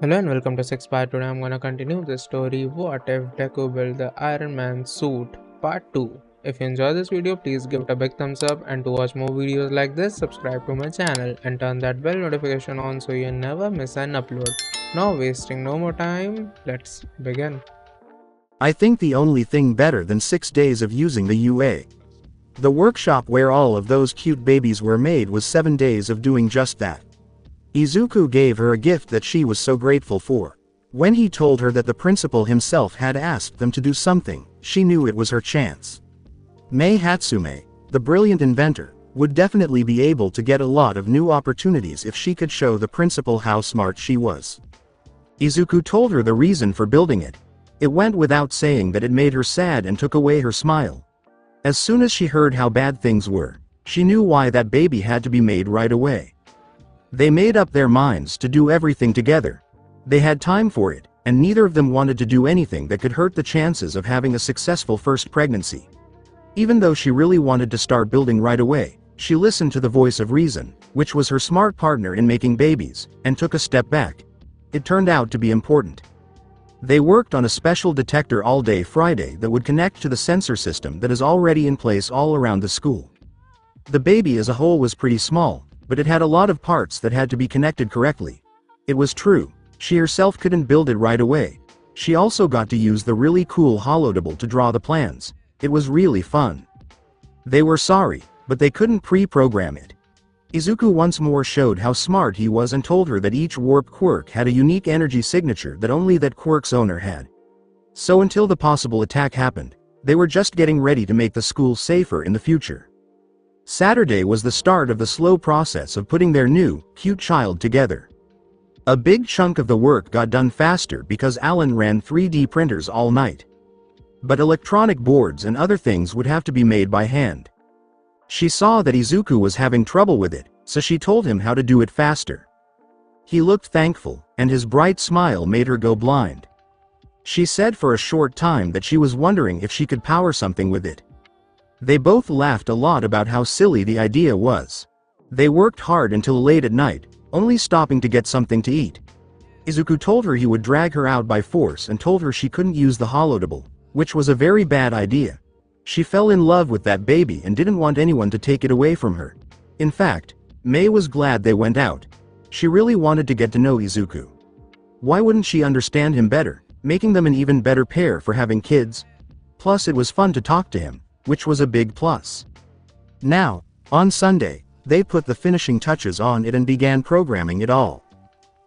Hello and welcome to Six Part. Today I'm gonna continue the story What If Deku Built the Iron Man Suit Part 2. If you enjoy this video, please give it a big thumbs up, and to watch more videos like this, subscribe to my channel and turn that bell notification on so you never miss an upload. Now wasting no more time, let's begin. I think the only thing better than 6 days of using the UA. The workshop where all of those cute babies were made was 7 days of doing just that. Izuku gave her a gift that she was so grateful for. When he told her that the principal himself had asked them to do something, she knew it was her chance. Mei Hatsume, the brilliant inventor, would definitely be able to get a lot of new opportunities if she could show the principal how smart she was. Izuku told her the reason for building it. It went without saying that it made her sad and took away her smile. As soon as she heard how bad things were, she knew why that baby had to be made right away. They made up their minds to do everything together. They had time for it, and neither of them wanted to do anything that could hurt the chances of having a successful first pregnancy. Even though she really wanted to start building right away, she listened to the voice of reason, which was her smart partner in making babies, and took a step back. It turned out to be important. They worked on a special detector all day Friday that would connect to the sensor system that is already in place all around the school. The baby as a whole was pretty small, but it had a lot of parts that had to be connected correctly. It was true, she herself couldn't build it right away. She also got to use the really cool holodable to draw the plans. It was really fun. They were sorry, but they couldn't pre-program it. Izuku once more showed how smart he was and told her that each warp quirk had a unique energy signature that only that quirk's owner had. So until the possible attack happened, they were just getting ready to make the school safer in the future. Saturday was the start of the slow process of putting their new, cute child together. A big chunk of the work got done faster because Alan ran 3D printers all night. But electronic boards and other things would have to be made by hand. She saw that Izuku was having trouble with it, so she told him how to do it faster. He looked thankful, and his bright smile made her go blind. She said for a short time that she was wondering if she could power something with it. They both laughed a lot about how silly the idea was. They worked hard until late at night, only stopping to get something to eat. Izuku told her he would drag her out by force and told her she couldn't use the holodable, which was a very bad idea. She fell in love with that baby and didn't want anyone to take it away from her. In fact, Mei was glad they went out. She really wanted to get to know Izuku. Why wouldn't she understand him better, making them an even better pair for having kids? Plus it was fun to talk to him, which was a big plus. Now, on Sunday, they put the finishing touches on it and began programming it all.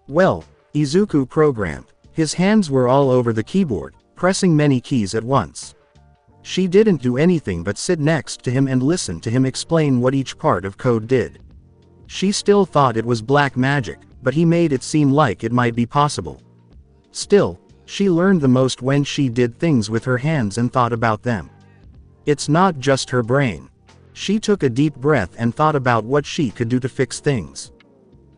Well, Izuku programmed. His hands were all over the keyboard, pressing many keys at once. She didn't do anything but sit next to him and listen to him explain what each part of code did. She still thought it was black magic, but he made it seem like it might be possible. Still, she learned the most when she did things with her hands and thought about them. It's not just her brain. She took a deep breath and thought about what she could do to fix things.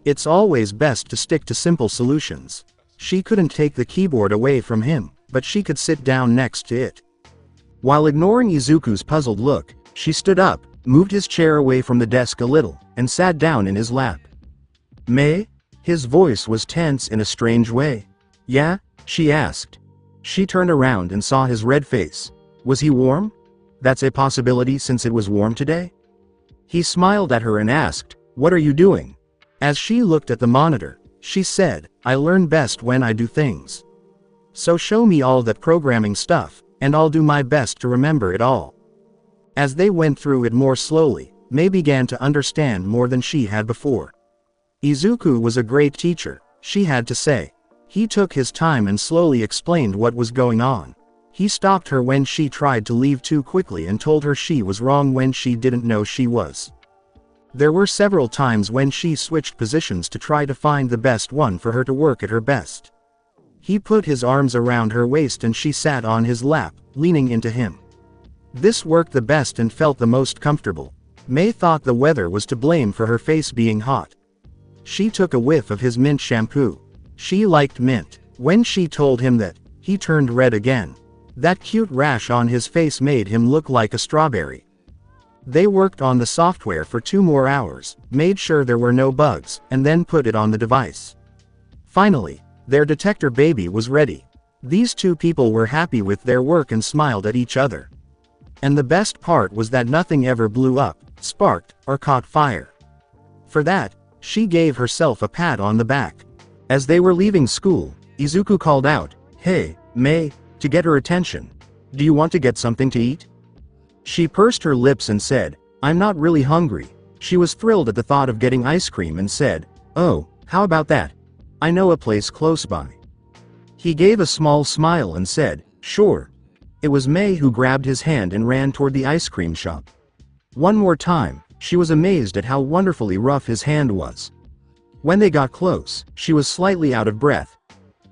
It's always best to stick to simple solutions. She couldn't take the keyboard away from him, but she could sit down next to it. While ignoring Izuku's puzzled look, she stood up, moved his chair away from the desk a little, and sat down in his lap. Mei? His voice was tense in a strange way. Yeah? She asked. She turned around and saw his red face. Was he warm? That's a possibility since it was warm today? He smiled at her and asked, "What are you doing?" As she looked at the monitor, she said, "I learn best when I do things. So show me all that programming stuff, and I'll do my best to remember it all." As they went through it more slowly, Mei began to understand more than she had before. Izuku was a great teacher, she had to say. He took his time and slowly explained what was going on. He stopped her when she tried to leave too quickly and told her she was wrong when she didn't know she was. There were several times when she switched positions to try to find the best one for her to work at her best. He put his arms around her waist and she sat on his lap, leaning into him. This worked the best and felt the most comfortable. Mei thought the weather was to blame for her face being hot. She took a whiff of his mint shampoo. She liked mint. When she told him that, he turned red again. That cute rash on his face made him look like a strawberry. They worked on the software for 2 more hours, made sure there were no bugs, and then put it on the device. Finally, Their detector baby was ready. These two people were happy with their work and smiled at each other. And the best part was that nothing ever blew up, sparked, or caught fire. For that, she gave herself a pat on the back. As they were leaving school, Izuku called out, "Hey, Mei," to get her attention. "Do you want to get something to eat?" She pursed her lips and said, "I'm not really hungry." She was thrilled at the thought of getting ice cream and said, "Oh, how about that? I know a place close by." He gave a small smile and said, "Sure." It was Mei who grabbed his hand and ran toward the ice cream shop. One more time, she was amazed at how wonderfully rough his hand was. When they got close, she was slightly out of breath.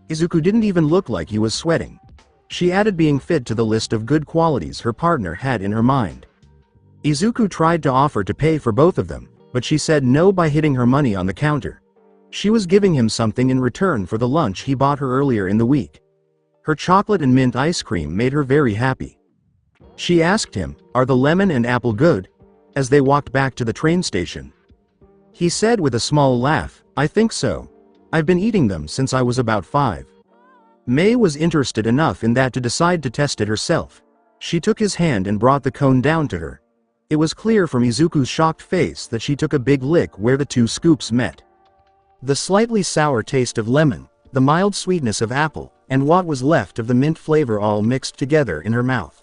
Izuku didn't even look like he was sweating. She added being fit to the list of good qualities her partner had in her mind. Izuku tried to offer to pay for both of them, but she said no by hitting her money on the counter. She was giving him something in return for the lunch he bought her earlier in the week. Her chocolate and mint ice cream made her very happy. She asked him, "Are the lemon and apple good?" as they walked back to the train station. He said with a small laugh, "I think so. I've been eating them since I was about 5. Mei was interested enough in that to decide to test it herself. She took his hand and brought the cone down to her. It was clear from Izuku's shocked face that she took a big lick where the two scoops met. The slightly sour taste of lemon, the mild sweetness of apple, and what was left of the mint flavor all mixed together in her mouth.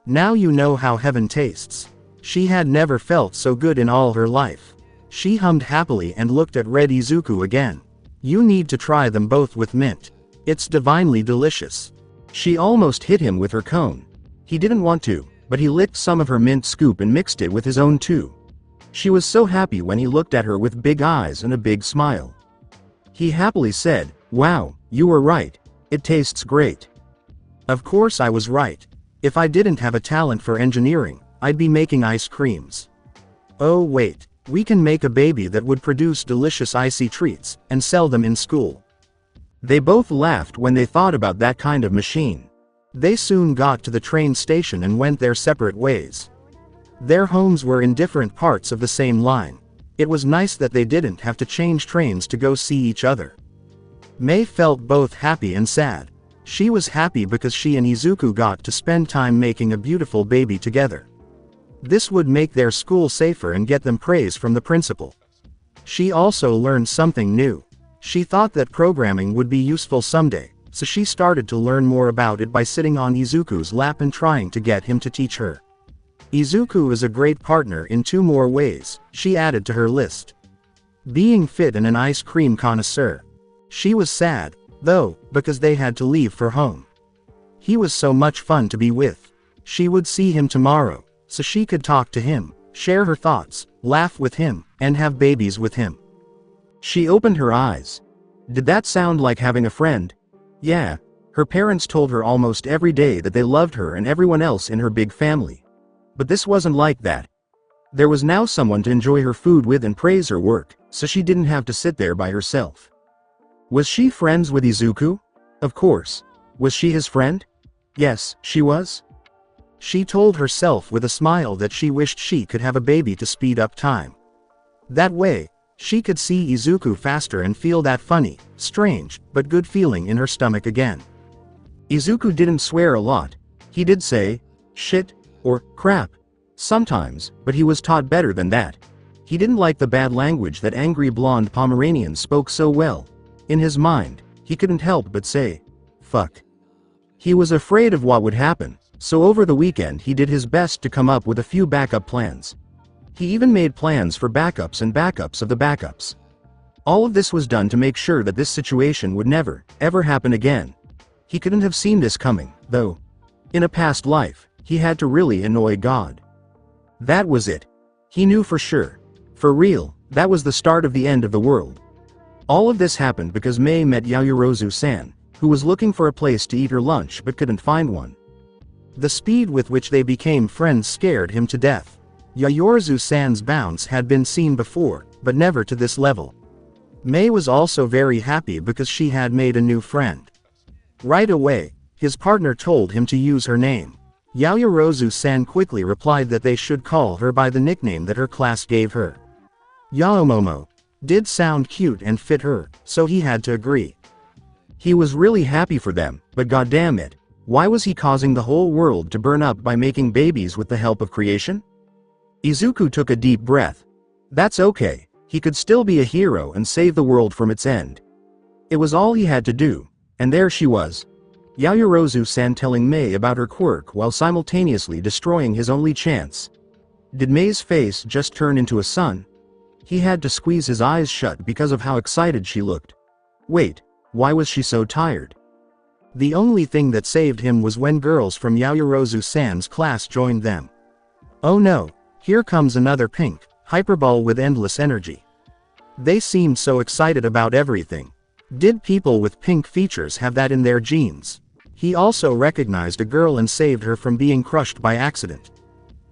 "Now you know how heaven tastes." She had never felt so good in all her life. She hummed happily and looked at Red Izuku again. "You need to try them both with mint. It's divinely delicious." She almost hit him with her cone. He didn't want to, but he licked some of her mint scoop and mixed it with his own too. She was so happy when he looked at her with big eyes and a big smile. He happily said, "Wow, you were right. It tastes great." "Of course I was right. If I didn't have a talent for engineering, I'd be making ice creams." "Oh wait, we can make a baby that would produce delicious icy treats, and sell them in school." They both laughed when they thought about that kind of machine. They soon got to the train station and went their separate ways. Their homes were in different parts of the same line. It was nice that they didn't have to change trains to go see each other. Mei felt both happy and sad. She was happy because she and Izuku got to spend time making a beautiful baby together. This would make their school safer and get them praise from the principal. She also learned something new. She thought that programming would be useful someday, so she started to learn more about it by sitting on Izuku's lap and trying to get him to teach her. Izuku is a great partner in 2 more ways, she added to her list. Being fit and an ice cream connoisseur. She was sad, though, because they had to leave for home. He was so much fun to be with. She would see him tomorrow, so she could talk to him, share her thoughts, laugh with him, and have babies with him. She opened her eyes. Did that sound like having a friend? Yeah. Her parents told her almost every day that they loved her and everyone else in her big family. But this wasn't like that. There was now someone to enjoy her food with and praise her work, so she didn't have to sit there by herself. Was she friends with Izuku? Of course. Was she his friend? Yes, she was. She told herself with a smile that she wished she could have a baby to speed up time. That way, she could see Izuku faster and feel that funny, strange, but good feeling in her stomach again. Izuku didn't swear a lot. He did say, shit, or crap, sometimes, but he was taught better than that. He didn't like the bad language that angry blonde Pomeranian spoke so well. In his mind, he couldn't help but say, fuck. He was afraid of what would happen, so over the weekend he did his best to come up with a few backup plans. He even made plans for backups and backups of the backups. All of this was done to make sure that this situation would never, ever happen again. He couldn't have seen this coming, though. In a past life, he had to really annoy God. That was it. He knew for sure. For real, that was the start of the end of the world. All of this happened because Mei met Yayorozu-san, who was looking for a place to eat her lunch but couldn't find one. The speed with which they became friends scared him to death. Yayorozu-san's bounce had been seen before, but never to this level. Mei was also very happy because she had made a new friend. Right away, his partner told him to use her name. Yayorozu-san quickly replied that they should call her by the nickname that her class gave her. Yaomomo did sound cute and fit her, so he had to agree. He was really happy for them, but goddamn it, why was he causing the whole world to burn up by making babies with the help of creation? Izuku took a deep breath. That's okay, he could still be a hero and save the world from its end. It was all he had to do, and there she was. Yaoyorozu-san telling Mei about her quirk while simultaneously destroying his only chance. Did Mei's face just turn into a sun? He had to squeeze his eyes shut because of how excited she looked. Wait, why was she so tired? The only thing that saved him was when girls from Yaoyorozu-san's class joined them. Oh no, here comes another pink hyperball with endless energy. They seemed so excited about everything. Did people with pink features have that in their genes? He also recognized a girl and saved her from being crushed by accident.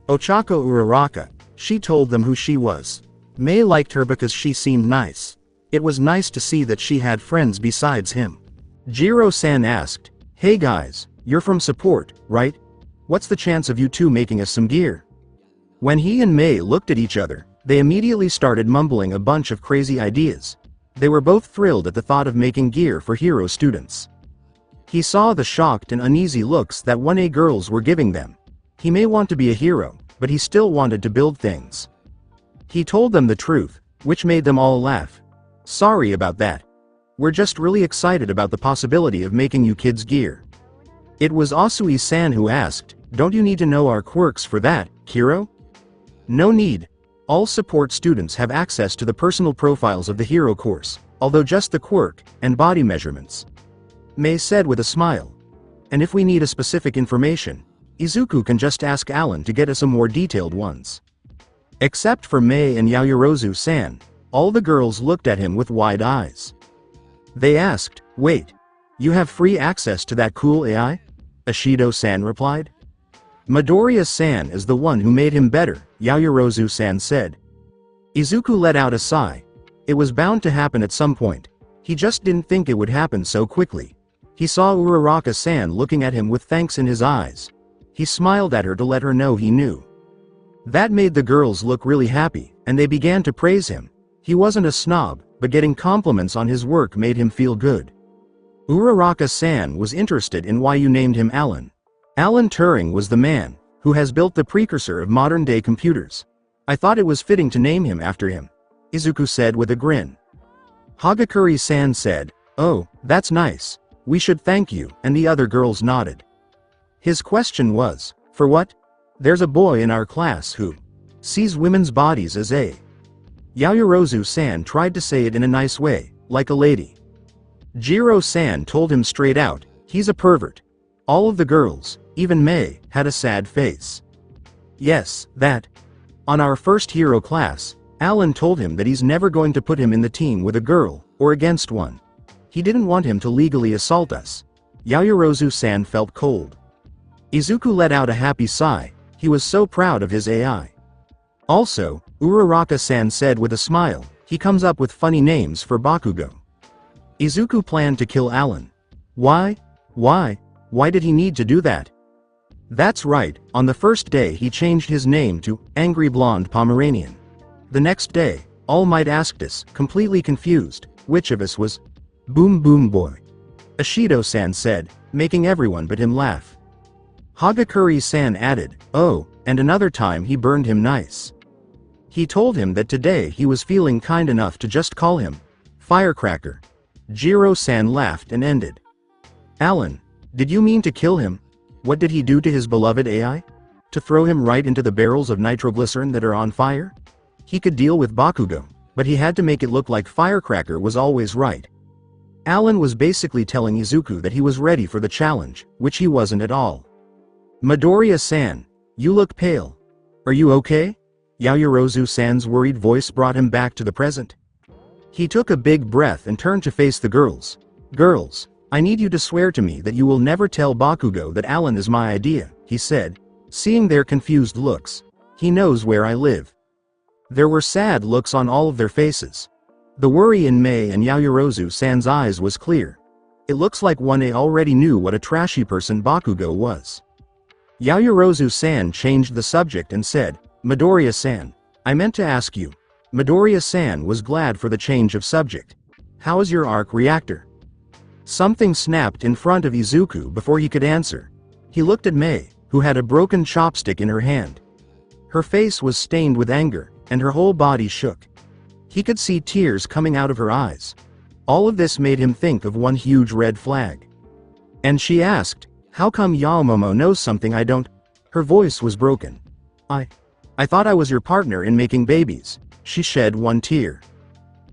Ochako Uraraka, she told them who she was. Mei liked her because she seemed nice. It was nice to see that she had friends besides him. Jiro-san asked, "Hey guys, you're from support, right? What's the chance of you two making us some gear?" When he and Mei looked at each other, they immediately started mumbling a bunch of crazy ideas. They were both thrilled at the thought of making gear for hero students. He saw the shocked and uneasy looks that 1A girls were giving them. He may want to be a hero, but he still wanted to build things. He told them the truth, which made them all laugh. Sorry about that. We're just really excited about the possibility of making you kids gear. It was Asui-san who asked, "Don't you need to know our quirks for that, Kiro?" No need. All support students have access to the personal profiles of the hero course, although just the quirk and body measurements. Mei said with a smile. And if we need a specific information, Izuku can just ask Alan to get us some more detailed ones. Except for Mei and Yaoyorozu-san, all the girls looked at him with wide eyes. They asked, "Wait, you have free access to that cool AI?" Ashido-san replied. Midoriya-san is the one who made him better, Yaoyorozu-san said. Izuku let out a sigh. It was bound to happen at some point. He just didn't think it would happen so quickly. He saw Uraraka-san looking at him with thanks in his eyes. He smiled at her to let her know he knew. That made the girls look really happy, and they began to praise him. He wasn't a snob, but getting compliments on his work made him feel good. Uraraka-san was interested in why you named him Alan. Alan Turing was the man who has built the precursor of modern-day computers. I thought it was fitting to name him after him, Izuku said with a grin. Hagakure-san said, "Oh, that's nice. We should thank you," and the other girls nodded. His question was, "For what?" There's a boy in our class who sees women's bodies as a. Yaoyorozu-san tried to say it in a nice way, like a lady. Jiro-san told him straight out, "He's a pervert." All of the girls, even Mei, had a sad face. Yes, that. On our first hero class, Alan told him that he's never going to put him in the team with a girl, or against one. He didn't want him to legally assault us. Yaoyorozu-san felt cold. Izuku let out a happy sigh. He was so proud of his AI. Also, Uraraka-san said with a smile, he comes up with funny names for Bakugo. Izuku planned to kill Alan. Why? Why did he need to do that? That's right, on the first day he changed his name to Angry Blonde Pomeranian. The next day, All Might asked us, completely confused, which of us was Boom Boom Boy. Ashido-san said, making everyone but him laugh. Hagakure-san added, "Oh, and another time he burned him nice." He told him that today he was feeling kind enough to just call him Firecracker. Jiro-san laughed and ended. "Alan, did you mean to kill him? What did he do to his beloved AI? To throw him right into the barrels of nitroglycerin that are on fire? He could deal with Bakugo, but he had to make it look like Firecracker was always right." Alan was basically telling Izuku that he was ready for the challenge, which he wasn't at all. Midoriya-san, you look pale. Are you okay? Yaoyorozu-san's worried voice brought him back to the present. He took a big breath and turned to face the girls. "Girls, I need you to swear to me that you will never tell Bakugo that Alan is my idea," he said, seeing their confused looks. "He knows where I live." There were sad looks on all of their faces. The worry in Mei and Yaoyorozu-san's eyes was clear. It looks like 1A already knew what a trashy person Bakugo was. Yaoyorozu-san changed the subject and said, "Midoriya-san, I meant to ask you." Midoriya-san was glad for the change of subject. "How is your arc reactor?" Something snapped in front of Izuku before he could answer. He looked at Mei, who had a broken chopstick in her hand. Her face was stained with anger, and her whole body shook. He could see tears coming out of her eyes. All of this made him think of one huge red flag. And she asked, "How come Yaomomo knows something I don't?" Her voice was broken. I thought I was your partner in making babies." She shed one tear.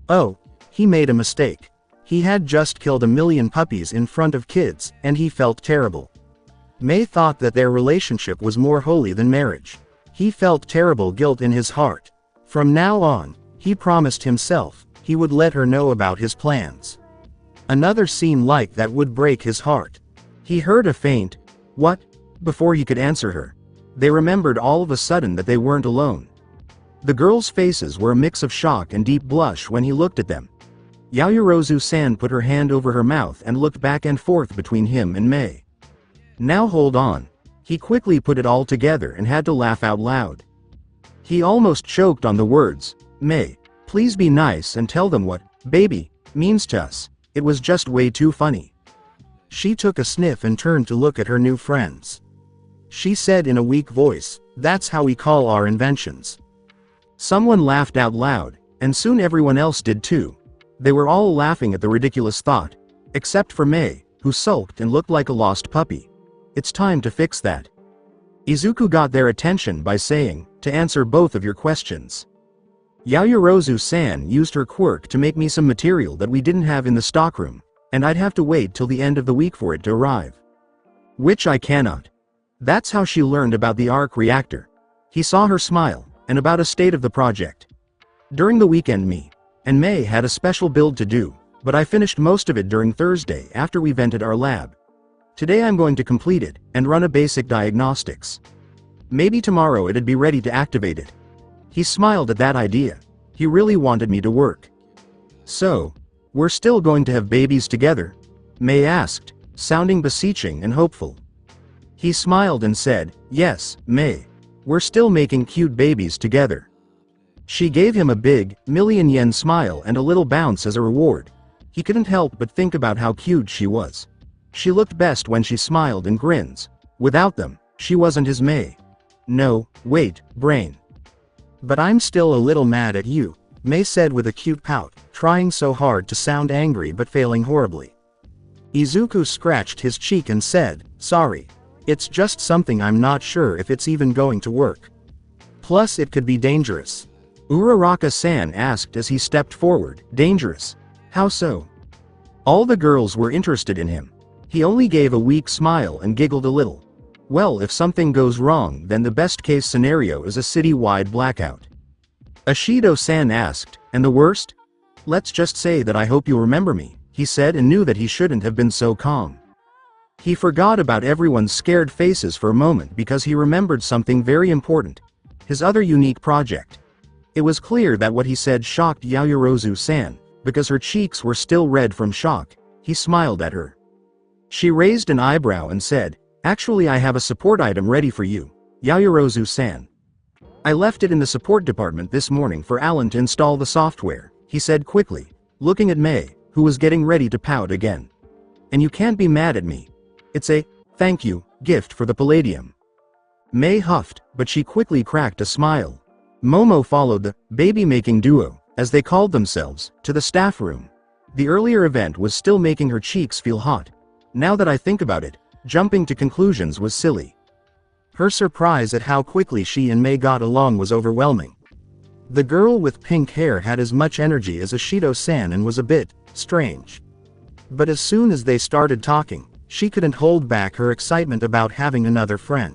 Oh, he made a mistake. He had just killed 1,000,000 puppies in front of kids, and he felt terrible. Mei thought that their relationship was more holy than marriage. He felt terrible guilt in his heart. From now on, he promised himself, he would let her know about his plans. Another scene like that would break his heart. He heard a faint, "What?" before he could answer her. They remembered all of a sudden that they weren't alone. The girls' faces were a mix of shock and deep blush when he looked at them. Yaoyorozu-san put her hand over her mouth and looked back and forth between him and Mei. Now hold on. He quickly put it all together and had to laugh out loud. He almost choked on the words, "Mei, please be nice and tell them what baby means to us. It was just way too funny." She took a sniff and turned to look at her new friends. She said in a weak voice, "That's how we call our inventions." Someone laughed out loud, and soon everyone else did too. They were all laughing at the ridiculous thought, except for Mei, who sulked and looked like a lost puppy. It's time to fix that. Izuku got their attention by saying, "To answer both of your questions. Yaoyorozu-san used her quirk to make me some material that we didn't have in the stockroom, and I'd have to wait till the end of the week for it to arrive. Which I cannot." That's how she learned about the arc reactor. He saw her smile, and about a state of the project. During the weekend me and Mei had a special build to do, but I finished most of it during Thursday after we vented our lab. Today I'm going to complete it, and run a basic diagnostics. Maybe tomorrow it'd be ready to activate it. He smiled at that idea. He really wanted me to work. So, we're still going to have babies together? Mei asked, sounding beseeching and hopeful. He smiled and said, "Yes, Mei. We're still making cute babies together." She gave him a big, million-yen smile and a little bounce as a reward. He couldn't help but think about how cute she was. She looked best when she smiled and grins. Without them, she wasn't his Mei. No, wait, brain. But I'm still a little mad at you, Mei said with a cute pout, trying so hard to sound angry but failing horribly. Izuku scratched his cheek and said, "Sorry. It's just something I'm not sure if it's even going to work. Plus it could be dangerous." Uraraka-san asked as he stepped forward. "Dangerous? How so?" All the girls were interested in him. He only gave a weak smile and giggled a little. "Well, if something goes wrong, then the best case scenario is a city-wide blackout." Ashido-san asked, "And the worst?" "Let's just say that I hope you remember me," he said, and knew that he shouldn't have been so calm. He forgot about everyone's scared faces for a moment because he remembered something very important. His other unique project. It was clear that what he said shocked Yaoyorozu-san, because her cheeks were still red from shock. He smiled at her. She raised an eyebrow and said, "Actually I have a support item ready for you, Yaoyorozu-san. I left it in the support department this morning for Alan to install the software," he said quickly, looking at Mei, who was getting ready to pout again. "And you can't be mad at me. It's a thank you gift for the Palladium." Mei huffed, but she quickly cracked a smile. Momo followed the baby-making duo, as they called themselves, to the staff room. The earlier event was still making her cheeks feel hot. Now that I think about it, jumping to conclusions was silly. Her surprise at how quickly she and Mei got along was overwhelming. The girl with pink hair had as much energy as Ashido-san and was a bit strange. But as soon as they started talking, she couldn't hold back her excitement about having another friend.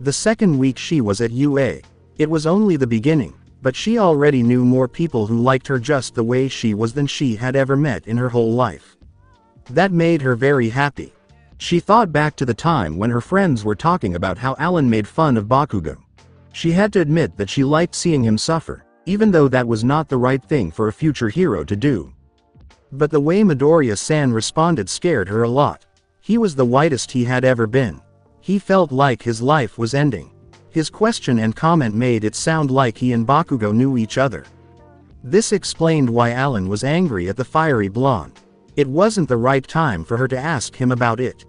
The second week she was at UA. It was only the beginning, but she already knew more people who liked her just the way she was than she had ever met in her whole life. That made her very happy. She thought back to the time when her friends were talking about how Alan made fun of Bakugo. She had to admit that she liked seeing him suffer, even though that was not the right thing for a future hero to do. But the way Midoriya-san responded scared her a lot. He was the whitest he had ever been. He felt like his life was ending. His question and comment made it sound like he and Bakugo knew each other. This explained why Alan was angry at the fiery blonde. It wasn't the right time for her to ask him about it.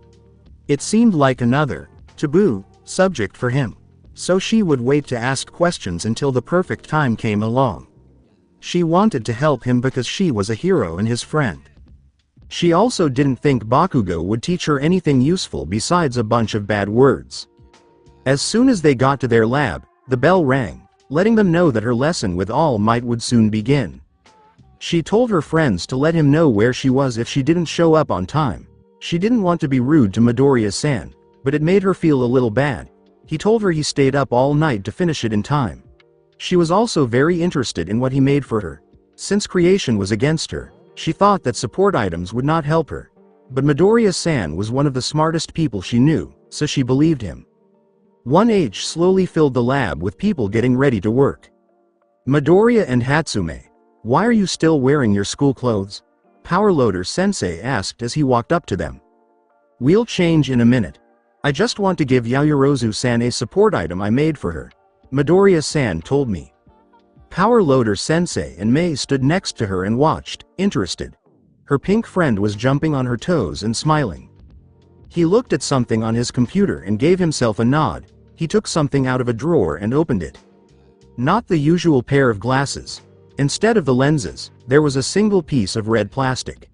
It seemed like another, taboo, subject for him. So she would wait to ask questions until the perfect time came along. She wanted to help him because she was a hero and his friend. She also didn't think Bakugo would teach her anything useful besides a bunch of bad words. As soon as they got to their lab, the bell rang, letting them know that her lesson with All Might would soon begin. She told her friends to let him know where she was if she didn't show up on time. She didn't want to be rude to Midoriya-san, but it made her feel a little bad. He told her he stayed up all night to finish it in time. She was also very interested in what he made for her. Since creation was against her, she thought that support items would not help her. But Midoriya-san was one of the smartest people she knew, so she believed him. 1H slowly filled the lab with people getting ready to work. Midoriya and Hatsume, why are you still wearing your school clothes? Powerloader Sensei asked as he walked up to them. We'll change in a minute. I just want to give Yaoyorozu-san a support item I made for her. Midoriya-san told me. Powerloader Sensei and Mei stood next to her and watched, interested. Her pink friend was jumping on her toes and smiling. He looked at something on his computer and gave himself a nod. He took something out of a drawer and opened it. Not the usual pair of glasses. Instead of the lenses, there was a single piece of red plastic.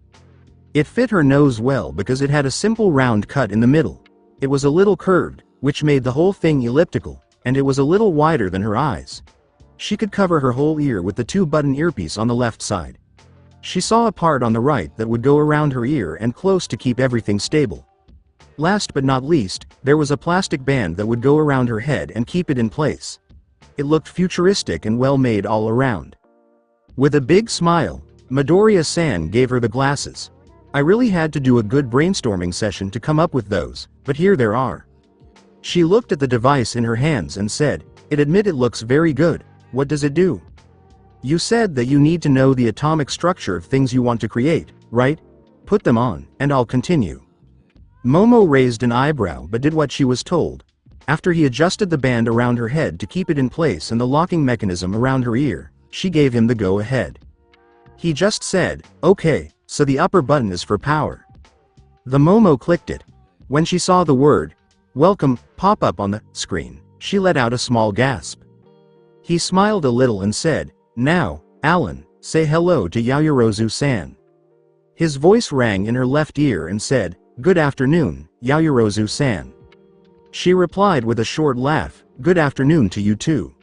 It fit her nose well because it had a simple round cut in the middle. It was a little curved, which made the whole thing elliptical, and it was a little wider than her eyes. She could cover her whole ear with the 2-button earpiece on the left side. She saw a part on the right that would go around her ear and close to keep everything stable. Last but not least, there was a plastic band that would go around her head and keep it in place. It looked futuristic and well made all around. With a big smile, Midoriya-san gave her the glasses. I really had to do a good brainstorming session to come up with those, but here there are. She looked at the device in her hands and said, it looks very good. What does it do? You said that you need to know the atomic structure of things you want to create, right? Put them on, and I'll continue. Momo raised an eyebrow but did what she was told. After he adjusted the band around her head to keep it in place and the locking mechanism around her ear, she gave him the go-ahead. He just said, okay, so the upper button is for power. The Momo clicked it. When she saw the word, welcome, pop up on the screen, she let out a small gasp. He smiled a little and said, now, Alan, say hello to Yaoyorozu-san. His voice rang in her left ear and said, good afternoon, Yaoyorozu-san. She replied with a short laugh, good afternoon to you too.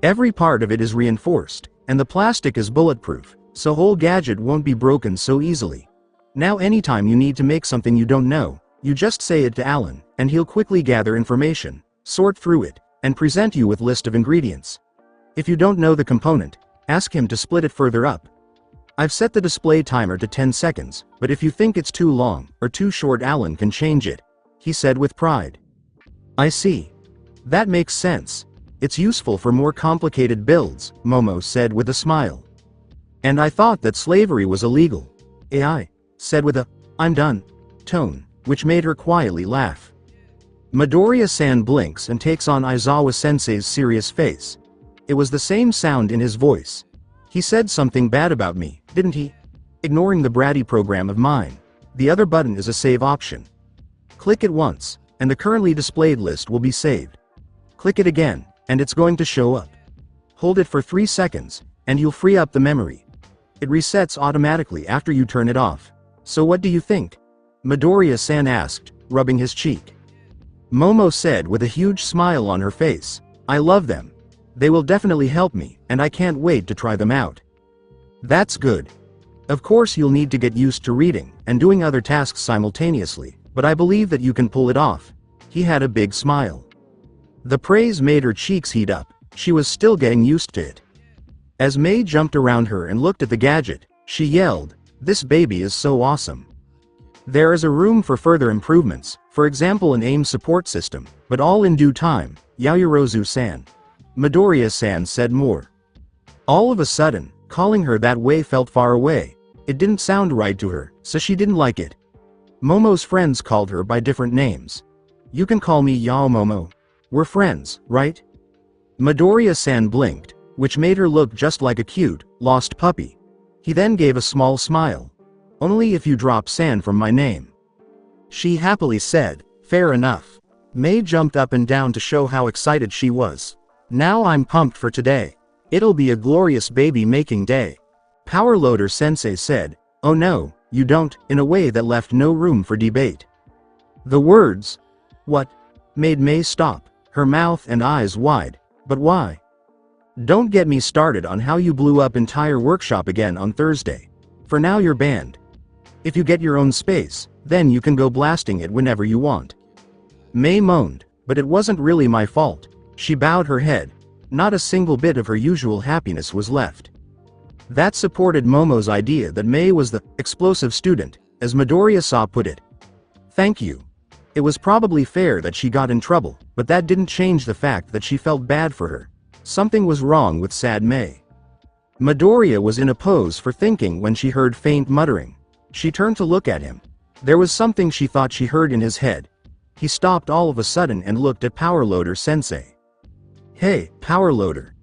Every part of it is reinforced, and the plastic is bulletproof, so whole gadget won't be broken so easily. Now anytime you need to make something you don't know, you just say it to Alan, and he'll quickly gather information, sort through it, and present you with list of ingredients. If you don't know the component, ask him to split it further up. I've set the display timer to 10 seconds, but if you think it's too long, or too short Alan can change it, he said with pride. I see. That makes sense. It's useful for more complicated builds, Momo said with a smile. And I thought that slavery was illegal. AI said with a, I'm done, tone, which made her quietly laugh. Midoriya-san blinks and takes on Aizawa-sensei's serious face. It was the same sound in his voice. He said something bad about me, didn't he? Ignoring the bratty program of mine. The other button is a save option. Click it once, and the currently displayed list will be saved. Click it again, and it's going to show up. Hold it for 3 seconds, and you'll free up the memory. It resets automatically after you turn it off. So what do you think? Midoriya-san asked, rubbing his cheek. Momo said with a huge smile on her face, I love them. They will definitely help me, and I can't wait to try them out. That's good. Of course you'll need to get used to reading and doing other tasks simultaneously, but I believe that you can pull it off. He had a big smile. The praise made her cheeks heat up. She was still getting used to it. As Mei jumped around her and looked at the gadget, she yelled, this baby is so awesome. There is a room for further improvements, for example an aim support system, but all in due time, Yaoyorozu-san. Midoriya-san said more. All of a sudden, calling her that way felt far away. It didn't sound right to her, so she didn't like it. Momo's friends called her by different names. You can call me Yao Momo. We're friends, right? Midoriya-san blinked, which made her look just like a cute, lost puppy. He then gave a small smile. Only if you drop sand from my name. She happily said, fair enough. May jumped up and down to show how excited she was. Now I'm pumped for today. It'll be a glorious baby-making day. Power Loader Sensei said, oh no, you don't, in a way that left no room for debate. The words, what, made May stop, her mouth and eyes wide. But why? Don't get me started on how you blew up entire workshop again on Thursday. For now you're banned. If you get your own space, then you can go blasting it whenever you want. May moaned, but it wasn't really my fault. She bowed her head. Not a single bit of her usual happiness was left. That supported Momo's idea that May was the explosive student, as Midoriya put it. Thank you. It was probably fair that she got in trouble, but that didn't change the fact that she felt bad for her. Something was wrong with sad May. Midoriya was in a pose for thinking when she heard faint muttering. She turned to look at him. There was something she thought she heard in his head. He stopped all of a sudden and looked at Power Loader Sensei. Hey, Power Loader.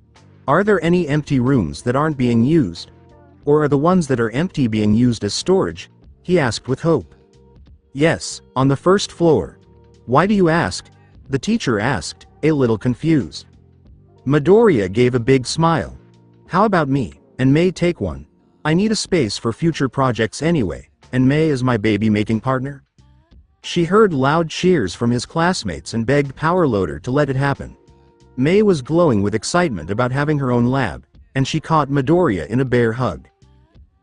Are there any empty rooms that aren't being used? Or are the ones that are empty being used as storage? He asked with hope. Yes, on the first floor. Why do you ask? The teacher asked, a little confused. Midoriya gave a big smile. How about me, and May take one? I need a space for future projects anyway, and May is my baby-making partner. She heard loud cheers from his classmates and begged Power Loader to let it happen. May was glowing with excitement about having her own lab, and she caught Midoriya in a bear hug.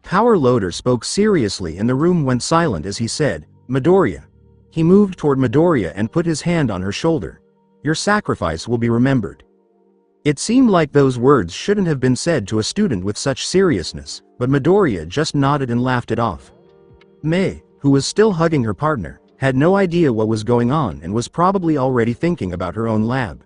Power Loader spoke seriously and the room went silent as he said, Midoriya. He moved toward Midoriya and put his hand on her shoulder. Your sacrifice will be remembered. It seemed like those words shouldn't have been said to a student with such seriousness, but Midoriya just nodded and laughed it off. May, who was still hugging her partner, had no idea what was going on and was probably already thinking about her own lab.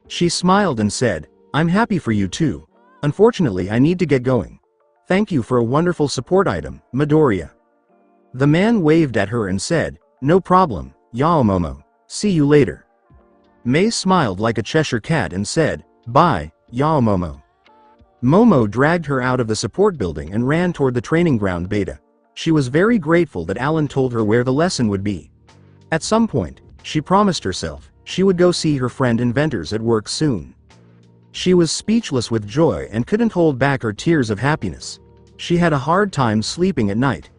She smiled and said, I'm happy for you too. Unfortunately, I need to get going. Thank you for a wonderful support item, Midoriya. The man waved at her and said, no problem, Yao Momo. See you later. May smiled like a Cheshire cat and said, bye, Yao Momo. Momo dragged her out of the support building and ran toward the training ground beta. She was very grateful that Alan told her where the lesson would be. At some point, she promised herself, she would go see her friend inventors at work soon. She was speechless with joy and couldn't hold back her tears of happiness. She had a hard time sleeping at night.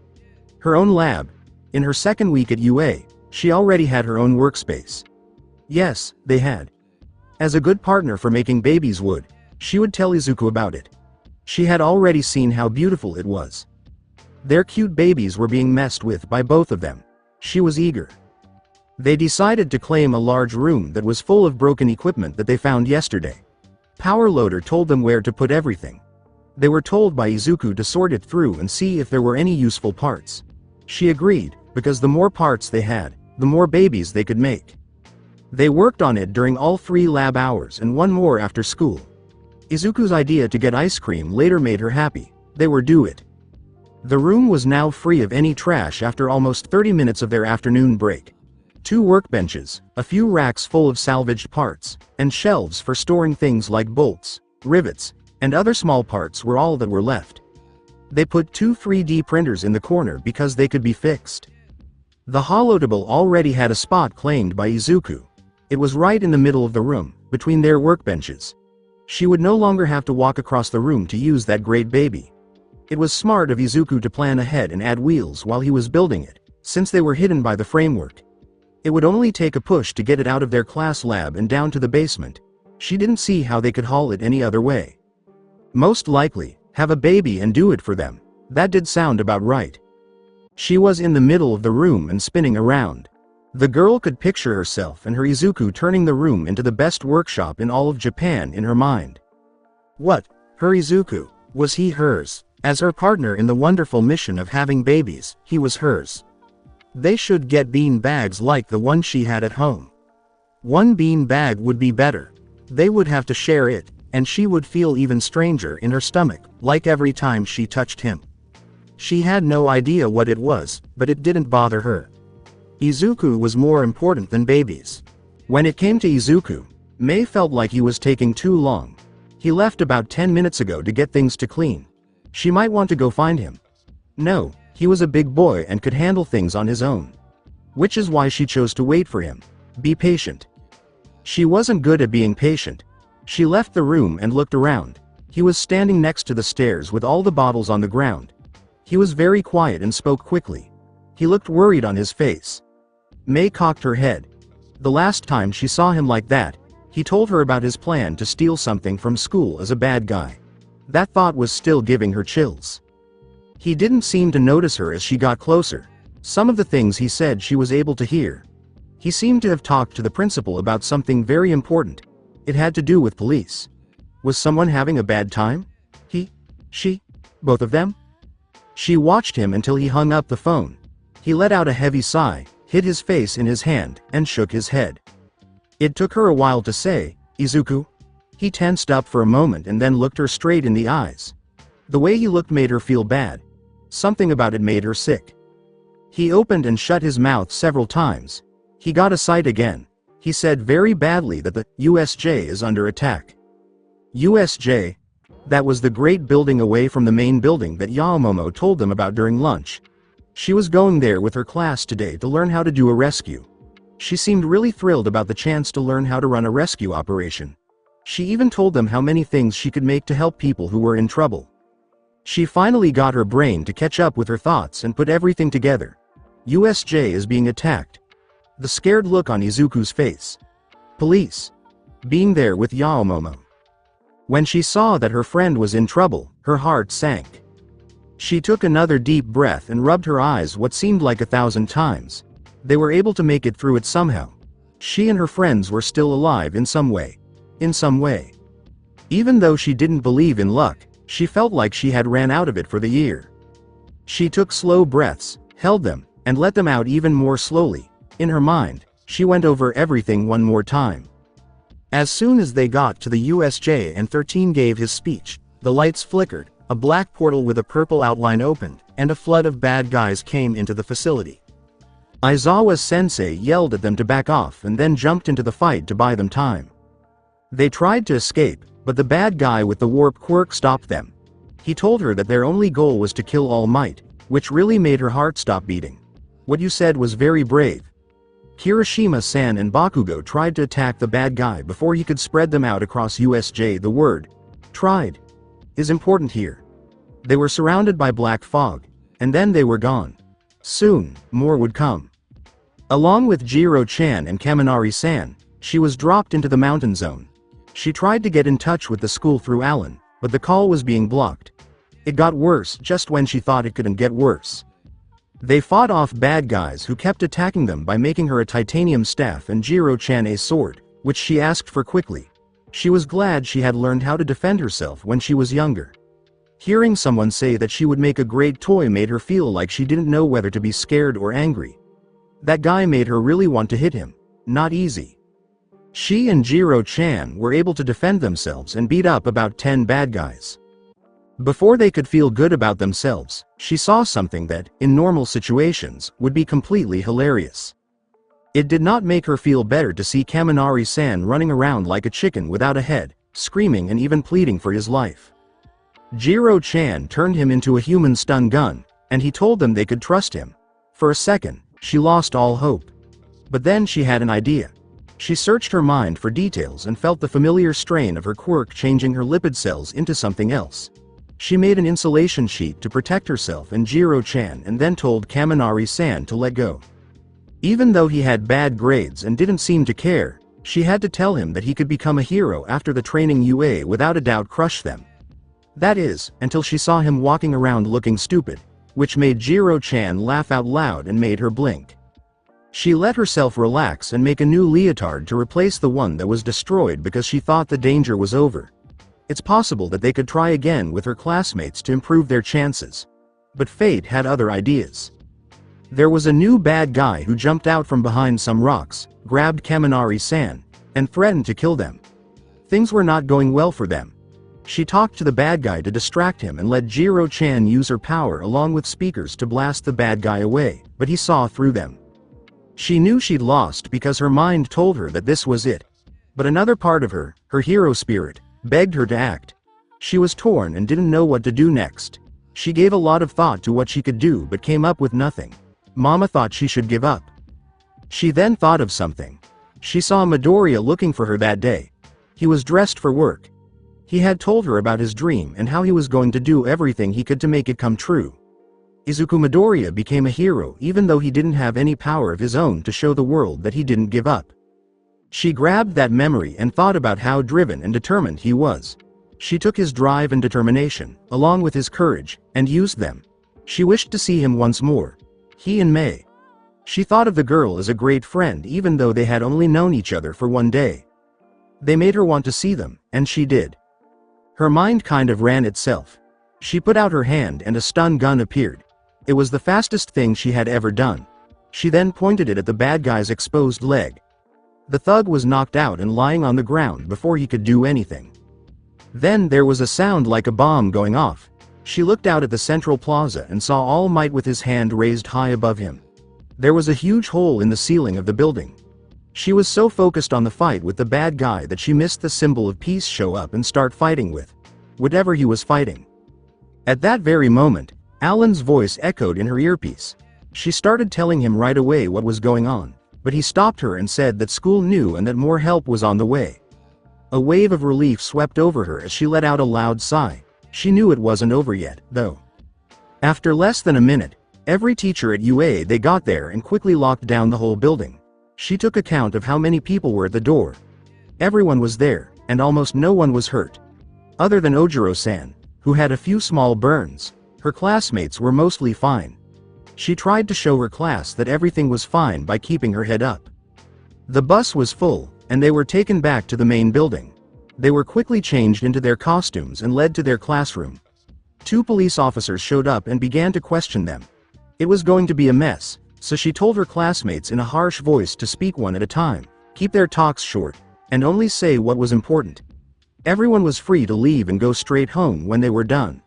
Her own lab. In her second week at UA, she already had her own workspace. Yes, they had. As a good partner for making babies would, she would tell Izuku about it. She had already seen how beautiful it was. Their cute babies were being messed with by both of them. She was eager. They decided to claim a large room that was full of broken equipment that they found yesterday. Power Loader told them where to put everything. They were told by Izuku to sort it through and see if there were any useful parts. She agreed, because the more parts they had, the more babies they could make. They worked on it during all 3 lab hours and one more after school. Izuku's idea to get ice cream later made her happy. They were due it. The room was now free of any trash after almost 30 minutes of their afternoon break. 2 workbenches, a few racks full of salvaged parts, and shelves for storing things like bolts, rivets, and other small parts were all that were left. They put 2 3D printers in the corner because they could be fixed. The holotable already had a spot claimed by Izuku. It was right in the middle of the room, between their workbenches. She would no longer have to walk across the room to use that great baby. It was smart of Izuku to plan ahead and add wheels while he was building it, since they were hidden by the framework. It would only take a push to get it out of their class lab and down to the basement. She didn't see how they could haul it any other way. Most likely, have a baby and do it for them. That did sound about right. She was in the middle of the room and spinning around. The girl could picture herself and her Izuku turning the room into the best workshop in all of Japan in her mind. What? Her Izuku? Was he hers? As her partner in the wonderful mission of having babies, he was hers. They should get bean bags like the one she had at home. One bean bag would be better. They would have to share it, and she would feel even stranger in her stomach, like every time she touched him. She had no idea what it was, but it didn't bother her. Izuku was more important than babies. When it came to Izuku, May felt like he was taking too long. He left about 10 minutes ago to get things to clean. She might want to go find him. No, He was a big boy and could handle things on his own. Which is why she chose to wait for him. Be patient. She wasn't good at being patient. She left the room and looked around. He was standing next to the stairs with all the bottles on the ground. He was very quiet and spoke quickly. He looked worried on his face. May cocked her head. The last time she saw him like that, he told her about his plan to steal something from school as a bad guy. That thought was still giving her chills. He didn't seem to notice her as she got closer. Some of the things he said she was able to hear. He seemed to have talked to the principal about something very important. It had to do with police. Was someone having a bad time? He? She? Both of them? She watched him until he hung up the phone. He let out a heavy sigh, hid his face in his hand, and shook his head. It took her a while to say, "Izuku?" He tensed up for a moment and then looked her straight in the eyes. The way he looked made her feel bad. Something about it made her sick. He opened and shut his mouth several times. He got a sight again. He said very badly that the USJ is under attack. USJ? That was the great building away from the main building that Yaomomo told them about during lunch. She was going there with her class today to learn how to do a rescue. She seemed really thrilled about the chance to learn how to run a rescue operation. She even told them how many things she could make to help people who were in trouble. She finally got her brain to catch up with her thoughts and put everything together. USJ is being attacked. The scared look on Izuku's face. Police. Being there with Yaomomo. When she saw that her friend was in trouble, her heart sank. She took another deep breath and rubbed her eyes what seemed like 1,000 times. They were able to make it through it somehow. She and her friends were still alive in some way. In some way. Even though she didn't believe in luck, she felt like she had ran out of it for the year. She took slow breaths, held them, and let them out even more slowly. In her mind, she went over everything one more time. As soon as they got to the USJ and 13 gave his speech, the lights flickered, a black portal with a purple outline opened, and a flood of bad guys came into the facility. Aizawa sensei yelled at them to back off and then jumped into the fight to buy them time. They tried to escape, but the bad guy with the warp quirk stopped them. He told her that their only goal was to kill All Might, which really made her heart stop beating. What you said was very brave. Kirishima-san and Bakugo tried to attack the bad guy before he could spread them out across USJ. The word "tried" is important here. They were surrounded by black fog, and then they were gone. Soon, more would come. Along with Jiro-chan and Kaminari-san, she was dropped into the mountain zone. She tried to get in touch with the school through Alan, but the call was being blocked. It got worse just when she thought it couldn't get worse. They fought off bad guys who kept attacking them by making her a titanium staff and Jiro-chan a sword, which she asked for quickly. She was glad she had learned how to defend herself when she was younger. Hearing someone say that she would make a great toy made her feel like she didn't know whether to be scared or angry. That guy made her really want to hit him. Not easy. She and Jiro-chan were able to defend themselves and beat up about 10 bad guys. Before they could feel good about themselves, she saw something that, in normal situations, would be completely hilarious. It did not make her feel better to see Kaminari-san running around like a chicken without a head, screaming and even pleading for his life. Jiro-chan turned him into a human stun gun, and he told them they could trust him. For a second, she lost all hope. But then she had an idea. She searched her mind for details and felt the familiar strain of her quirk changing her lipid cells into something else. She made an insulation sheet to protect herself and Jiro-chan and then told Kaminari-san to let go. Even though he had bad grades and didn't seem to care, she had to tell him that he could become a hero after the training UA without a doubt crush them. That is, until she saw him walking around looking stupid, which made Jiro-chan laugh out loud and made her blink. She let herself relax and make a new leotard to replace the one that was destroyed because she thought the danger was over. It's possible that they could try again with her classmates to improve their chances. But fate had other ideas. There was a new bad guy who jumped out from behind some rocks, grabbed Kaminari-san, and threatened to kill them. Things were not going well for them. She talked to the bad guy to distract him and let Jiro-chan use her power along with speakers to blast the bad guy away, but he saw through them. She knew she'd lost because her mind told her that this was it. But another part of her hero spirit, begged her to act. She was torn and didn't know what to do next. She gave a lot of thought to what she could do but came up with nothing. Mama thought she should give up. She then thought of something. She saw Midoriya looking for her that day. He was dressed for work. He had told her about his dream and how he was going to do everything he could to make it come true. Izuku Midoriya became a hero even though he didn't have any power of his own to show the world that he didn't give up. She grabbed that memory and thought about how driven and determined he was. She took his drive and determination, along with his courage, and used them. She wished to see him once more. He and Mei. She thought of the girl as a great friend even though they had only known each other for one day. They made her want to see them, and she did. Her mind kind of ran itself. She put out her hand and a stun gun appeared. It was the fastest thing she had ever done. She then pointed it at the bad guy's exposed leg. The thug was knocked out and lying on the ground before he could do anything. Then there was a sound like a bomb going off. She looked out at the central plaza and saw All Might with his hand raised high above him. There was a huge hole in the ceiling of the building. She was so focused on the fight with the bad guy that she missed the symbol of peace show up and start fighting with whatever he was fighting. At that very moment, Alan's voice echoed in her earpiece. She started telling him right away what was going on, but he stopped her and said that school knew and that more help was on the way. A wave of relief swept over her as she let out a loud sigh. She knew it wasn't over yet, though. After less than a minute, every teacher at UA they got there and quickly locked down the whole building. She took account of how many people were at the door. Everyone was there, and almost no one was hurt. Other than Ojiro-san, who had a few small burns, her classmates were mostly fine. She tried to show her class that everything was fine by keeping her head up. The bus was full, and they were taken back to the main building. They were quickly changed into their costumes and led to their classroom. 2 police officers showed up and began to question them. It was going to be a mess, so she told her classmates in a harsh voice to speak one at a time, keep their talks short, and only say what was important. Everyone was free to leave and go straight home when they were done.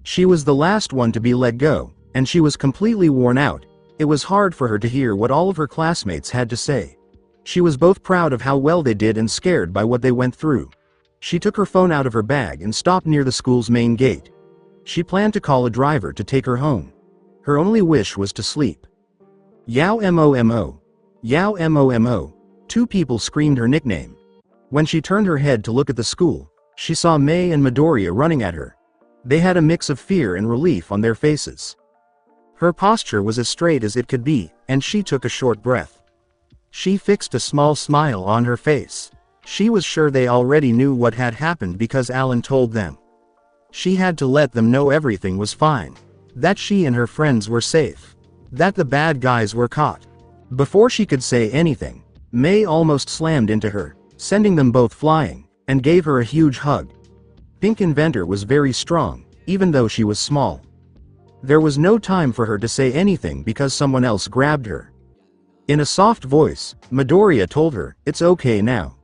She was the last one to be let go, and she was completely worn out. It was hard for her to hear what all of her classmates had to say. She was both proud of how well they did and scared by what they went through. She took her phone out of her bag and stopped near the school's main gate. She planned to call a driver to take her home. Her only wish was to sleep. Yao Momo. Yao Momo. 2 people screamed her nickname. When she turned her head to look at the school, she saw Mei and Midoriya running at her. They had a mix of fear and relief on their faces. Her posture was as straight as it could be, and she took a short breath. She fixed a small smile on her face. She was sure they already knew what had happened because Alan told them. She had to let them know everything was fine. That she and her friends were safe. That the bad guys were caught. Before she could say anything, Mei almost slammed into her, sending them both flying, and gave her a huge hug. Pink Inventor was very strong, even though she was small. There was no time for her to say anything because someone else grabbed her. In a soft voice, Midoriya told her, "It's okay now."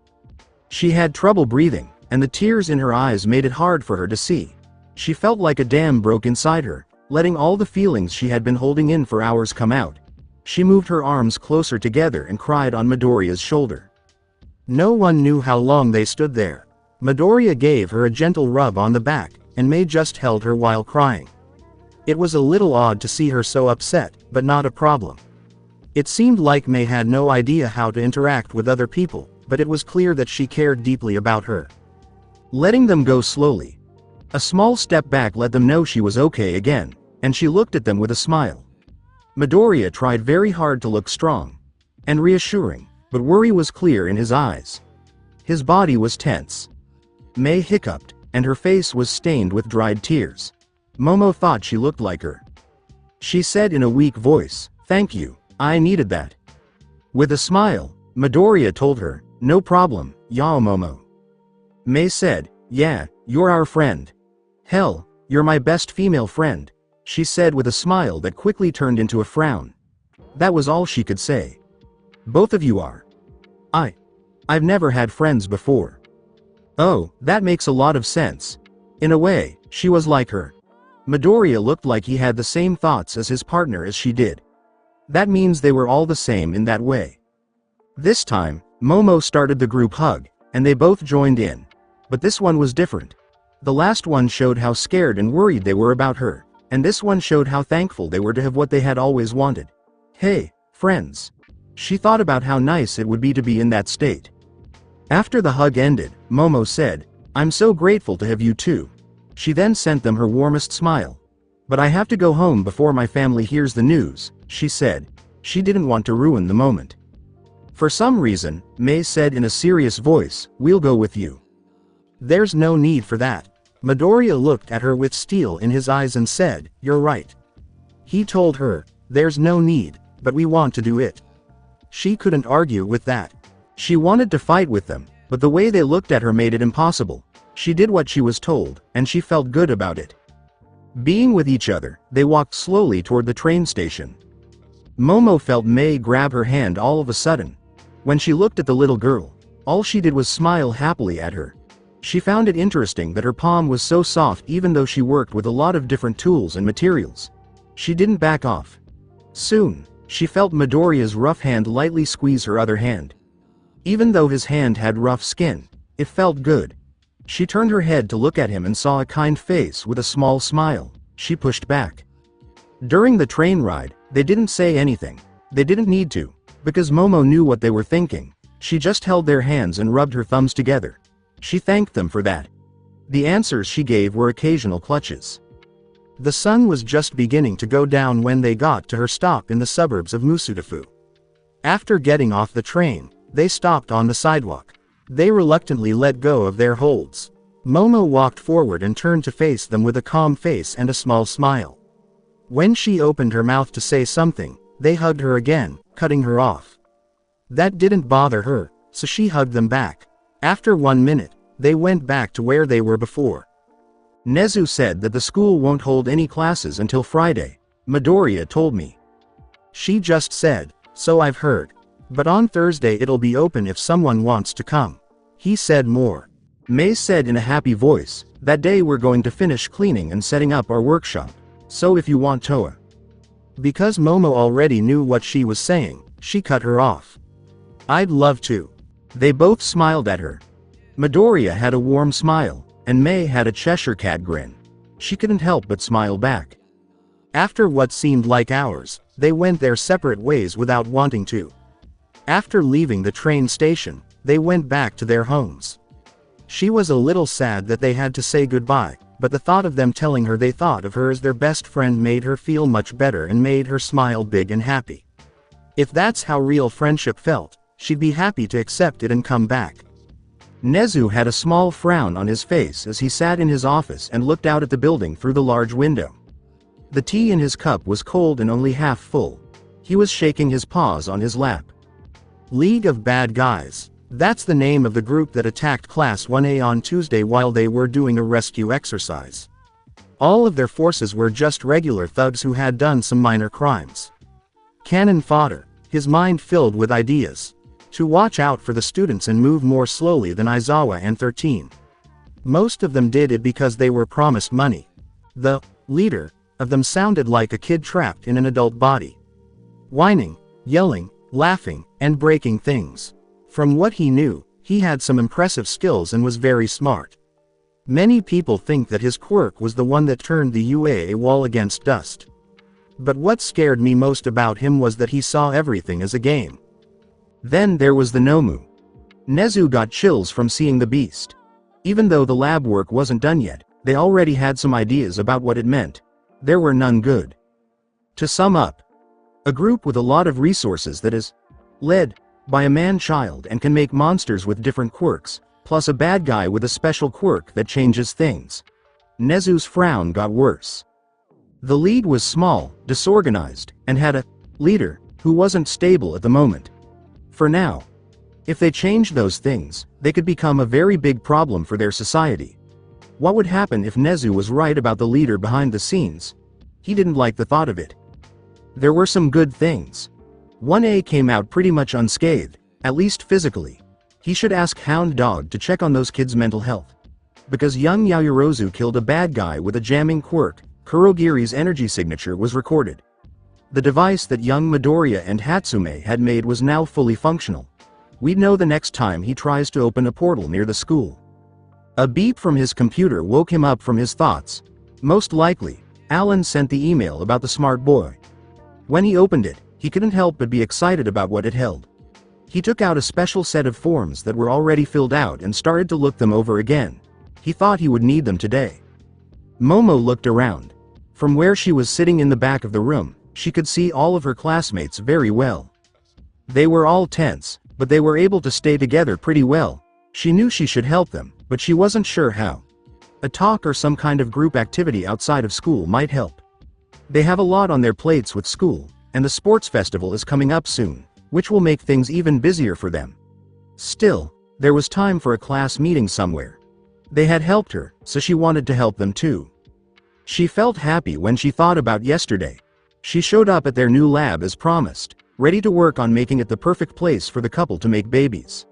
She had trouble breathing, and the tears in her eyes made it hard for her to see. She felt like a dam broke inside her, letting all the feelings she had been holding in for hours come out. She moved her arms closer together and cried on Midoriya's shoulder. No one knew how long they stood there. Midoriya gave her a gentle rub on the back, and Mei just held her while crying. It was a little odd to see her so upset, but not a problem. It seemed like Mei had no idea how to interact with other people, but it was clear that she cared deeply about her. Letting them go slowly. A small step back let them know she was okay again, and she looked at them with a smile. Midoriya tried very hard to look strong and reassuring, but worry was clear in his eyes. His body was tense. Mei hiccuped, and her face was stained with dried tears. Momo thought she looked like her. She said in a weak voice, "Thank you, I needed that." With a smile, Midoriya told her, "No problem, Yao Momo." Mei said, "Yeah, you're our friend. Hell, you're my best female friend," she said with a smile that quickly turned into a frown. That was all she could say. "Both of you are. I've never had friends before." Oh, that makes a lot of sense. In a way, she was like her. Midoriya looked like he had the same thoughts as his partner as she did. That means they were all the same in that way. This time, Momo started the group hug, and they both joined in. But this one was different. The last one showed how scared and worried they were about her, and this one showed how thankful they were to have what they had always wanted. Hey, friends. She thought about how nice it would be to be in that state. After the hug ended, Momo said, "I'm so grateful to have you too." She then sent them her warmest smile. "But I have to go home before my family hears the news," she said. She didn't want to ruin the moment. For some reason, May said in a serious voice, "We'll go with you." "There's no need for that." Midoriya looked at her with steel in his eyes and said, "You're right." He told her, "There's no need, but we want to do it." She couldn't argue with that. She wanted to fight with them, but the way they looked at her made it impossible. She did what she was told, and she felt good about it. Being with each other, they walked slowly toward the train station. Momo felt May grab her hand all of a sudden. When she looked at the little girl, all she did was smile happily at her. She found it interesting that her palm was so soft even though she worked with a lot of different tools and materials. She didn't back off. Soon, she felt Midoriya's rough hand lightly squeeze her other hand. Even though his hand had rough skin, it felt good. She turned her head to look at him and saw a kind face with a small smile. She pushed back. During the train ride, they didn't say anything. They didn't need to, because Momo knew what they were thinking. She just held their hands and rubbed her thumbs together. She thanked them for that. The answers she gave were occasional clutches. The sun was just beginning to go down when they got to her stop in the suburbs of Musudafu. After getting off the train, they stopped on the sidewalk. They reluctantly let go of their holds. Momo walked forward and turned to face them with a calm face and a small smile. When she opened her mouth to say something, they hugged her again, cutting her off. That didn't bother her, so she hugged them back. After 1 minute, they went back to where they were before. Nezu said that the school won't hold any classes until Friday. Midoriya told me. She just said, "So I've heard. But on Thursday it'll be open if someone wants to come." He said more. May said in a happy voice, "That day we're going to finish cleaning and setting up our workshop. So if you want Toa." Because Momo already knew what she was saying, she cut her off. "I'd love to." They both smiled at her. Midoriya had a warm smile, and May had a Cheshire Cat grin. She couldn't help but smile back. After what seemed like hours, they went their separate ways without wanting to. After leaving the train station, they went back to their homes. She was a little sad that they had to say goodbye, but the thought of them telling her they thought of her as their best friend made her feel much better and made her smile big and happy. If that's how real friendship felt, she'd be happy to accept it and come back. Nezu had a small frown on his face as he sat in his office and looked out at the building through the large window. The tea in his cup was cold and only half full. He was shaking his paws on his lap. League of Bad Guys. That's the name of the group that attacked Class 1A on Tuesday while they were doing a rescue exercise. All of their forces were just regular thugs who had done some minor crimes. Cannon fodder, his mind filled with ideas. To watch out for the students and move more slowly than Aizawa and 13. Most of them did it because they were promised money. The leader of them sounded like a kid trapped in an adult body. Whining, yelling, laughing, and breaking things. From what he knew, he had some impressive skills and was very smart. Many people think that his quirk was the one that turned the UA wall against dust. But what scared me most about him was that he saw everything as a game. Then there was the Nomu. Nezu got chills from seeing the beast. Even though the lab work wasn't done yet, they already had some ideas about what it meant. There were none good. To sum up, a group with a lot of resources that is led by a man-child and can make monsters with different quirks, plus a bad guy with a special quirk that changes things. Nezu's frown got worse. The lead was small, disorganized, and had a leader who wasn't stable at the moment. For now. If they changed those things, they could become a very big problem for their society. What would happen if Nezu was right about the leader behind the scenes? He didn't like the thought of it. There were some good things. 1A came out pretty much unscathed, at least physically. He should ask Hound Dog to check on those kids' mental health. Because young Yaoyorozu killed a bad guy with a jamming quirk, Kurogiri's energy signature was recorded. The device that young Midoriya and Hatsume had made was now fully functional. We'd know the next time he tries to open a portal near the school. A beep from his computer woke him up from his thoughts. Most likely, Alan sent the email about the smart boy. When he opened it, he couldn't help but be excited about what it held. He took out a special set of forms that were already filled out and started to look them over again. He thought he would need them today. Momo looked around. From where she was sitting in the back of the room, she could see all of her classmates very well. They were all tense, but they were able to stay together pretty well. She knew she should help them, but she wasn't sure how. A talk or some kind of group activity outside of school might help. They have a lot on their plates with school, and the sports festival is coming up soon, which will make things even busier for them. Still, there was time for a class meeting somewhere. They had helped her, so she wanted to help them too. She felt happy when she thought about yesterday. She showed up at their new lab as promised, ready to work on making it the perfect place for the couple to make babies.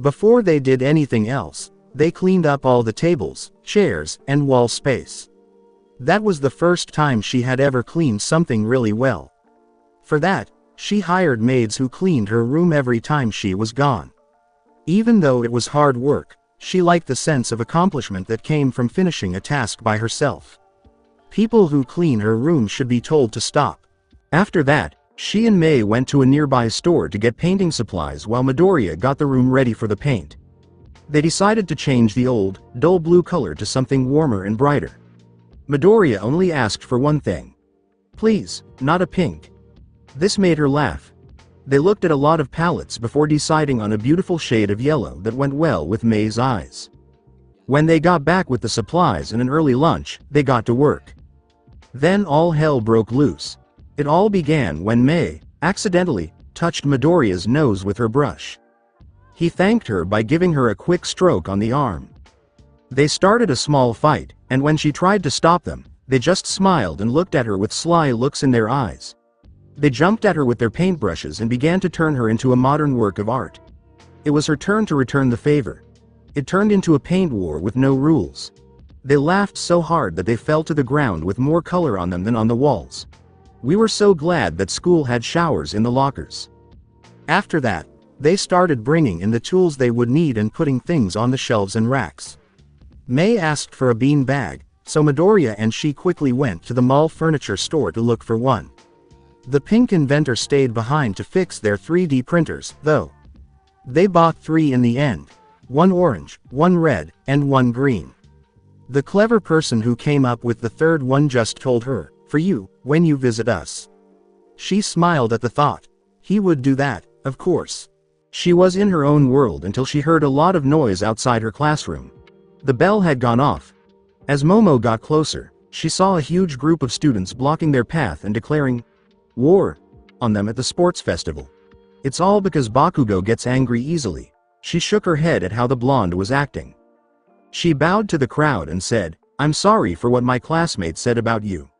Before they did anything else, they cleaned up all the tables, chairs, and wall space. That was the first time she had ever cleaned something really well. For that, she hired maids who cleaned her room every time she was gone. Even though it was hard work, she liked the sense of accomplishment that came from finishing a task by herself. People who clean her room should be told to stop. After that, she and May went to a nearby store to get painting supplies while Midoriya got the room ready for the paint. They decided to change the old, dull blue color to something warmer and brighter. Midoriya only asked for one thing. Please, not a pink. This made her laugh. They looked at a lot of palettes before deciding on a beautiful shade of yellow that went well with May's eyes. When they got back with the supplies and an early lunch, they got to work. Then all hell broke loose. It all began when May, accidentally, touched Midoriya's nose with her brush. He thanked her by giving her a quick stroke on the arm. They started a small fight, and when she tried to stop them, they just smiled and looked at her with sly looks in their eyes. They jumped at her with their paintbrushes and began to turn her into a modern work of art. It was her turn to return the favor. It turned into a paint war with no rules. They laughed so hard that they fell to the ground with more color on them than on the walls. We were so glad that school had showers in the lockers. After that, they started bringing in the tools they would need and putting things on the shelves and racks. May asked for a bean bag, so Midoriya and she quickly went to the mall furniture store to look for one. The pink inventor stayed behind to fix their 3D printers, though. They bought 3 in the end. 1 orange, 1 red, and 1 green. The clever person who came up with the third one just told her, "For you, when you visit us." She smiled at the thought. He would do that, of course. She was in her own world until she heard a lot of noise outside her classroom. The bell had gone off. As Momo got closer, she saw a huge group of students blocking their path and declaring war on them at the sports festival. It's all because Bakugo gets angry easily. She shook her head at how the blonde was acting. She bowed to the crowd and said, "I'm sorry for what my classmates said about you."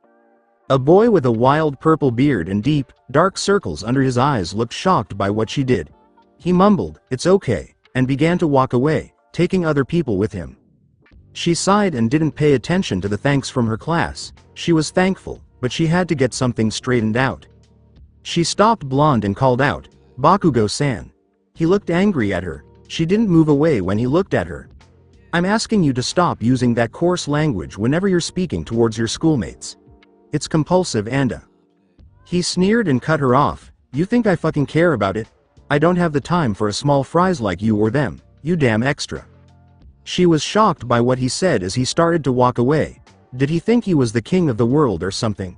A boy with a wild purple beard and deep, dark circles under his eyes looked shocked by what she did. He mumbled, "It's okay," and began to walk away, taking other people with him. She sighed and didn't pay attention to the thanks from her class. She was thankful, but she had to get something straightened out. She stopped Blonde and called out, "Bakugo-san." He looked angry at her. She didn't move away when he looked at her. "I'm asking you to stop using that coarse language whenever you're speaking towards your schoolmates. It's compulsive and He sneered and cut her off. "You think I fucking care about it? I don't have the time for a small fries like you or them, you damn extra." She was shocked by what he said as he started to walk away. Did he think he was the king of the world or something?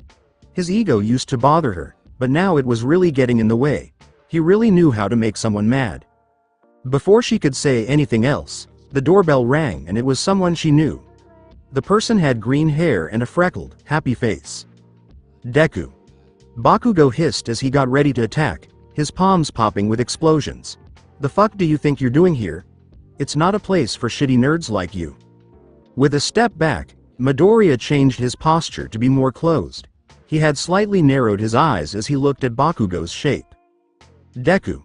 His ego used to bother her, but now it was really getting in the way. He really knew how to make someone mad. Before she could say anything else, the doorbell rang and it was someone she knew. The person had green hair and a freckled, happy face. Deku. Bakugo hissed as he got ready to attack, his palms popping with explosions. "The fuck do you think you're doing here? It's not a place for shitty nerds like you." With a step back, Midoriya changed his posture to be more closed. He had slightly narrowed his eyes as he looked at Bakugo's shape. Deku.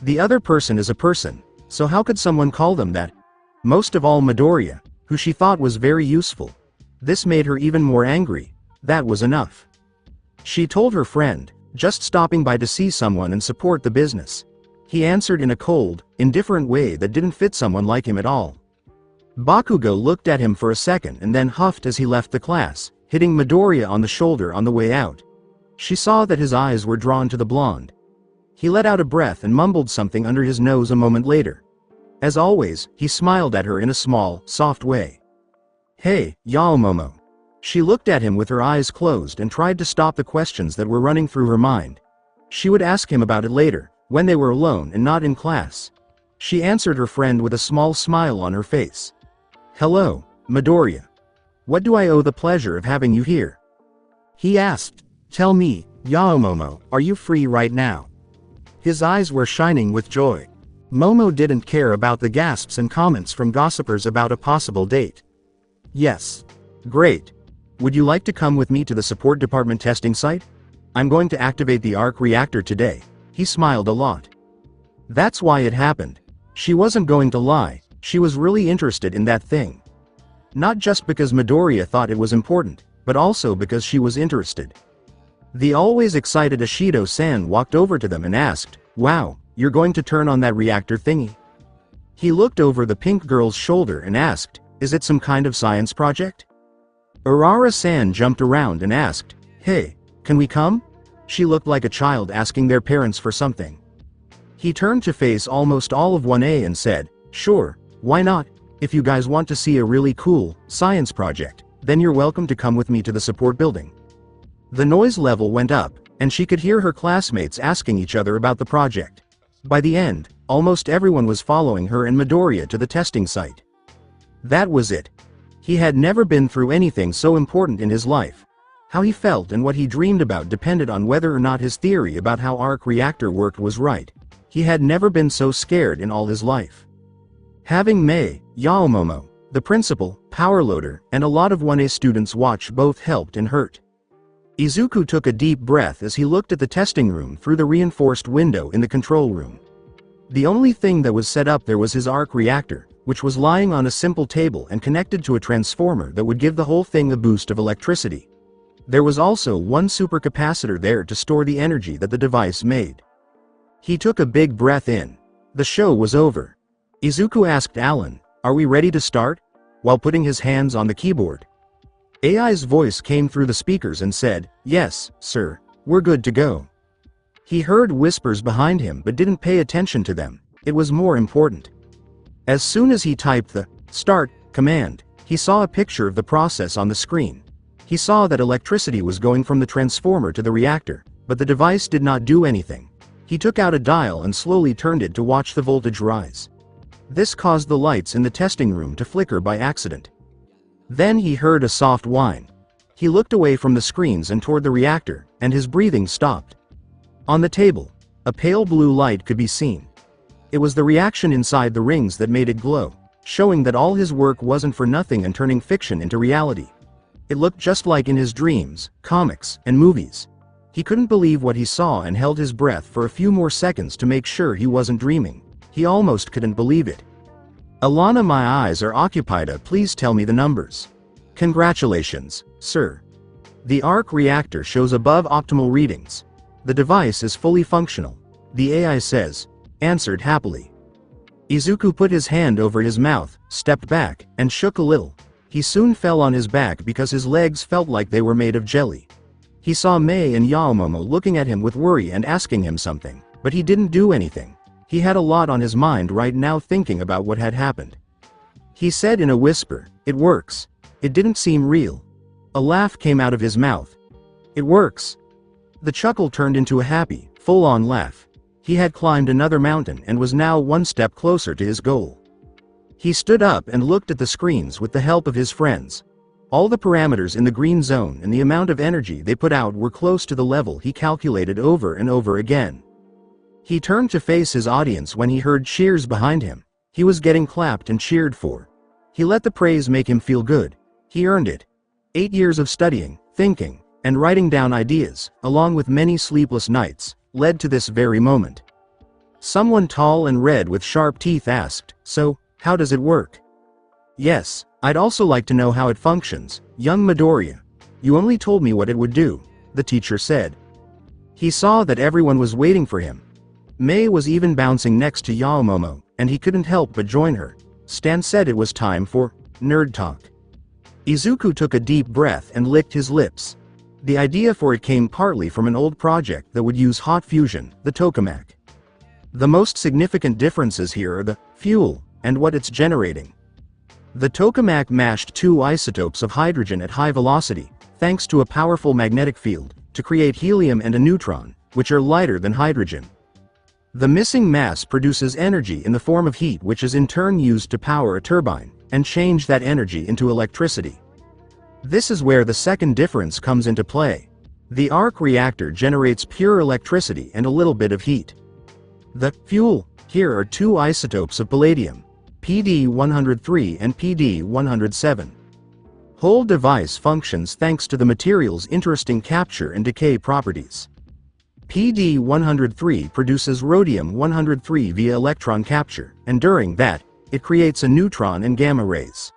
The other person is a person, so how could someone call them that? Most of all Midoriya, who she thought was very useful. This made her even more angry. That was enough. She told her friend, "Just stopping by to see someone and support the business." He answered in a cold, indifferent way that didn't fit someone like him at all. Bakugo looked at him for a second and then huffed as he left the class, hitting Midoriya on the shoulder on the way out. She saw that his eyes were drawn to the blonde. He let out a breath and mumbled something under his nose a moment later. As always, he smiled at her in a small, soft way. "Hey, Yaomomo." She looked at him with her eyes closed and tried to stop the questions that were running through her mind. She would ask him about it later, when they were alone and not in class. She answered her friend with a small smile on her face. "Hello, Midoriya. What do I owe the pleasure of having you here?" He asked. "Tell me, Yaomomo, are you free right now?" His eyes were shining with joy. Momo didn't care about the gasps and comments from gossipers about a possible date. "Yes. Great. Would you like to come with me to the support department testing site? I'm going to activate the arc reactor today." He smiled a lot. That's why it happened. She wasn't going to lie, she was really interested in that thing. Not just because Midoriya thought it was important, but also because she was interested. The always excited Ashido-san walked over to them and asked, "Wow, you're going to turn on that reactor thingy?" He looked over the pink girl's shoulder and asked, "Is it some kind of science project?" Urara-san jumped around and asked, "Hey, can we come?" She looked like a child asking their parents for something. He turned to face almost all of 1A and said, "Sure, why not? If you guys want to see a really cool science project, then you're welcome to come with me to the support building." The noise level went up, and she could hear her classmates asking each other about the project. By the end, almost everyone was following her and Midoriya to the testing site. That was it. He had never been through anything so important in his life. How he felt and what he dreamed about depended on whether or not his theory about how arc reactor worked was right. He had never been so scared in all his life. Having Mei, Yaomomo, the principal, power loader, and a lot of 1A students watch both helped and hurt. Izuku took a deep breath as he looked at the testing room through the reinforced window in the control room. The only thing that was set up there was his arc reactor, which was lying on a simple table and connected to a transformer that would give the whole thing a boost of electricity. There was also one supercapacitor there to store the energy that the device made. He took a big breath in. The show was over. Izuku asked Alan, "Are we ready to start?" while putting his hands on the keyboard. AI's voice came through the speakers and said, "Yes, sir, we're good to go." He heard whispers behind him but didn't pay attention to them. It was more important. As soon as he typed the "start" command, he saw a picture of the process on the screen. He saw that electricity was going from the transformer to the reactor, but the device did not do anything. He took out a dial and slowly turned it to watch the voltage rise. This caused the lights in the testing room to flicker by accident. Then he heard a soft whine. He looked away from the screens and toward the reactor, and his breathing stopped. On the table, a pale blue light could be seen. It was the reaction inside the rings that made it glow, showing that all his work wasn't for nothing and turning fiction into reality. It looked just like in his dreams, comics, and movies. He couldn't believe what he saw and held his breath for a few more seconds to make sure he wasn't dreaming. He almost couldn't believe it. "Alana, my eyes are occupied. Please tell me the numbers." "Congratulations, sir. The arc reactor shows above optimal readings. The device is fully functional," the AI says, answered happily. Izuku put his hand over his mouth, stepped back, and shook a little. He soon fell on his back because his legs felt like they were made of jelly. He saw Mei and Yaomomo looking at him with worry and asking him something, but he didn't do anything. He had a lot on his mind right now thinking about what had happened. He said in a whisper, "It works. It didn't seem real." A laugh came out of his mouth. "It works." The chuckle turned into a happy, full-on laugh. He had climbed another mountain and was now one step closer to his goal. He stood up and looked at the screens with the help of his friends. All the parameters in the green zone and the amount of energy they put out were close to the level he calculated over and over again. He turned to face his audience when he heard cheers behind him. He was getting clapped and cheered for. He let the praise make him feel good. He earned it. 8 years of studying, thinking, and writing down ideas, along with many sleepless nights, led to this very moment. Someone tall and red with sharp teeth asked, "So, how does it work?" "Yes, I'd also like to know how it functions, young Midoriya. You only told me what it would do," the teacher said. He saw that everyone was waiting for him. Mei was even bouncing next to Yaomomo, and he couldn't help but join her. Stan said it was time for nerd talk. Izuku took a deep breath and licked his lips. The idea for it came partly from an old project that would use hot fusion, the tokamak. The most significant differences here are the fuel and what it's generating. The tokamak mashed two isotopes of hydrogen at high velocity, thanks to a powerful magnetic field, to create helium and a neutron, which are lighter than hydrogen. The missing mass produces energy in the form of heat, which is in turn used to power a turbine, and change that energy into electricity. This is where the second difference comes into play. The arc reactor generates pure electricity and a little bit of heat. The fuel here are two isotopes of palladium, PD-103 and PD-107. Whole device functions thanks to the material's interesting capture and decay properties. PD-103 produces rhodium-103 via electron capture, and during that, it creates a neutron and gamma rays.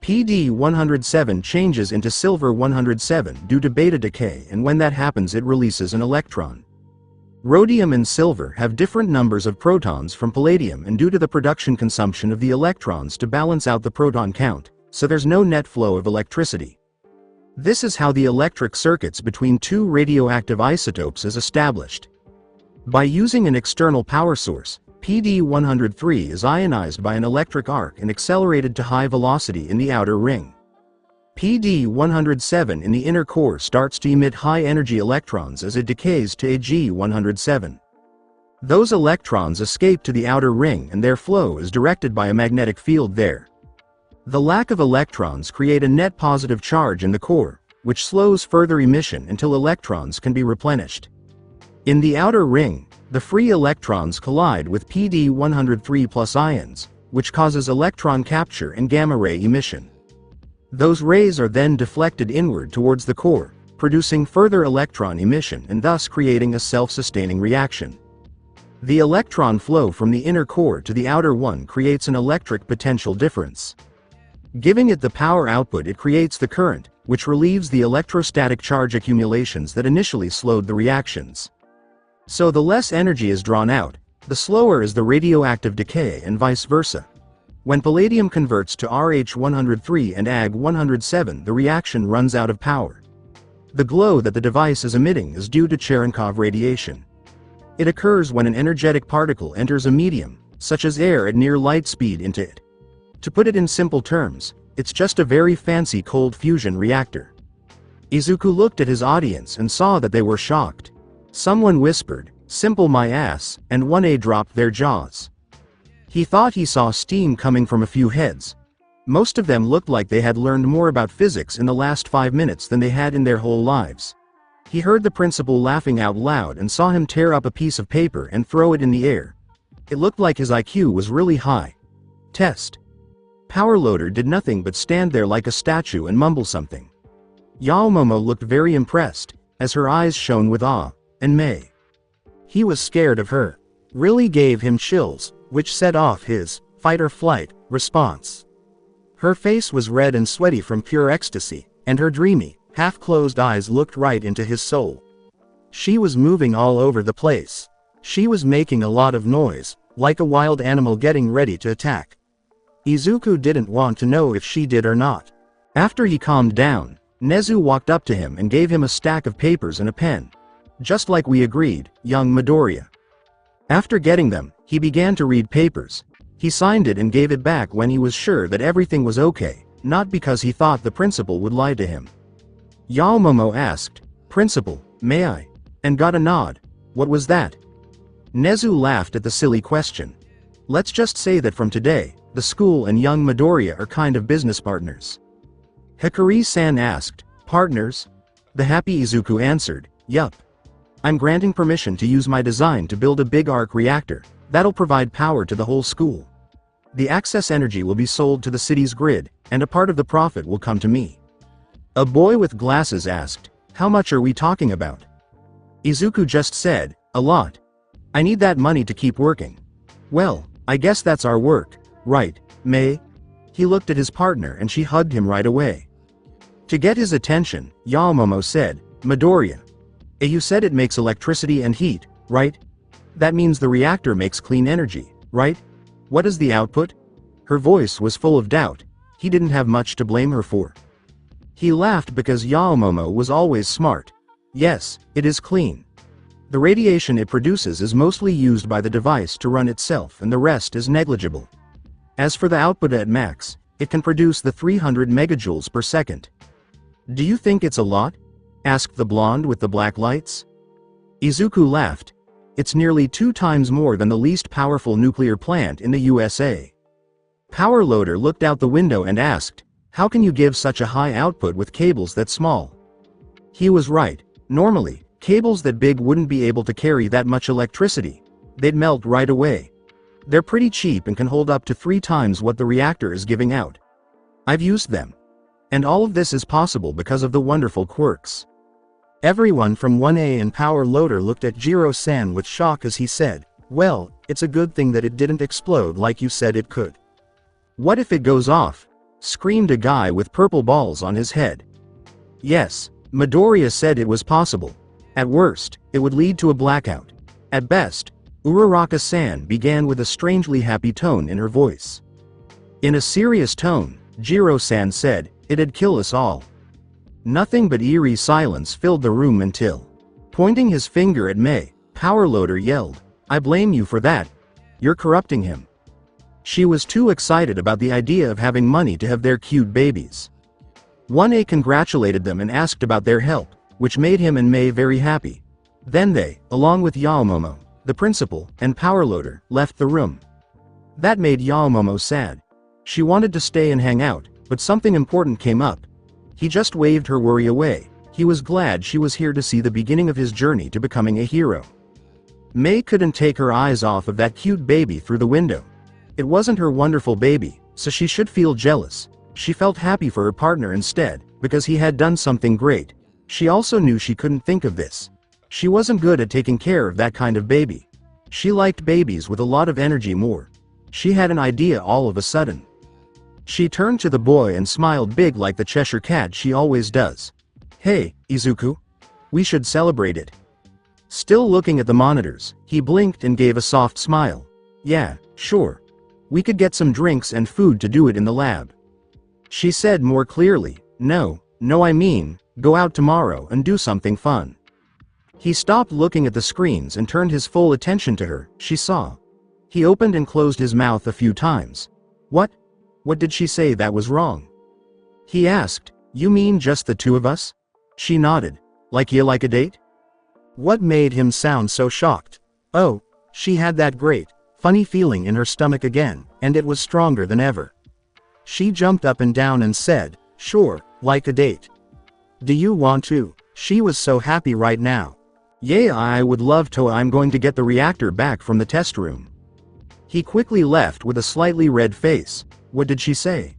PD-107 changes into silver-107 due to beta decay, and when that happens it releases an electron. Rhodium and silver have different numbers of protons from palladium, and due to the production consumption of the electrons to balance out the proton count, so there's no net flow of electricity. This is how the electric circuits between two radioactive isotopes is established. By using an external power source, PD-103 is ionized by an electric arc and accelerated to high velocity in the outer ring. PD-107 in the inner core starts to emit high-energy electrons as it decays to Ag-107. Those electrons escape to the outer ring and their flow is directed by a magnetic field there. The lack of electrons create a net positive charge in the core, which slows further emission until electrons can be replenished. In the outer ring, the free electrons collide with PD-103 plus ions, which causes electron capture and gamma-ray emission. Those rays are then deflected inward towards the core, producing further electron emission and thus creating a self-sustaining reaction. The electron flow from the inner core to the outer one creates an electric potential difference. Giving it the power output, it creates the current, which relieves the electrostatic charge accumulations that initially slowed the reactions. So the less energy is drawn out, the slower is the radioactive decay and vice versa. When palladium converts to Rh-103 and Ag-107, the reaction runs out of power. The glow that the device is emitting is due to Cherenkov radiation. It occurs when an energetic particle enters a medium, such as air, at near light speed into it. To put it in simple terms, it's just a very fancy cold fusion reactor. Izuku looked at his audience and saw that they were shocked. Someone whispered, "Simple my ass," and 1A dropped their jaws. He thought he saw steam coming from a few heads. Most of them looked like they had learned more about physics in the last 5 minutes than they had in their whole lives. He heard the principal laughing out loud and saw him tear up a piece of paper and throw it in the air. It looked like his IQ was really high. Test. Powerloader did nothing but stand there like a statue and mumble something. Yaomomo looked very impressed, as her eyes shone with awe, and Mei. He was scared of her. Really gave him chills, which set off his fight-or-flight response. Her face was red and sweaty from pure ecstasy, and her dreamy, half-closed eyes looked right into his soul. She was moving all over the place. She was making a lot of noise, like a wild animal getting ready to attack. Izuku didn't want to know if she did or not. After he calmed down, Nezu walked up to him and gave him a stack of papers and a pen. Just like we agreed, young Midoriya. After getting them, he began to read papers. He signed it and gave it back when he was sure that everything was okay, not because he thought the principal would lie to him. Yaomomo asked, "Principal, may I?" and got a nod. What was that? Nezu laughed at the silly question. Let's just say that from today, the school and young Midoriya are kind of business partners. Hikari-san asked, "Partners?" The happy Izuku answered, "Yup. I'm granting permission to use my design to build a big arc reactor that'll provide power to the whole school. The excess energy will be sold to the city's grid, and a part of the profit will come to me." A boy with glasses asked, "How much are we talking about?" Izuku just said, "A lot. I need that money to keep working." "Well, I guess that's our work, right, Mei?" He looked at his partner and she hugged him right away. To get his attention, Yaomomo said, "Midoriya. You said it makes electricity and heat, right? That means the reactor makes clean energy, right? What is the output?" Her voice was full of doubt. He didn't have much to blame her for. He laughed because Yaomomo was always smart. Yes, it is clean. The radiation it produces is mostly used by the device to run itself and the rest is negligible. As for the output at max, it can produce the 300 megajoules per second. Do you think it's a lot? Asked the blonde with the black lights. Izuku laughed. It's nearly 2 times more than the least powerful nuclear plant in the USA. Power Loader looked out the window and asked, how can you give such a high output with cables that small? He was right. Normally, cables that big wouldn't be able to carry that much electricity. They'd melt right away. They're pretty cheap and can hold up to 3 times what the reactor is giving out. I've used them. And all of this is possible because of the wonderful quirks. Everyone from 1A and Power Loader looked at Jiro-san with shock as he said, well, it's a good thing that it didn't explode like you said it could. What if it goes off? Screamed a guy with purple balls on his head. Yes, Midoriya said it was possible. At worst, it would lead to a blackout. At best, Uraraka-san began with a strangely happy tone in her voice. In a serious tone, Jiro-san said, it'd kill us all. Nothing but eerie silence filled the room until, pointing his finger at Mei, Power Loader yelled, I blame you for that. You're corrupting him. She was too excited about the idea of having money to have their cute babies. 1A congratulated them and asked about their help, which made him and Mei very happy. Then they, along with Yaomomo, the principal, and Power Loader, left the room. That made Yaomomo sad. She wanted to stay and hang out, but something important came up. He just waved her worry away. He was glad she was here to see the beginning of his journey to becoming a hero. Mei couldn't take her eyes off of that cute baby through the window. It wasn't her wonderful baby, so she should feel jealous. She felt happy for her partner instead, because he had done something great. She also knew she couldn't think of this. She wasn't good at taking care of that kind of baby. She liked babies with a lot of energy more. She had an idea all of a sudden. She turned to the boy and smiled big like the Cheshire Cat she always does. Hey, Izuku. We should celebrate it. Still looking at the monitors, he blinked and gave a soft smile. Yeah, sure. We could get some drinks and food to do it in the lab. She said more clearly, no, I mean, go out tomorrow and do something fun. He stopped looking at the screens and turned his full attention to her. She saw. He opened and closed his mouth a few times. What? What did she say that was wrong? He asked, you mean just the 2 of us? She nodded. Like you like a date? What made him sound so shocked? Oh, she had that great, funny feeling in her stomach again, and it was stronger than ever. She jumped up and down and said, sure, like a date. Do you want to? She was so happy right now. Yeah, I would love to. I'm going to get the reactor back from the test room. He quickly left with a slightly red face. What did she say?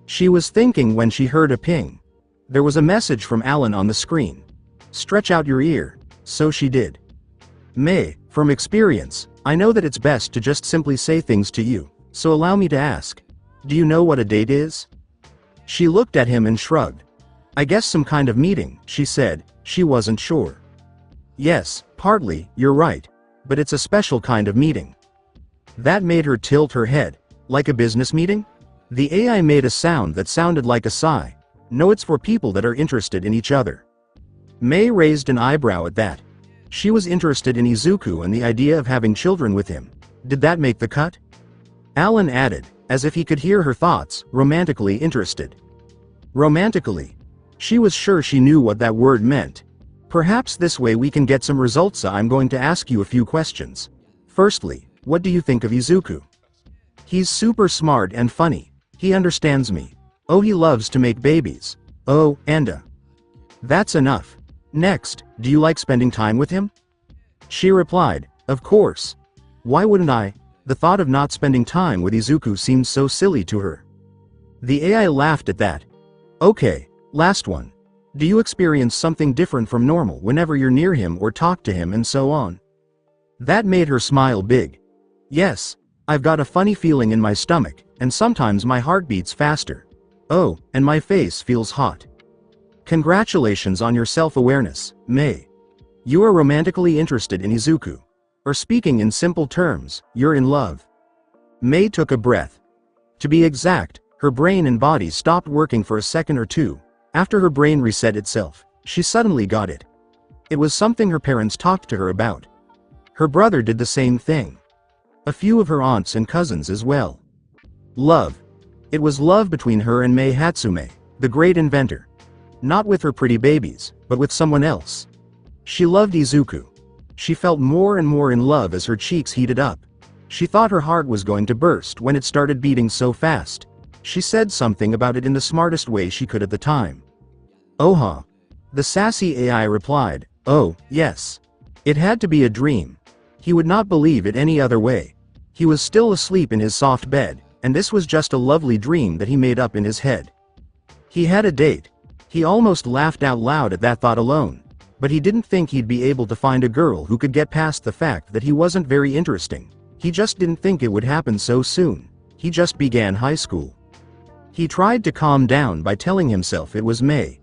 She was thinking when she heard a ping. There was a message from Alan on the screen. Stretch out your ear. So she did. Mei, from experience, I know that it's best to just simply say things to you, so allow me to ask. Do you know what a date is? She looked at him and shrugged. I guess some kind of meeting, she said. She wasn't sure. Yes, partly, you're right. But it's a special kind of meeting. That made her tilt her head. Like a business meeting? The AI made a sound that sounded like a sigh. No, it's for people that are interested in each other. Mei raised an eyebrow at that. She was interested in Izuku and the idea of having children with him. Did that make the cut? Alan added, as if he could hear her thoughts, romantically interested. Romantically. She was sure she knew what that word meant. Perhaps this way we can get some results. I'm going to ask you a few questions. Firstly, what do you think of Izuku? He's super smart and funny. He understands me. Oh, he loves to make babies. Oh, and that's enough. Next, do you like spending time with him? She replied, of course. Why wouldn't I? The thought of not spending time with Izuku seemed so silly to her. The AI laughed at that. Okay, last one. Do you experience something different from normal whenever you're near him or talk to him and so on? That made her smile big. Yes. I've got a funny feeling in my stomach, and sometimes my heart beats faster. Oh, and my face feels hot. Congratulations on your self-awareness, Mei. You are romantically interested in Izuku. Or speaking in simple terms, you're in love. Mei took a breath. To be exact, her brain and body stopped working for a second or two. After her brain reset itself, she suddenly got it. It was something her parents talked to her about. Her brother did the same thing. A few of her aunts and cousins as well. Love. It was love between her and Mei Hatsume, the great inventor. Not with her pretty babies, but with someone else. She loved Izuku. She felt more and more in love as her cheeks heated up. She thought her heart was going to burst when it started beating so fast. She said something about it in the smartest way she could at the time. "Oh-huh." The sassy AI replied, "Oh, yes." It had to be a dream. He would not believe it any other way. He was still asleep in his soft bed, and this was just a lovely dream that he made up in his head. He had a date. He almost laughed out loud at that thought alone. But he didn't think he'd be able to find a girl who could get past the fact that he wasn't very interesting. He just didn't think it would happen so soon. He just began high school. He tried to calm down by telling himself it was Mei.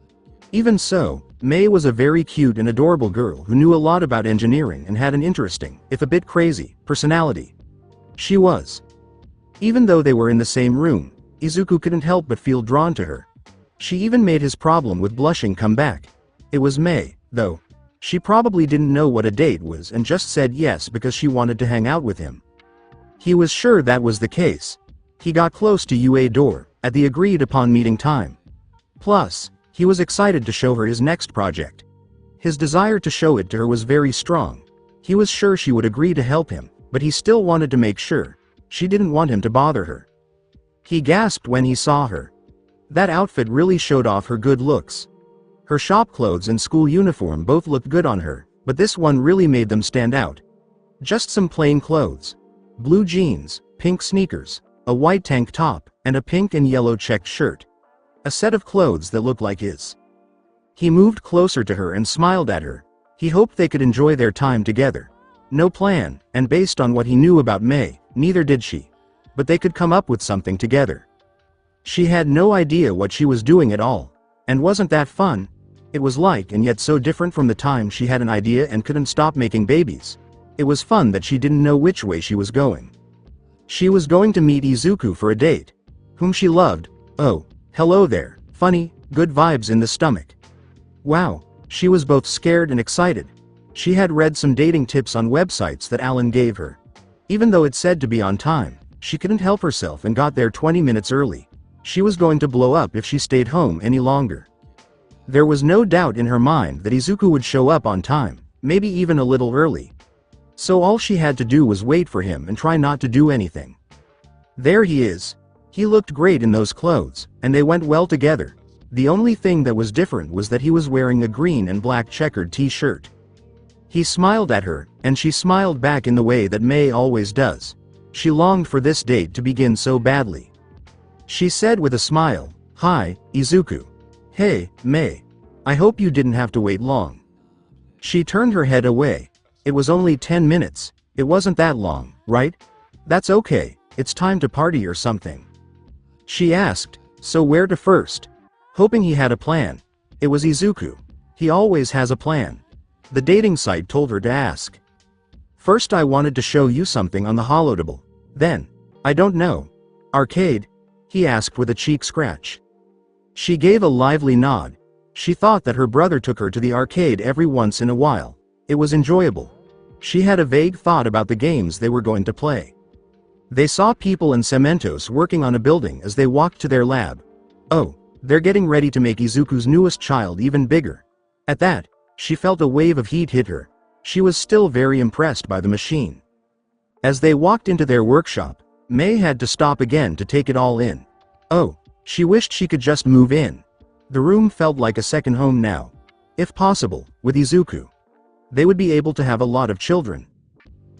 Even so, Mei was a very cute and adorable girl who knew a lot about engineering and had an interesting, if a bit crazy, personality. She was. Even though they were in the same room, Izuku couldn't help but feel drawn to her. She even made his problem with blushing come back. It was Mei, though. She probably didn't know what a date was and just said yes because she wanted to hang out with him. He was sure that was the case. He got close to UA door, at the agreed upon meeting time. Plus, he was excited to show her his next project. His desire to show it to her was very strong. He was sure she would agree to help him, but he still wanted to make sure. She didn't want him to bother her. He gasped when he saw her. That outfit really showed off her good looks. Her shop clothes and school uniform both looked good on her, but this one really made them stand out. Just some plain clothes. Blue jeans, pink sneakers, a white tank top, and a pink and yellow checked shirt. A set of clothes that looked like his. He moved closer to her and smiled at her. He hoped they could enjoy their time together. No plan, and based on what he knew about Mei, neither did she. But they could come up with something together. She had no idea what she was doing at all. And wasn't that fun? It was like and yet so different from the time she had an idea and couldn't stop making babies. It was fun that she didn't know which way she was going. She was going to meet Izuku for a date. Whom she loved. Oh, hello there. Funny, good vibes in the stomach. Wow, she was both scared and excited. She had read some dating tips on websites that Alan gave her. Even though it said to be on time, she couldn't help herself and got there 20 minutes early. She was going to blow up if she stayed home any longer. There was no doubt in her mind that Izuku would show up on time, maybe even a little early. So all she had to do was wait for him and try not to do anything. There he is. He looked great in those clothes, and they went well together. The only thing that was different was that he was wearing a green and black checkered t-shirt. He smiled at her, and she smiled back in the way that Mei always does. She longed for this date to begin so badly. She said with a smile, "Hi, Izuku." "Hey, Mei. I hope you didn't have to wait long." She turned her head away. It was only 10 minutes. It wasn't that long, right? That's okay, it's time to party or something. She asked, so where to first? Hoping he had a plan. It was Izuku. He always has a plan. The dating site told her to ask. First I wanted to show you something on the holodable. Then, I don't know. Arcade? He asked with a cheek scratch. She gave a lively nod. She thought that her brother took her to the arcade every once in a while. It was enjoyable. She had a vague thought about the games they were going to play. They saw people and Cementos working on a building as they walked to their lab. Oh, they're getting ready to make Izuku's newest child even bigger. At that, she felt a wave of heat hit her. She was still very impressed by the machine. As they walked into their workshop, Mei had to stop again to take it all in. Oh, she wished she could just move in. The room felt like a second home now. If possible, with Izuku. They would be able to have a lot of children.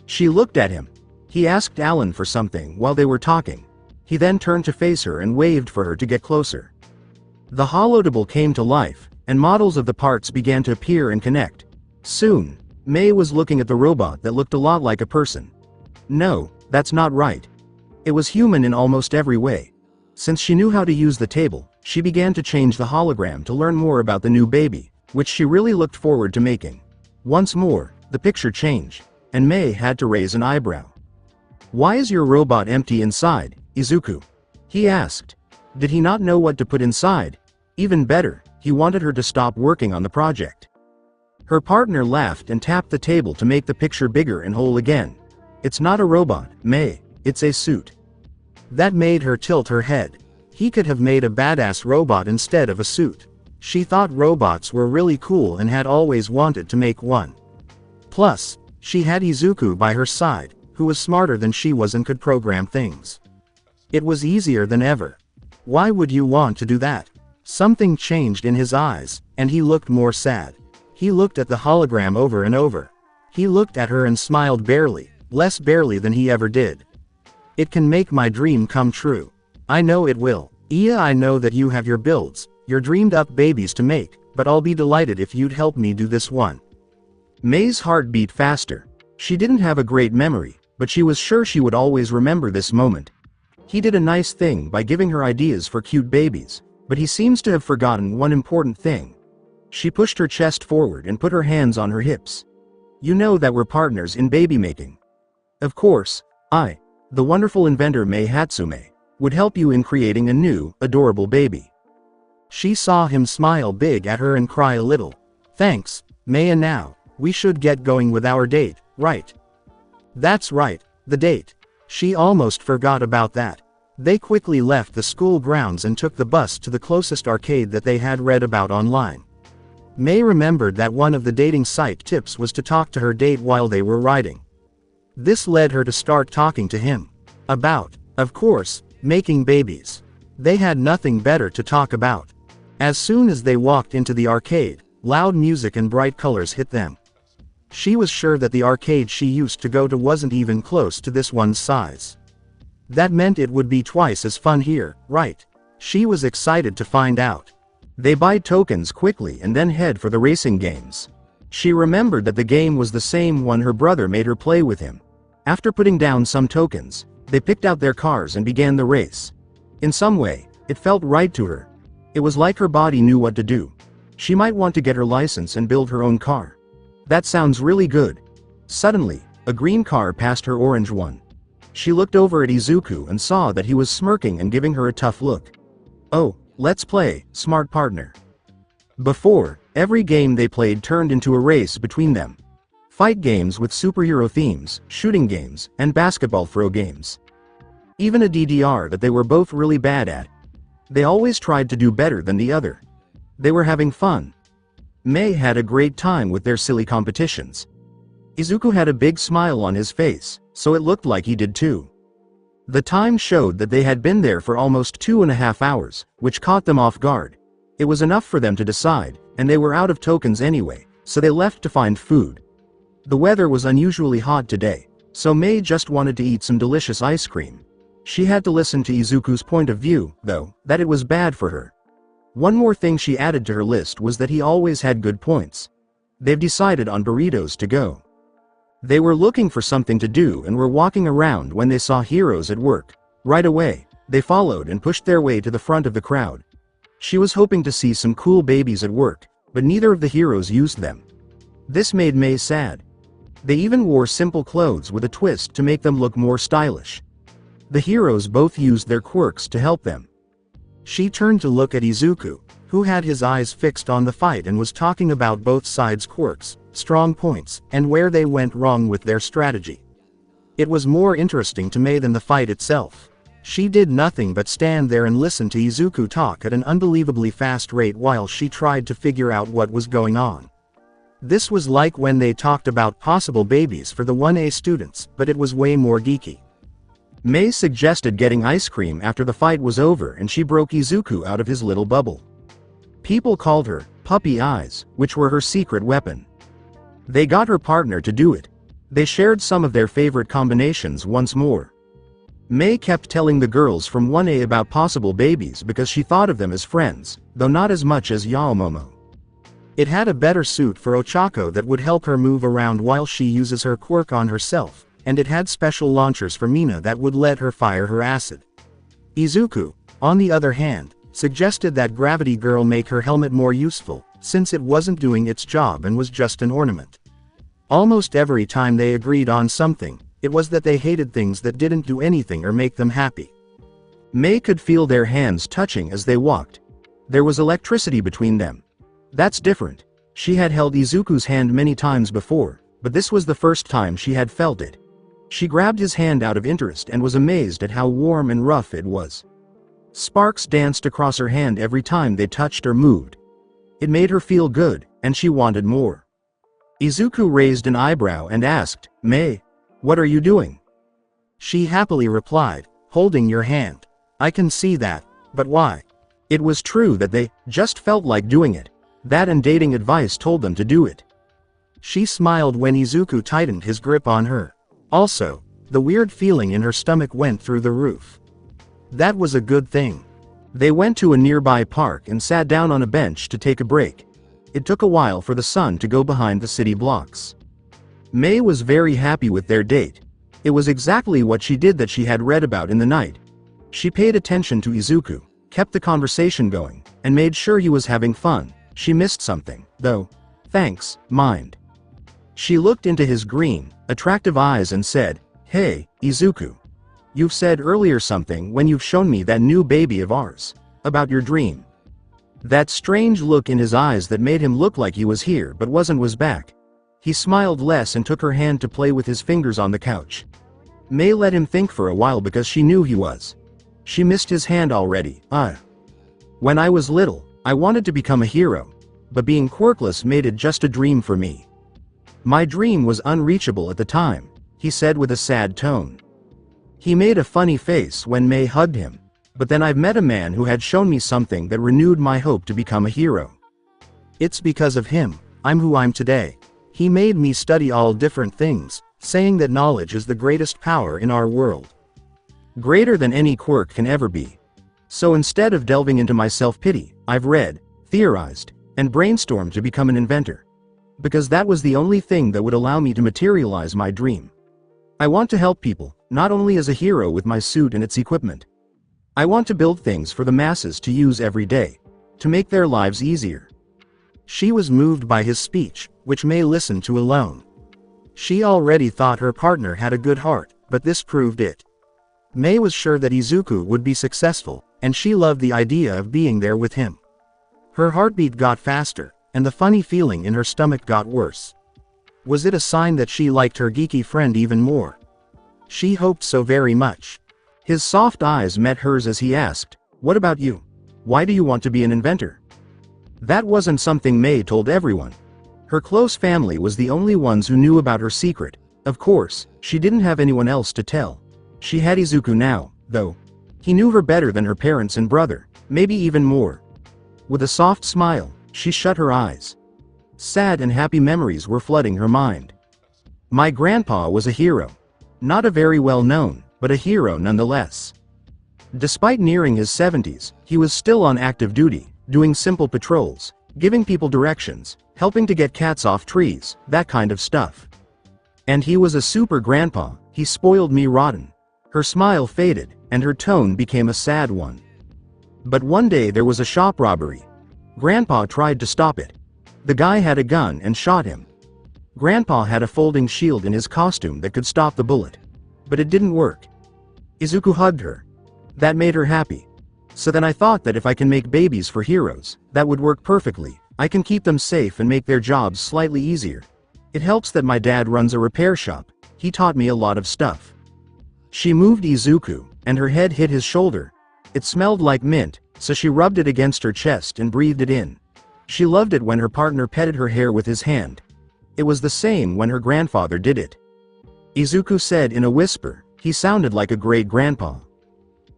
She looked at him. He asked Alan for something while they were talking. He then turned to face her and waved for her to get closer. The holodable came to life, and models of the parts began to appear and connect. Soon, Mei was looking at the robot that looked a lot like a person. No, that's not right. It was human in almost every way. Since she knew how to use the table, she began to change the hologram to learn more about the new baby, which she really looked forward to making. Once more, the picture changed, and Mei had to raise an eyebrow. Why is your robot empty inside, Izuku? He asked. Did he not know what to put inside? Even better, he wanted her to stop working on the project. Her partner laughed and tapped the table to make the picture bigger and whole again. It's not a robot, May, it's a suit. That made her tilt her head. He could have made a badass robot instead of a suit. She thought robots were really cool and had always wanted to make one. Plus, she had Izuku by her side, who was smarter than she was and could program things. It was easier than ever. Why would you want to do that? Something changed in his eyes, and he looked more sad. He looked at the hologram over and over. He looked at her and smiled barely, less barely than he ever did. It can make my dream come true. I know it will. Iya, I know that you have your builds, your dreamed up babies to make, but I'll be delighted if you'd help me do this one. May's heart beat faster. She didn't have a great memory, but she was sure she would always remember this moment. He did a nice thing by giving her ideas for cute babies, but he seems to have forgotten one important thing. She pushed her chest forward and put her hands on her hips. You know that we're partners in baby making. Of course, I, the wonderful inventor Mei Hatsume, would help you in creating a new, adorable baby. She saw him smile big at her and cry a little. Thanks, Mei, and now, we should get going with our date, right? That's right, the date. She almost forgot about that. They quickly left the school grounds and took the bus to the closest arcade that they had read about online. Mei remembered that one of the dating site tips was to talk to her date while they were riding. This led her to start talking to him. About, of course, making babies. They had nothing better to talk about. As soon as they walked into the arcade, loud music and bright colors hit them. She was sure that the arcade she used to go to wasn't even close to this one's size. That meant it would be twice as fun here, right? She was excited to find out. They buy tokens quickly and then head for the racing games. She remembered that the game was the same one her brother made her play with him. After putting down some tokens, they picked out their cars and began the race. In some way, it felt right to her. It was like her body knew what to do. She might want to get her license and build her own car. That sounds really good. Suddenly, a green car passed her orange one. She looked over at Izuku and saw that he was smirking and giving her a tough look. Oh, let's play, smart partner. Before, every game they played turned into a race between them. Fight games with superhero themes, shooting games, and basketball throw games. Even a DDR that they were both really bad at. They always tried to do better than the other. They were having fun. Mei had a great time with their silly competitions. Izuku had a big smile on his face, so it looked like he did too. The time showed that they had been there for almost 2.5 hours, which caught them off guard. It was enough for them to decide, and they were out of tokens anyway, so they left to find food. The weather was unusually hot today, so Mei just wanted to eat some delicious ice cream. She had to listen to Izuku's point of view, though, that it was bad for her. One more thing she added to her list was that he always had good points. They've decided on burritos to go. They were looking for something to do and were walking around when they saw heroes at work. Right away, they followed and pushed their way to the front of the crowd. She was hoping to see some cool babies at work, but neither of the heroes used them. This made Mei sad. They even wore simple clothes with a twist to make them look more stylish. The heroes both used their quirks to help them. She turned to look at Izuku, who had his eyes fixed on the fight and was talking about both sides' quirks, strong points, and where they went wrong with their strategy. It was more interesting to Mei than the fight itself. She did nothing but stand there and listen to Izuku talk at an unbelievably fast rate while she tried to figure out what was going on. This was like when they talked about possible babies for the 1A students, but it was way more geeky. Mei suggested getting ice cream after the fight was over and she broke Izuku out of his little bubble. People called her puppy eyes, which were her secret weapon. They got her partner to do it. They shared some of their favorite combinations once more. Mei kept telling the girls from 1A about possible babies because she thought of them as friends, though not as much as Yaomomo. It had a better suit for Ochako that would help her move around while she uses her quirk on herself, and it had special launchers for Mina that would let her fire her acid. Izuku, on the other hand, suggested that Gravity Girl make her helmet more useful, since it wasn't doing its job and was just an ornament. Almost every time they agreed on something, it was that they hated things that didn't do anything or make them happy. Mei could feel their hands touching as they walked. There was electricity between them. That's different. She had held Izuku's hand many times before, but this was the first time she had felt it. She grabbed his hand out of interest and was amazed at how warm and rough it was. Sparks danced across her hand every time they touched or moved. It made her feel good, and she wanted more. Izuku raised an eyebrow and asked, "Mei, what are you doing?" She happily replied, "Holding your hand. I can see that, but why?" It was true that they just felt like doing it. That and dating advice told them to do it. She smiled when Izuku tightened his grip on her. Also, the weird feeling in her stomach went through the roof. That was a good thing. They went to a nearby park and sat down on a bench to take a break. It took a while for the sun to go behind the city blocks. Mei was very happy with their date. It was exactly what she did that she had read about in the night. She paid attention to Izuku, kept the conversation going, and made sure he was having fun. She missed something, though. "Thanks, mind." She looked into his green, attractive eyes and said, "Hey, Izuku. You've said earlier something when you've shown me that new baby of ours. About your dream." That strange look in his eyes that made him look like he was here but wasn't was back. He smiled less and took her hand to play with his fingers on the couch. Mei let him think for a while because she knew he was. She missed his hand already. When I was little, I wanted to become a hero. But being quirkless made it just a dream for me. My dream was unreachable at the time, he said with a sad tone. He made a funny face when Mei hugged him. But then I've met a man who had shown me something that renewed my hope to become a hero. It's because of him, I'm who I'm today. He made me study all different things, saying that knowledge is the greatest power in our world. Greater than any quirk can ever be. So instead of delving into my self-pity, I've read, theorized, and brainstormed to become an inventor. Because that was the only thing that would allow me to materialize my dream. I want to help people, not only as a hero with my suit and its equipment. I want to build things for the masses to use every day, to make their lives easier. She was moved by his speech, which Mei listened to alone. She already thought her partner had a good heart, but this proved it. Mei was sure that Izuku would be successful, and she loved the idea of being there with him. Her heartbeat got faster, and the funny feeling in her stomach got worse. Was it a sign that she liked her geeky friend even more? She hoped so very much. His soft eyes met hers as he asked, "What about you? Why do you want to be an inventor?" That wasn't something Mei told everyone. Her close family was the only ones who knew about her secret. Of course, she didn't have anyone else to tell. She had Izuku now, though. He knew her better than her parents and brother, maybe even more. With a soft smile, she shut her eyes. Sad and happy memories were flooding her mind. My grandpa was a hero. Not a very well known, but a hero nonetheless. Despite nearing his 70s, he was still on active duty, doing simple patrols, giving people directions, helping to get cats off trees, that kind of stuff. And he was a super grandpa, he spoiled me rotten. Her smile faded, and her tone became a sad one. But one day there was a shop robbery. Grandpa tried to stop it. The guy had a gun and shot him. Grandpa had a folding shield in his costume that could stop the bullet. But it didn't work. Izuku hugged her. That made her happy. So then I thought that if I can make babies for heroes, that would work perfectly. I can keep them safe and make their jobs slightly easier. It helps that my dad runs a repair shop. He taught me a lot of stuff. She moved Izuku, and her head hit his shoulder. It smelled like mint, so she rubbed it against her chest and breathed it in. She loved it when her partner petted her hair with his hand. It was the same when her grandfather did it. Izuku said in a whisper, "He sounded like a great grandpa."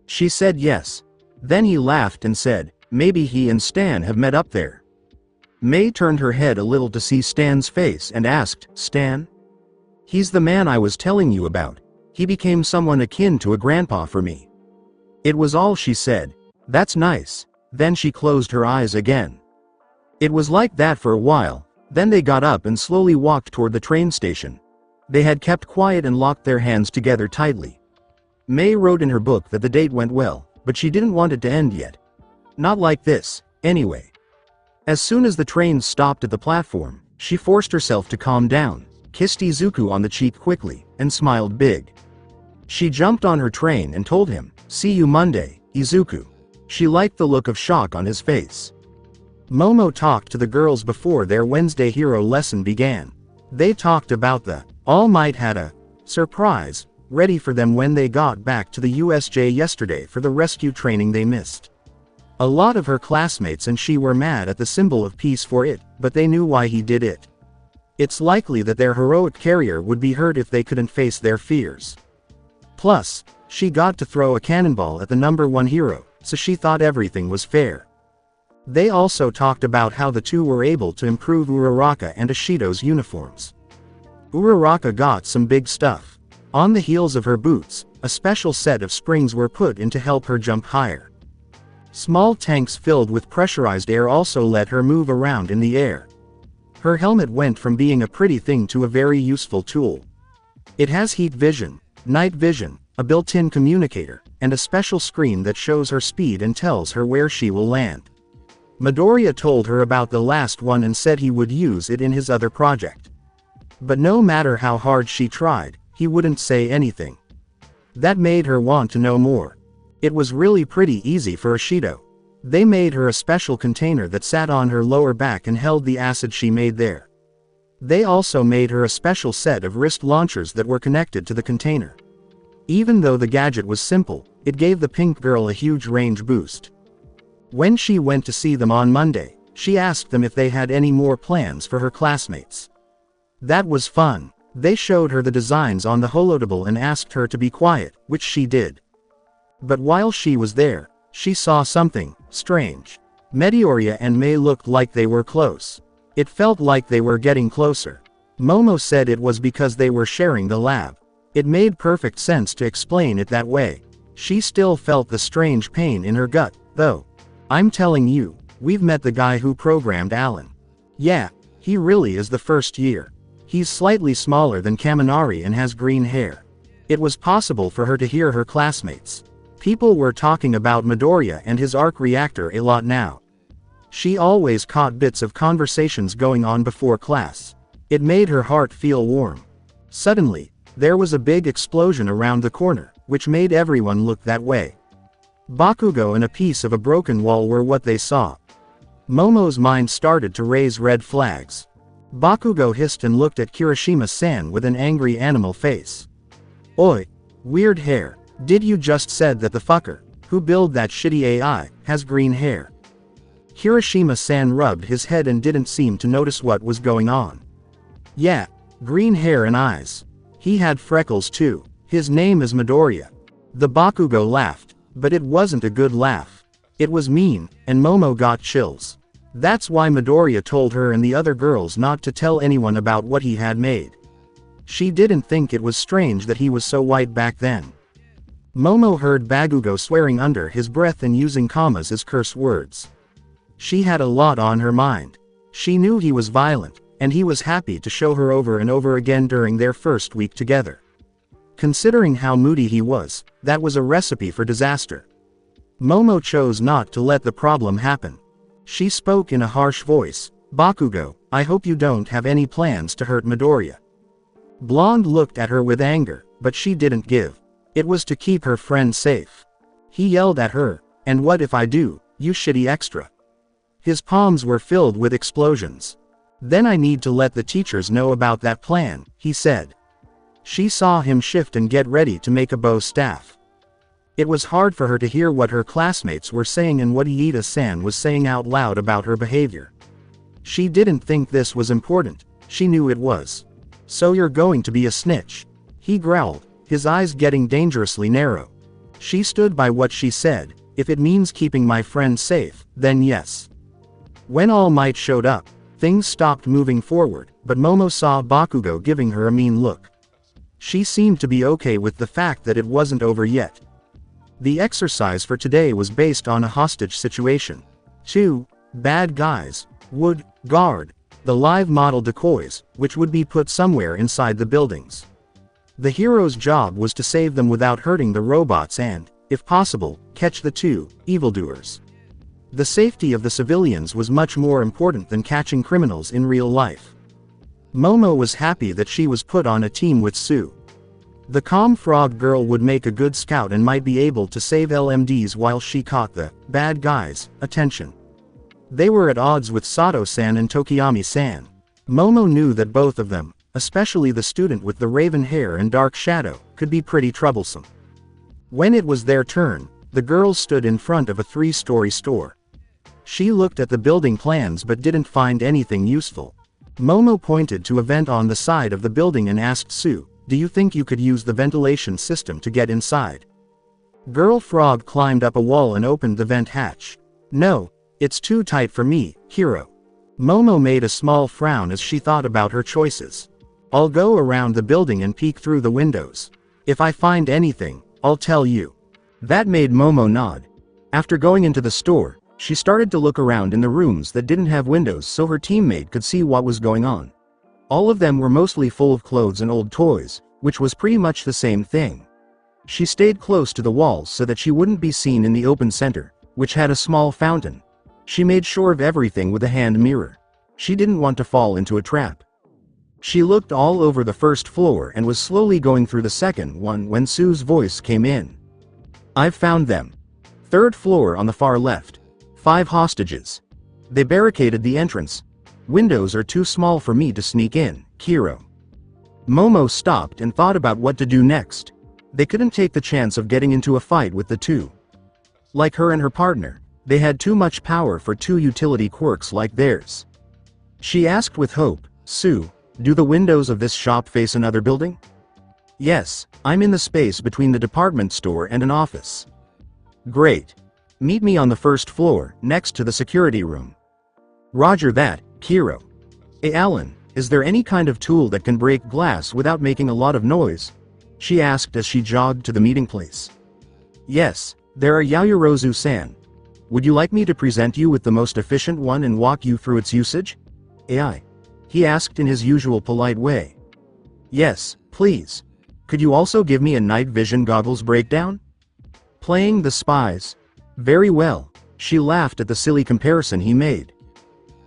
She said yes. Then he laughed and said, "Maybe he and Stan have met up there." Mei turned her head a little to see Stan's face and asked, "Stan? He's the man I was telling you about. He became someone akin to a grandpa for me." It was all she said. "That's nice." Then she closed her eyes again. It was like that for a while, then they got up and slowly walked toward the train station. They had kept quiet and locked their hands together tightly. Mei wrote in her book that the date went well, but she didn't want it to end yet. Not like this, anyway. As soon as the train stopped at the platform, she forced herself to calm down, kissed Izuku on the cheek quickly, and smiled big. She jumped on her train and told him, "See you Monday." Izuku. She liked the look of shock on his face. Momo talked to the girls before their Wednesday hero lesson began. They talked about the All Might had a surprise ready for them when they got back to the USJ yesterday for the rescue training they missed. A lot of her classmates and she were mad at the symbol of peace for it, but they knew why he did it. It's likely that their heroic carrier would be hurt if they couldn't face their fears. Plus, she got to throw a cannonball at the #1 hero, so she thought everything was fair. They also talked about how the two were able to improve Uraraka and Ishido's uniforms. Uraraka got some big stuff. On the heels of her boots, a special set of springs were put in to help her jump higher. Small tanks filled with pressurized air also let her move around in the air. Her helmet went from being a pretty thing to a very useful tool. It has heat vision, night vision, a built-in communicator, and a special screen that shows her speed and tells her where she will land. Midoriya told her about the last one and said he would use it in his other project. But no matter how hard she tried, he wouldn't say anything. That made her want to know more. It was really pretty easy for Ishido. They made her a special container that sat on her lower back and held the acid she made there. They also made her a special set of wrist launchers that were connected to the container. Even though the gadget was simple, it gave the pink girl a huge range boost. When she went to see them on Monday, she asked them if they had any more plans for her classmates. That was fun. They showed her the designs on the holotable and asked her to be quiet, which she did. But while she was there, she saw something strange. Midoriya and Mei looked like they were close. It felt like they were getting closer. Momo said it was because they were sharing the lab. It made perfect sense to explain it that way. She still felt the strange pain in her gut, though. I'm telling you, we've met the guy who programmed Alan. Yeah, he really is the first year. He's slightly smaller than Kaminari and has green hair. It was possible for her to hear her classmates. People were talking about Midoriya and his arc reactor a lot now. She always caught bits of conversations going on before class. It made her heart feel warm. Suddenly, there was a big explosion around the corner, which made everyone look that way. Bakugo and a piece of a broken wall were what they saw. Momo's mind started to raise red flags. Bakugo hissed and looked at Kirishima-san with an angry animal face. Oi, weird hair, did you just said that the fucker, who built that shitty AI, has green hair? Kirishima-san rubbed his head and didn't seem to notice what was going on. Yeah, green hair and eyes. He had freckles too. His name is Midoriya. The Bakugo laughed, but it wasn't a good laugh. It was mean, and Momo got chills. That's why Midoriya told her and the other girls not to tell anyone about what he had made. She didn't think it was strange that he was so white back then. Momo heard Bakugo swearing under his breath and using commas as curse words. She had a lot on her mind. She knew he was violent, and he was happy to show her over and over again during their first week together. Considering how moody he was, that was a recipe for disaster. Momo chose not to let the problem happen. She spoke in a harsh voice, Bakugo, I hope you don't have any plans to hurt Midoriya. Blonde looked at her with anger, but she didn't give. It was to keep her friend safe. He yelled at her, and what if I do, you shitty extra? His palms were filled with explosions. Then I need to let the teachers know about that plan, he said. She saw him shift and get ready to make a bow staff. It was hard for her to hear what her classmates were saying and what Iida-san was saying out loud about her behavior. She didn't think this was important, she knew it was. So you're going to be a snitch? He growled, his eyes getting dangerously narrow. She stood by what she said, if it means keeping my friend safe, then yes. When All Might showed up, things stopped moving forward, but Momo saw Bakugo giving her a mean look. She seemed to be okay with the fact that it wasn't over yet. The exercise for today was based on a hostage situation. 2 bad guys would guard the live model decoys, which would be put somewhere inside the buildings. The hero's job was to save them without hurting the robots and, if possible, catch the 2 evildoers. The safety of the civilians was much more important than catching criminals in real life. Momo was happy that she was put on a team with Sue. The calm frog girl would make a good scout and might be able to save LMDs while she caught the bad guys' attention. They were at odds with Sato-san and Tokiyami-san. Momo knew that both of them, especially the student with the raven hair and dark shadow, could be pretty troublesome. When it was their turn, the girls stood in front of a 3-story store. She looked at the building plans but didn't find anything useful. Momo pointed to a vent on the side of the building and asked Sue, "Do you think you could use the ventilation system to get inside?" Girl Frog climbed up a wall and opened the vent hatch. "No, it's too tight for me, Hiro." Momo made a small frown as she thought about her choices. "I'll go around the building and peek through the windows. If I find anything, I'll tell you." That made Momo nod. After going into the store, she started to look around in the rooms that didn't have windows so her teammate could see what was going on. All of them were mostly full of clothes and old toys, which was pretty much the same thing. She stayed close to the walls so that she wouldn't be seen in the open center, which had a small fountain. She made sure of everything with a hand mirror. She didn't want to fall into a trap. She looked all over the first floor and was slowly going through the second one when Sue's voice came in. "I've found them. 3rd floor on the far left. 5 hostages. They barricaded the entrance. Windows are too small for me to sneak in, Kiro." Momo stopped and thought about what to do next. They couldn't take the chance of getting into a fight with the two. Like her and her partner, they had too much power for 2 utility quirks like theirs. She asked with hope, "Sue, do the windows of this shop face another building?" "Yes, I'm in the space between the department store and an office." "Great. Meet me on the 1st floor, next to the security room." "Roger that, Kiro." "Hey Alan, is there any kind of tool that can break glass without making a lot of noise?" she asked as she jogged to the meeting place. "Yes, there are Yayorozu-san. Would you like me to present you with the most efficient one and walk you through its usage?" "AI?" he asked in his usual polite way. "Yes, please. Could you also give me a night vision goggles breakdown?" "Playing the spies. Very well." She laughed at the silly comparison he made.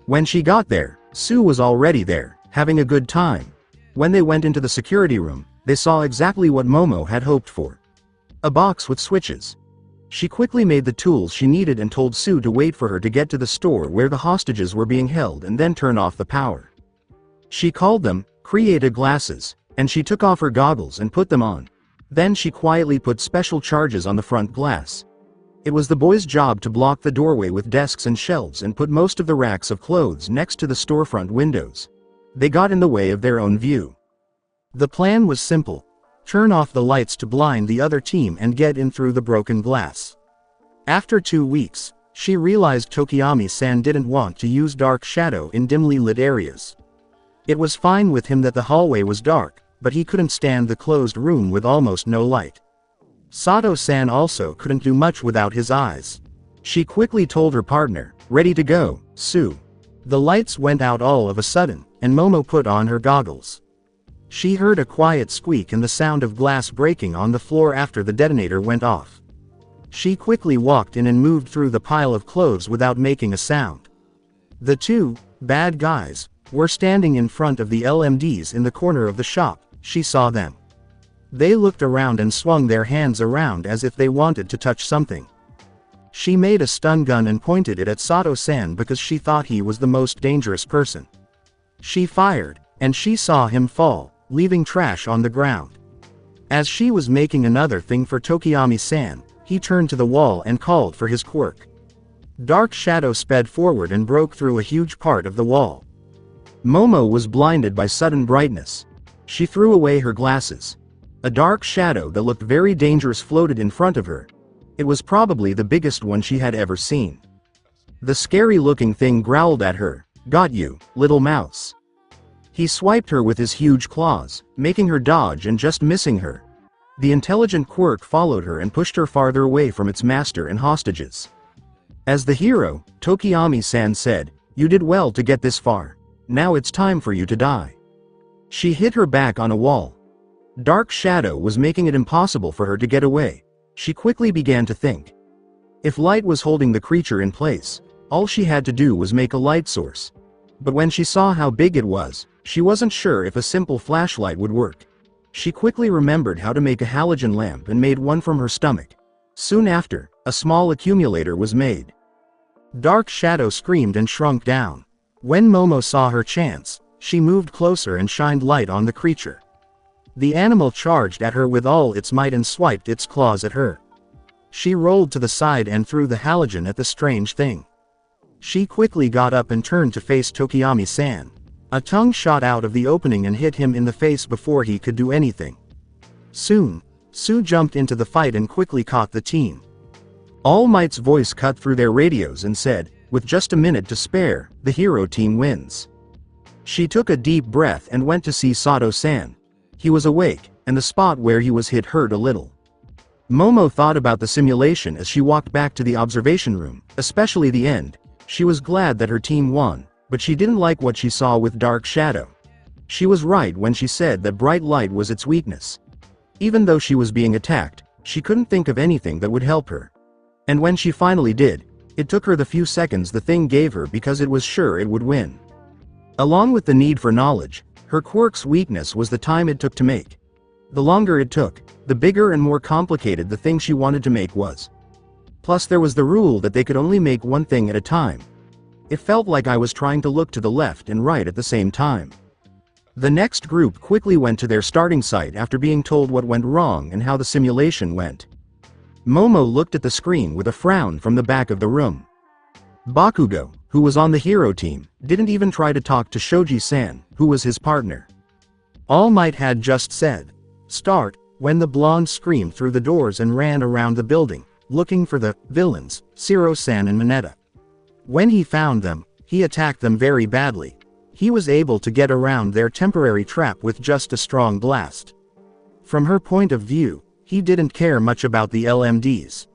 When she got there, Sue was already there, having a good time. When they went into the security room, they saw exactly what Momo had hoped for. A box with switches. She quickly made the tools she needed and told Sue to wait for her to get to the store where the hostages were being held and then turn off the power. She called them creative glasses, and she took off her goggles and put them on. Then she quietly put special charges on the front glass. It was the boys' job to block the doorway with desks and shelves and put most of the racks of clothes next to the storefront windows. They got in the way of their own view. The plan was simple. Turn off the lights to blind the other team and get in through the broken glass. After 2 weeks, she realized Tokiyami-san didn't want to use dark shadow in dimly lit areas. It was fine with him that the hallway was dark, but he couldn't stand the closed room with almost no light. Sato-san also couldn't do much without his eyes. She quickly told her partner, "Ready to go, Sue." The lights went out all of a sudden, and Momo put on her goggles. She heard a quiet squeak and the sound of glass breaking on the floor after the detonator went off. She quickly walked in and moved through the pile of clothes without making a sound. The 2 bad guys were standing in front of the LMDs in the corner of the shop. She saw them. They looked around and swung their hands around as if they wanted to touch something. She made a stun gun and pointed it at Sato-san because she thought he was the most dangerous person. She fired, and she saw him fall, leaving trash on the ground. As she was making another thing for Tokiyami-san, he turned to the wall and called for his quirk. Dark shadow sped forward and broke through a huge part of the wall. Momo was blinded by sudden brightness. She threw away her glasses. A dark shadow that looked very dangerous floated in front of her. It was probably the biggest one she had ever seen. The scary-looking thing growled at her, "Got you, little mouse." He swiped her with his huge claws, making her dodge and just missing her. The intelligent quirk followed her and pushed her farther away from its master and hostages. As the hero, Tokiyami-san said, "You did well to get this far. Now it's time for you to die." She hit her back on a wall. Dark shadow was making it impossible for her to get away. She quickly began to think. If light was holding the creature in place, all she had to do was make a light source. But when she saw how big it was, she wasn't sure if a simple flashlight would work. She quickly remembered how to make a halogen lamp and made one from her stomach. Soon after, a small accumulator was made. Dark Shadow screamed and shrunk down. When Momo saw her chance, she moved closer and shined light on the creature. The animal charged at her with all its might and swiped its claws at her. She rolled to the side and threw the halogen at the strange thing. She quickly got up and turned to face Tokiyami-san. A tongue shot out of the opening and hit him in the face before he could do anything. Soon, Sue jumped into the fight and quickly caught the team. All Might's voice cut through their radios and said, with just a minute to spare, the hero team wins. She took a deep breath and went to see Sato-san. He was awake, and the spot where he was hit hurt a little. Momo thought about the simulation as she walked back to the observation room, especially the end. She was glad that her team won, but she didn't like what she saw with Dark Shadow. She was right when she said that bright light was its weakness. Even though she was being attacked, she couldn't think of anything that would help her. And when she finally did, it took her the few seconds the thing gave her because it was sure it would win. Along with the need for knowledge, her quirk's weakness was the time it took to make. The longer it took, the bigger and more complicated the thing she wanted to make was. Plus there was the rule that they could only make one thing at a time. It felt like I was trying to look to the left and right at the same time. The next group quickly went to their starting site after being told what went wrong and how the simulation went. Momo looked at the screen with a frown from the back of the room. Bakugo, who was on the hero team, didn't even try to talk to Shoji-san, who was his partner. All Might had just said, "Start," when the blonde screamed through the doors and ran around the building, looking for the villains, Shiro-san and Mineta. When he found them, he attacked them very badly. He was able to get around their temporary trap with just a strong blast. From her point of view, he didn't care much about the LMDs.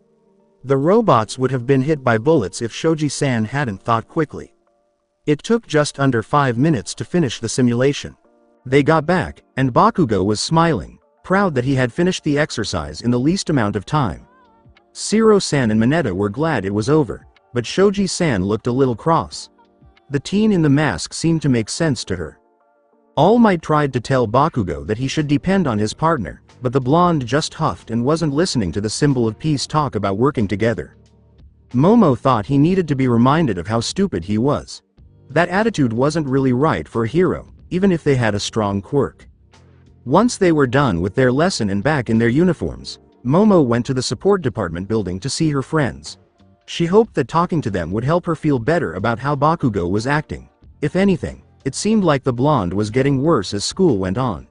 The robots would have been hit by bullets if Shoji-san hadn't thought quickly. It took just under 5 minutes to finish the simulation. They got back, and Bakugo was smiling, proud that he had finished the exercise in the least amount of time. Shiro-san and Mineta were glad it was over, but Shoji-san looked a little cross. The teen in the mask seemed to make sense to her. All Might tried to tell Bakugo that he should depend on his partner, but the blonde just huffed and wasn't listening to the symbol of peace talk about working together. Momo thought he needed to be reminded of how stupid he was. That attitude wasn't really right for a hero, even if they had a strong quirk. Once they were done with their lesson and back in their uniforms, Momo went to the support department building to see her friends. She hoped that talking to them would help her feel better about how Bakugo was acting. If anything, it seemed like the blonde was getting worse as school went on.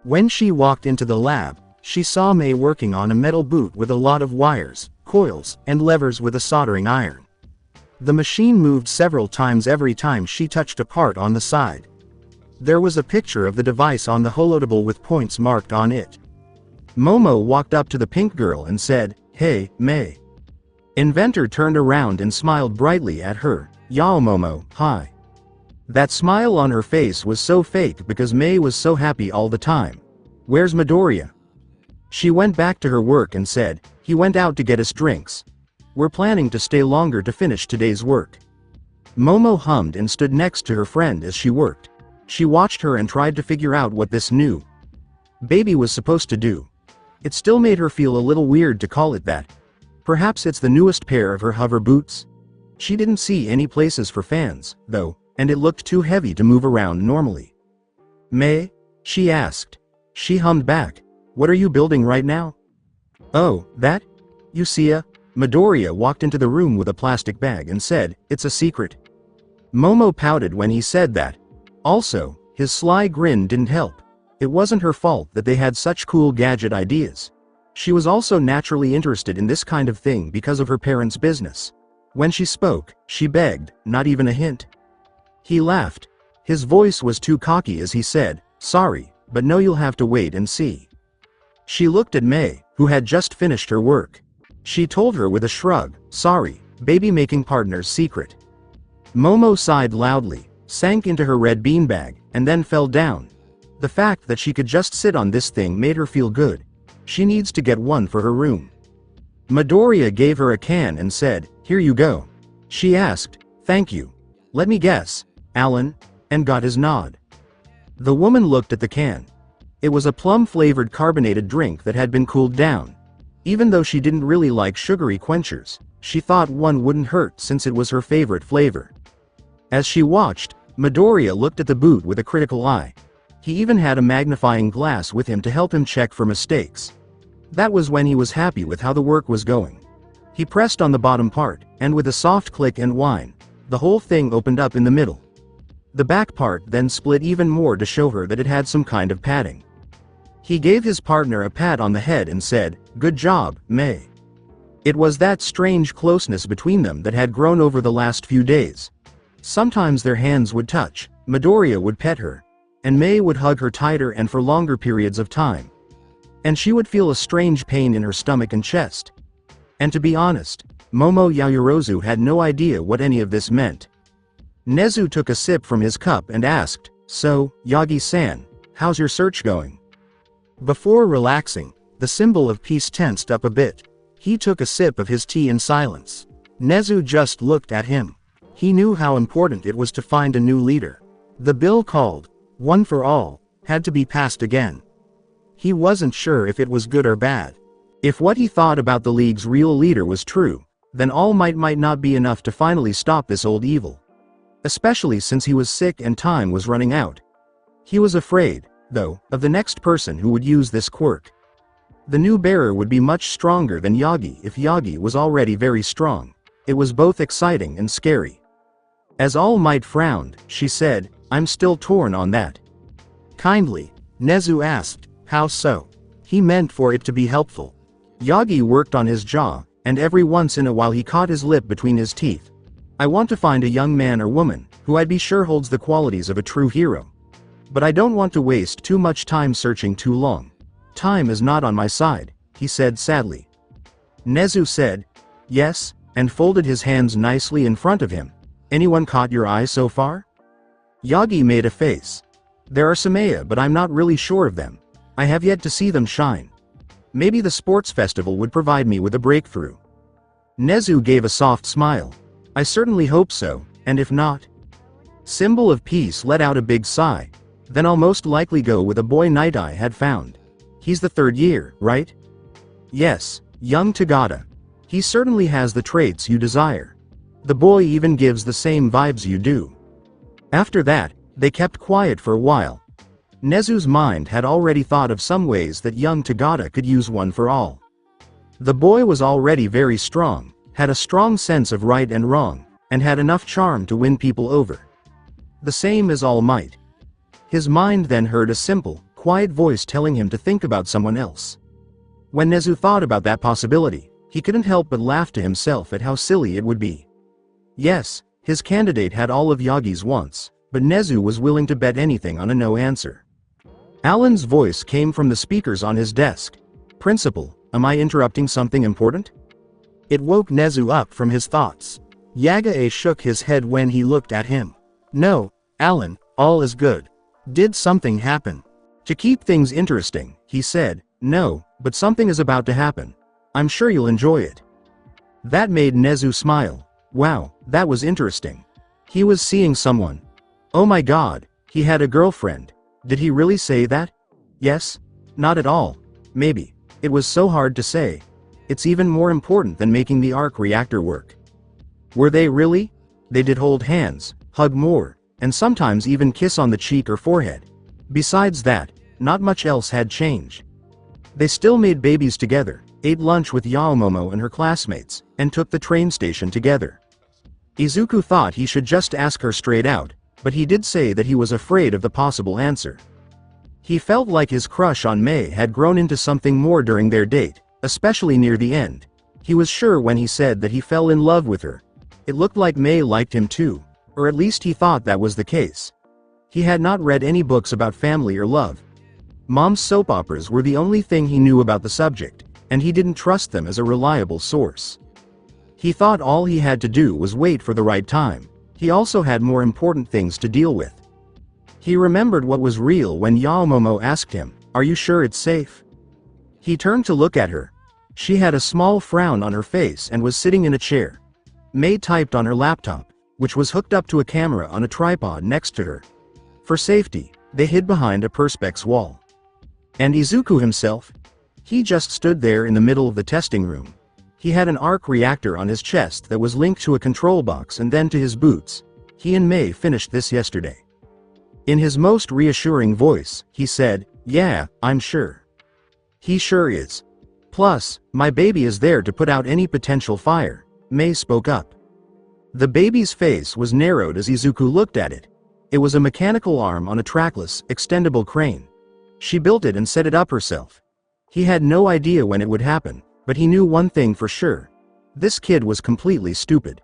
When she walked into the lab, she saw Mei working on a metal boot with a lot of wires, coils, and levers with a soldering iron. The machine moved several times every time she touched a part on the side. There was a picture of the device on the holodable with points marked on it. Momo walked up to the pink girl and said, "Hey, Mei." Inventor turned around and smiled brightly at her. "Yao Momo, hi." That smile on her face was so fake because Mei was so happy all the time. "Where's Midoriya?" She went back to her work and said, "He went out to get us drinks. We're planning to stay longer to finish today's work." Momo hummed and stood next to her friend as she worked. She watched her and tried to figure out what this new baby was supposed to do. It still made her feel a little weird to call it that. Perhaps it's the newest pair of her hover boots? She didn't see any places for fans, though, and it looked too heavy to move around normally. "Mei?" she asked. She hummed back, "What are you building right now?" "Oh, that? Yusia?" Midoriya walked into the room with a plastic bag and said, "It's a secret." Momo pouted when he said that. Also, his sly grin didn't help. It wasn't her fault that they had such cool gadget ideas. She was also naturally interested in this kind of thing because of her parents' business. When she spoke, she begged, "Not even a hint?" He laughed. His voice was too cocky as he said, "Sorry, but no, you'll have to wait and see." She looked at Mei, who had just finished her work. She told her with a shrug, "Sorry, baby-making partner's secret." Momo sighed loudly, sank into her red beanbag, and then fell down. The fact that she could just sit on this thing made her feel good. She needs to get one for her room. Midoriya gave her a can and said, "Here you go." She asked, "Thank you. Let me guess, Alan?" and got his nod. The woman looked at the can. It was a plum-flavored carbonated drink that had been cooled down. Even though she didn't really like sugary quenchers, she thought one wouldn't hurt since it was her favorite flavor. As she watched, Midoriya looked at the boot with a critical eye. He even had a magnifying glass with him to help him check for mistakes. That was when he was happy with how the work was going. He pressed on the bottom part, and with a soft click and whine, the whole thing opened up in the middle. The back part then split even more to show her that it had some kind of padding. He gave his partner a pat on the head and said, "Good job, May." It was that strange closeness between them that had grown over the last few days. Sometimes their hands would touch, Midoriya would pet her, and May would hug her tighter and for longer periods of time. And she would feel a strange pain in her stomach and chest. And to be honest, Momo Yaoyorozu had no idea what any of this meant. Nezu took a sip from his cup and asked, "So, Yagi-san, how's your search going?" Before relaxing, the symbol of peace tensed up a bit. He took a sip of his tea in silence. Nezu just looked at him. He knew how important it was to find a new leader. The bill called, One for All, had to be passed again. He wasn't sure if it was good or bad. If what he thought about the League's real leader was true, then All Might not be enough to finally stop this old evil. Especially since he was sick and time was running out. He was afraid, though, of the next person who would use this quirk. The new bearer would be much stronger than Yagi if Yagi was already very strong. It was both exciting and scary. As All Might frowned, she said, "I'm still torn on that." Kindly, Nezu asked, "How so?" He meant for it to be helpful. Yagi worked on his jaw, and every once in a while he caught his lip between his teeth. "I want to find a young man or woman, who I'd be sure holds the qualities of a true hero. But I don't want to waste too much time searching too long. Time is not on my side," he said sadly. Nezu said, "Yes," and folded his hands nicely in front of him. "Anyone caught your eye so far?" Yagi made a face. "There are some, but I'm not really sure of them. I have yet to see them shine. Maybe the sports festival would provide me with a breakthrough." Nezu gave a soft smile. "I certainly hope so, and if not..." Symbol of Peace let out a big sigh. "Then I'll most likely go with a boy Night Eye had found. He's the third year, right?" "Yes, young Tagada. He certainly has the traits you desire. The boy even gives the same vibes you do." After that, they kept quiet for a while. Nezu's mind had already thought of some ways that young Tagada could use One for All. The boy was already very strong, had a strong sense of right and wrong, and had enough charm to win people over. The same as All Might. His mind then heard a simple, quiet voice telling him to think about someone else. When Nezu thought about that possibility, he couldn't help but laugh to himself at how silly it would be. Yes, his candidate had all of Yagi's wants, but Nezu was willing to bet anything on a no answer. Alan's voice came from the speakers on his desk. "Principal, am I interrupting something important?" It woke Nezu up from his thoughts. Yaga shook his head when he looked at him. "No, Alan, all is good. Did something happen?" "To keep things interesting," he said, "No, but something is about to happen. I'm sure you'll enjoy it." That made Nezu smile. Wow, that was interesting. He was seeing someone. Oh my god, he had a girlfriend. Did he really say that? Yes? Not at all. Maybe. It was so hard to say. It's even more important than making the arc reactor work. Were they really? They did hold hands, hug more, and sometimes even kiss on the cheek or forehead. Besides that, not much else had changed. They still made babies together, ate lunch with Yaomomo and her classmates, and took the train station together. Izuku thought he should just ask her straight out, but he did say that he was afraid of the possible answer. He felt like his crush on May had grown into something more during their date, especially near the end. He was sure when he said that he fell in love with her. It looked like May liked him too, or at least he thought that was the case. He had not read any books about family or love. Mom's soap operas were the only thing he knew about the subject, and he didn't trust them as a reliable source. He thought all he had to do was wait for the right time. He also had more important things to deal with. He remembered what was real when Yaomomo asked him, "Are you sure it's safe?" He turned to look at her. She had a small frown on her face and was sitting in a chair. May typed on her laptop, which was hooked up to a camera on a tripod next to her. For safety, they hid behind a perspex wall. And Izuku himself? He just stood there in the middle of the testing room. He had an arc reactor on his chest that was linked to a control box and then to his boots. He and Mei finished this yesterday. In his most reassuring voice, he said, "Yeah, I'm sure." He sure is. Plus, my baby is there to put out any potential fire, Mei spoke up. The baby's face was narrowed as Izuku looked at it. It was a mechanical arm on a trackless, extendable crane. She built it and set it up herself. He had no idea when it would happen, but he knew one thing for sure. This kid was completely stupid.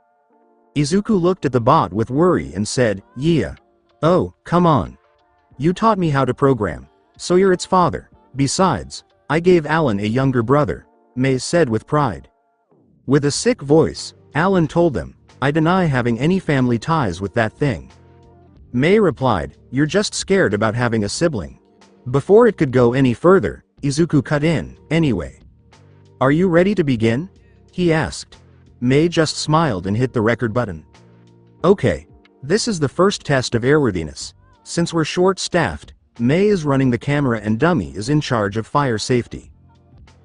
Izuku looked at the bot with worry and said, "Yeah. Oh, come on. You taught me how to program, so you're its father. Besides, I gave Alan a younger brother," Mei said with pride. With a sick voice, Alan told them, "I deny having any family ties with that thing." Mei replied, "You're just scared about having a sibling." Before it could go any further, Izuku cut in, "Anyway. Are you ready to begin?" he asked. Mei just smiled and hit the record button. "Okay. This is the first test of airworthiness. Since we're short-staffed, Mei is running the camera and Dummy is in charge of fire safety."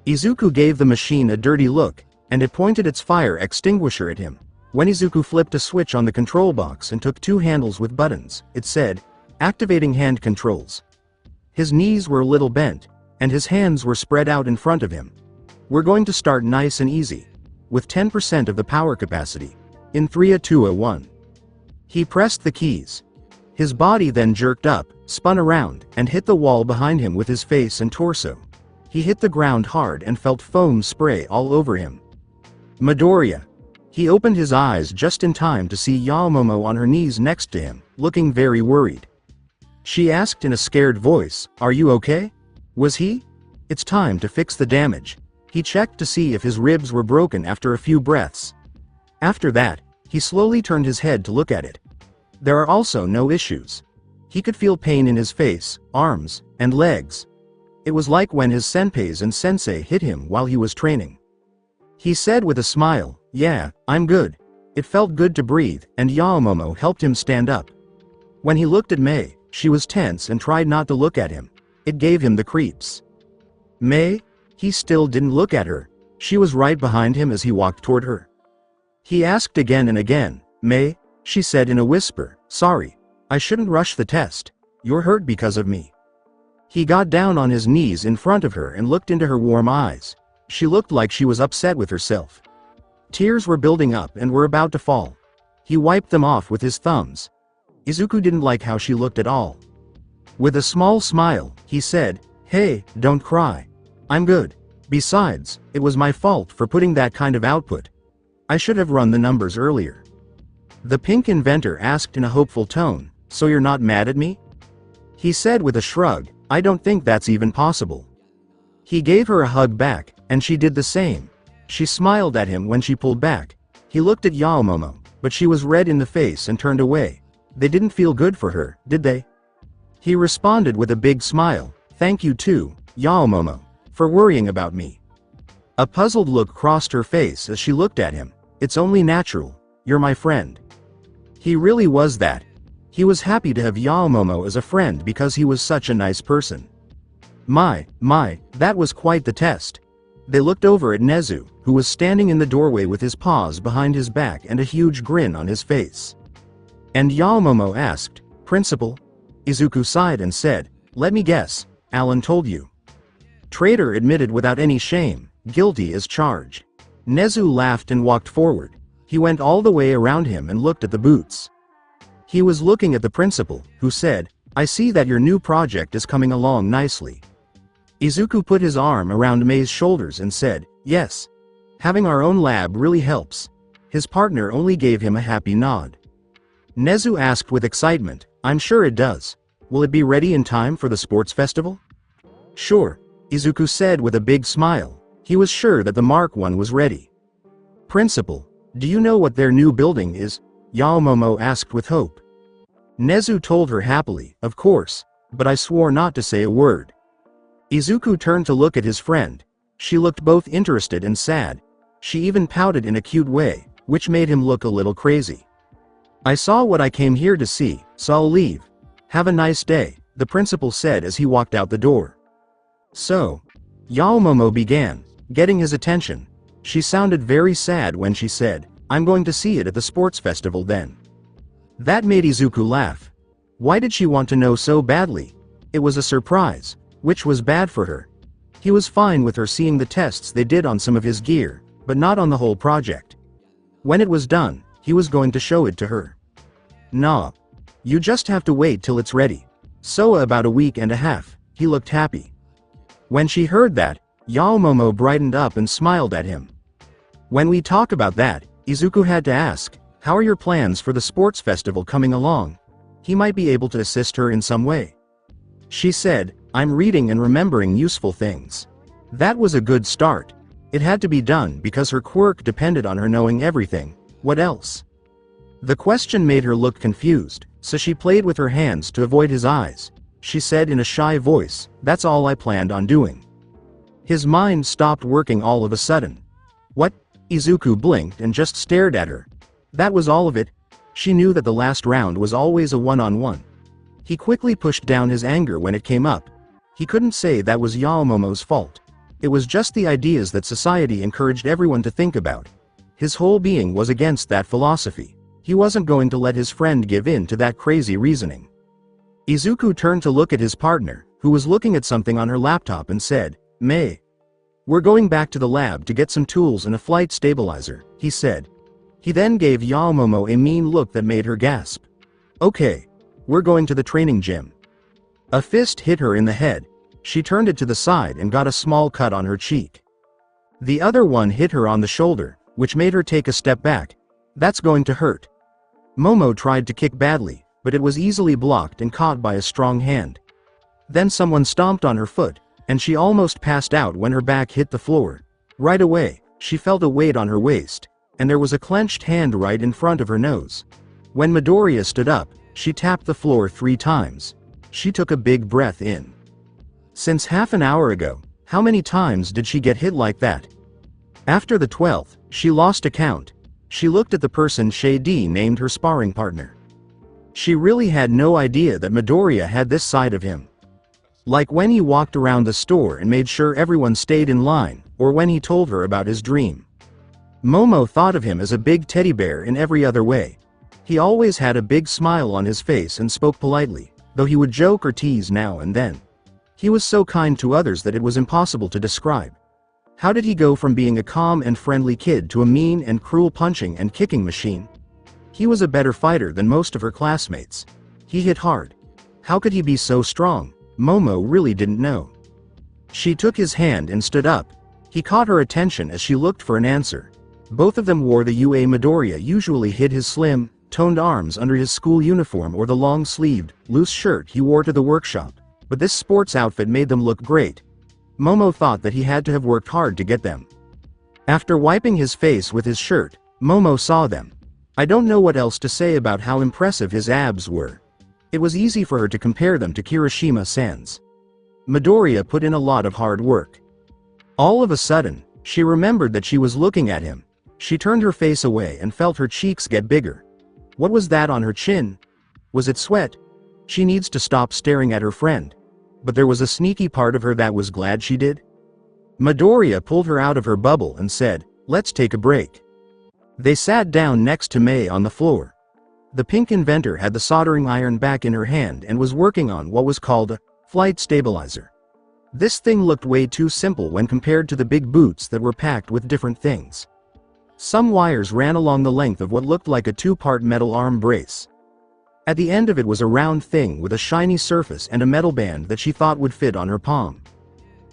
Izuku gave the machine a dirty look, and it pointed its fire extinguisher at him. When Izuku flipped a switch on the control box and took two handles with buttons, it said, "Activating hand controls." His knees were a little bent, and his hands were spread out in front of him. "We're going to start nice and easy, with 10% of the power capacity. In 3, 2, 1. He pressed the keys. His body then jerked up, spun around, and hit the wall behind him with his face and torso. He hit the ground hard and felt foam spray all over him. Midoriya. He opened his eyes just in time to see Yaomomo on her knees next to him, looking very worried. She asked in a scared voice, "Are you okay?" Was he? It's time to fix the damage. He checked to see if his ribs were broken after a few breaths. After that, he slowly turned his head to look at it. There are also no issues. He could feel pain in his face, arms, and legs. It was like when his senpais and sensei hit him while he was training. He said with a smile, "Yeah, I'm good." It felt good to breathe, and Yaomomo helped him stand up. When he looked at Mei, she was tense and tried not to look at him. It gave him the creeps. Mei? He still didn't look at her. She was right behind him as he walked toward her. He asked again and again, "Mei?" She said in a whisper, "Sorry. I shouldn't rush the test. You're hurt because of me." He got down on his knees in front of her and looked into her warm eyes. She looked like she was upset with herself. Tears were building up and were about to fall. He wiped them off with his thumbs. Izuku didn't like how she looked at all. With a small smile, he said, "Hey, don't cry. I'm good. Besides, it was my fault for putting that kind of output. I should have run the numbers earlier." The pink inventor asked in a hopeful tone, "So you're not mad at me?" He said with a shrug, "I don't think that's even possible." He gave her a hug back, and she did the same. She smiled at him when she pulled back. He looked at Yaomomo, but she was red in the face and turned away. They didn't feel good for her, did they? He responded with a big smile, "Thank you too, Yaomomo, for worrying about me." A puzzled look crossed her face as she looked at him. "It's only natural. You're my friend." He really was that. He was happy to have Yaomomo as a friend because he was such a nice person. My, that was quite the test. They looked over at Nezu, who was standing in the doorway with his paws behind his back and a huge grin on his face. And Yaomomo asked, "Principal?" Izuku sighed and said, "Let me guess, Alan told you." Traitor admitted without any shame, guilty as charged. Nezu laughed and walked forward. He went all the way around him and looked at the boots. He was looking at the principal, who said, "I see that your new project is coming along nicely." Izuku put his arm around Mei's shoulders and said, "Yes. Having our own lab really helps." His partner only gave him a happy nod. Nezu asked with excitement, "I'm sure it does. Will it be ready in time for the sports festival?" "Sure," Izuku said with a big smile. He was sure that the Mark I was ready. "Principal, do you know what their new building is?" Yaomomo asked with hope. Nezu told her happily, "Of course, but I swore not to say a word." Izuku turned to look at his friend. She looked both interested and sad. She even pouted in a cute way, which made him look a little crazy. "I saw what I came here to see, so I'll leave. Have a nice day," the principal said as he walked out the door. So, Momo began, getting his attention. She sounded very sad when she said, "I'm going to see it at the sports festival then." That made Izuku laugh. Why did she want to know so badly? It was a surprise, which was bad for her. He was fine with her seeing the tests they did on some of his gear, but not on the whole project. When it was done, he was going to show it to her. "Nah. You just have to wait till it's ready." So about a week and a half, he looked happy. When she heard that, Momo brightened up and smiled at him. When we talk about that, Izuku had to ask, "How are your plans for the sports festival coming along?" He might be able to assist her in some way. She said, "I'm reading and remembering useful things." That was a good start. It had to be done because her quirk depended on her knowing everything. What else? The question made her look confused, so she played with her hands to avoid his eyes. She said in a shy voice, "That's all I planned on doing." His mind stopped working all of a sudden. What? Izuku blinked and just stared at her. That was all of it? She knew that the last round was always a one-on-one. He quickly pushed down his anger when it came up. He couldn't say that was Momo's fault. It was just the ideas that society encouraged everyone to think about. His whole being was against that philosophy. He wasn't going to let his friend give in to that crazy reasoning. Izuku turned to look at his partner, who was looking at something on her laptop, and said, "Mei. We're going back to the lab to get some tools and a flight stabilizer," he said. He then gave Momo a mean look that made her gasp. "Okay. We're going to the training gym." A fist hit her in the head. She turned it to the side and got a small cut on her cheek. The other one hit her on the shoulder, which made her take a step back. "That's going to hurt." Momo tried to kick badly, but it was easily blocked and caught by a strong hand. Then someone stomped on her foot, and she almost passed out when her back hit the floor. Right away, she felt a weight on her waist, and there was a clenched hand right in front of her nose. When Midoriya stood up, she tapped the floor 3 times. She took a big breath in. Since half an hour ago, how many times did she get hit like that? After the 12th, she lost account. She looked at the person Shade named her sparring partner. She really had no idea that Midoriya had this side of him. Like when he walked around the store and made sure everyone stayed in line, or when he told her about his dream. Momo thought of him as a big teddy bear in every other way. He always had a big smile on his face and spoke politely, though he would joke or tease now and then. He was so kind to others that it was impossible to describe. How did he go from being a calm and friendly kid to a mean and cruel punching and kicking machine? He was a better fighter than most of her classmates. He hit hard. How could he be so strong? Momo really didn't know. She took his hand and stood up. He caught her attention as she looked for an answer. Both of them wore the UA Midoriya usually hid his slim, toned arms under his school uniform or the long-sleeved, loose shirt he wore to the workshop, but this sports outfit made them look great. Momo thought that he had to have worked hard to get them. After wiping his face with his shirt, Momo saw them. I don't know what else to say about how impressive his abs were. It was easy for her to compare them to Kirishima-san's. Midoriya put in a lot of hard work. All of a sudden, she remembered that she was looking at him. She turned her face away and felt her cheeks get bigger. What was that on her chin? Was it sweat? She needs to stop staring at her friend. But there was a sneaky part of her that was glad she did. Midoriya pulled her out of her bubble and said, "Let's take a break." They sat down next to Mei on the floor. The pink inventor had the soldering iron back in her hand and was working on what was called a flight stabilizer. This thing looked way too simple when compared to the big boots that were packed with different things. Some wires ran along the length of what looked like a 2-part metal arm brace. At the end of it was a round thing with a shiny surface and a metal band that she thought would fit on her palm.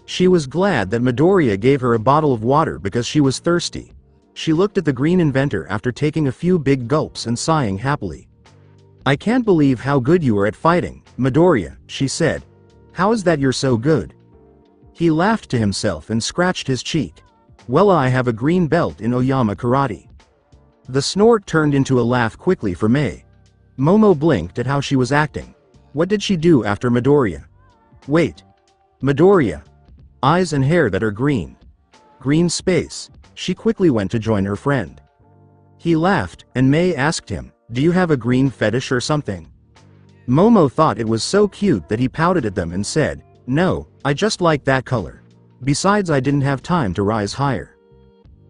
She was glad that Midoriya gave her a bottle of water because she was thirsty. She looked at the green inventor after taking a few big gulps and sighing happily. "I can't believe how good you are at fighting, Midoriya," she said. "How is that you're so good?" He laughed to himself and scratched his cheek. "Well, I have a green belt in Oyama Karate." The snort turned into a laugh quickly for Mei. Momo blinked at how she was acting. What did she do after Midoriya? Wait. Midoriya. Eyes and hair that are green. Green space. She quickly went to join her friend. He laughed, and Mei asked him, "Do you have a green fetish or something?" Momo thought it was so cute that he pouted at them and said, No, I just like that color. Besides, I didn't have time to rise higher.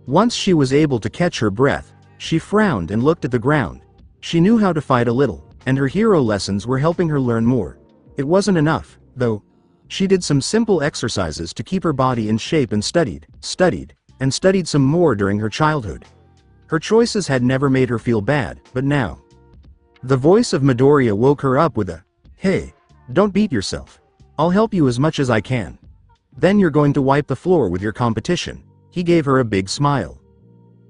Once she was able to catch her breath, she frowned and looked at the ground. She knew how to fight a little, and her hero lessons were helping her learn more. It wasn't enough, though. She did some simple exercises to keep her body in shape and studied some more during her childhood. Her choices had never made her feel bad, but now. The voice of Midoriya woke her up with a, "Hey, don't beat yourself. I'll help you as much as I can. Then you're going to wipe the floor with your competition." He gave her a big smile.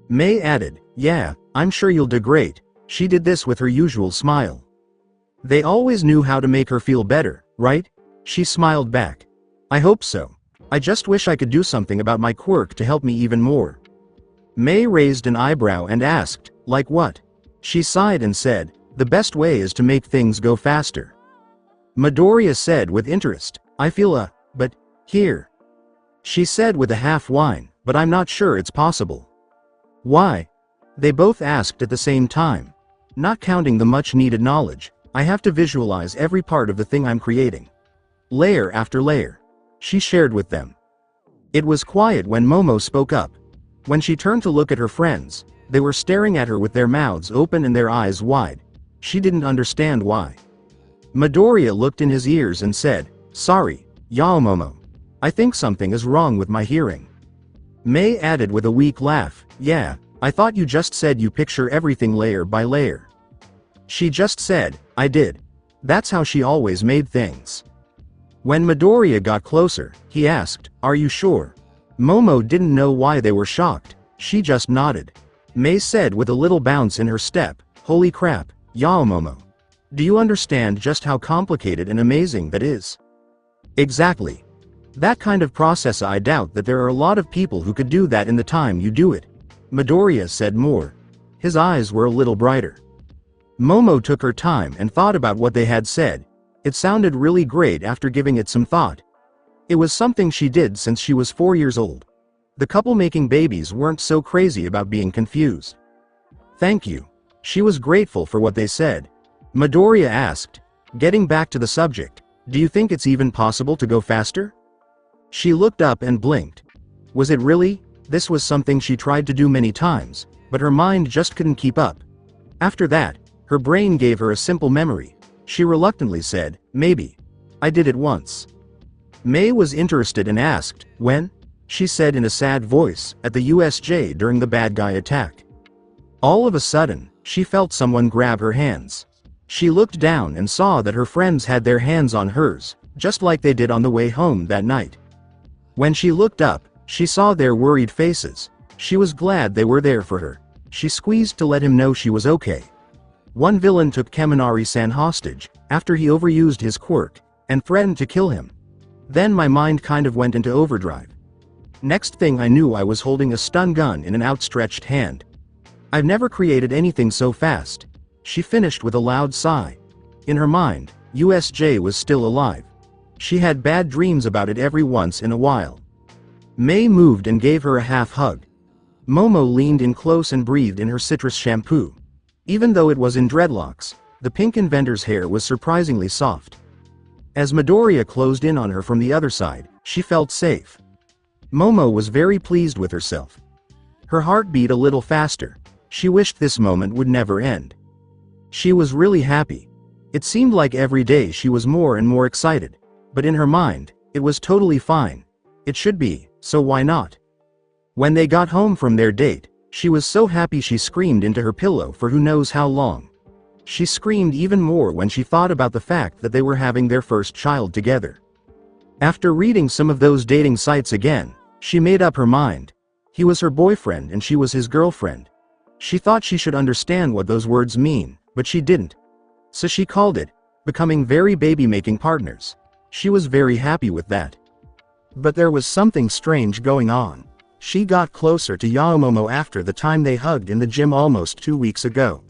May added, "Yeah, I'm sure you'll do great." She did this with her usual smile. They always knew how to make her feel better, right? She smiled back. "I hope so. I just wish I could do something about my quirk to help me even more." May raised an eyebrow and asked, "Like what?" She sighed and said, "The best way is to make things go faster." Midoriya said with interest, "I feel but, here." She said with a half whine, "But I'm not sure it's possible." "Why?" They both asked at the same time. "Not counting the much needed knowledge, I have to visualize every part of the thing I'm creating. Layer after layer." She shared with them. It was quiet when Momo spoke up. When she turned to look at her friends, they were staring at her with their mouths open and their eyes wide. She didn't understand why. Midoriya looked in his ears and said, "Sorry, Yao Momo. I think something is wrong with my hearing." May added with a weak laugh, "Yeah, I thought you just said you picture everything layer by layer." She just said, "I did." That's how she always made things. When Midoriya got closer, he asked, "Are you sure?" Momo didn't know why they were shocked. She just nodded. May said with a little bounce in her step, "Holy crap, Yao Momo. Do you understand just how complicated and amazing that is?" "Exactly. That kind of process, I doubt that there are a lot of people who could do that in the time you do it." Midoriya said more. His eyes were a little brighter. Momo took her time and thought about what they had said. It sounded really great after giving it some thought. It was something she did since she was 4 years old. The couple making babies weren't so crazy about being confused. "Thank you." She was grateful for what they said. Midoriya asked, "Getting back to the subject, do you think it's even possible to go faster?" She looked up and blinked. Was it really? This was something she tried to do many times, but her mind just couldn't keep up. After that, her brain gave her a simple memory. She reluctantly said, "Maybe. I did it once." May was interested and asked, "When?" She said in a sad voice, "At the USJ during the bad guy attack." All of a sudden, she felt someone grab her hands. She looked down and saw that her friends had their hands on hers, just like they did on the way home that night. When she looked up, she saw their worried faces. She was glad they were there for her. She squeezed to let him know she was okay. One villain took Kaminari-san hostage, after he overused his quirk, and threatened to kill him. Then my mind kind of went into overdrive. Next thing I knew, I was holding a stun gun in an outstretched hand. I've never created anything so fast. She finished with a loud sigh. In her mind, USJ was still alive. She had bad dreams about it every once in a while. May moved and gave her a half hug. Momo leaned in close and breathed in her citrus shampoo. Even though it was in dreadlocks, the pink inventor's hair was surprisingly soft. As Midoriya closed in on her from the other side, she felt safe. Momo was very pleased with herself. Her heart beat a little faster. She wished this moment would never end. She was really happy. It seemed like every day she was more and more excited. But in her mind, it was totally fine. It should be, so why not? When they got home from their date, she was so happy she screamed into her pillow for who knows how long. She screamed even more when she thought about the fact that they were having their first child together. After reading some of those dating sites again, she made up her mind. He was her boyfriend and she was his girlfriend. She thought she should understand what those words mean, but she didn't. So she called it, becoming very baby-making partners. She was very happy with that. But there was something strange going on. She got closer to Yaomomo after the time they hugged in the gym almost 2 weeks ago.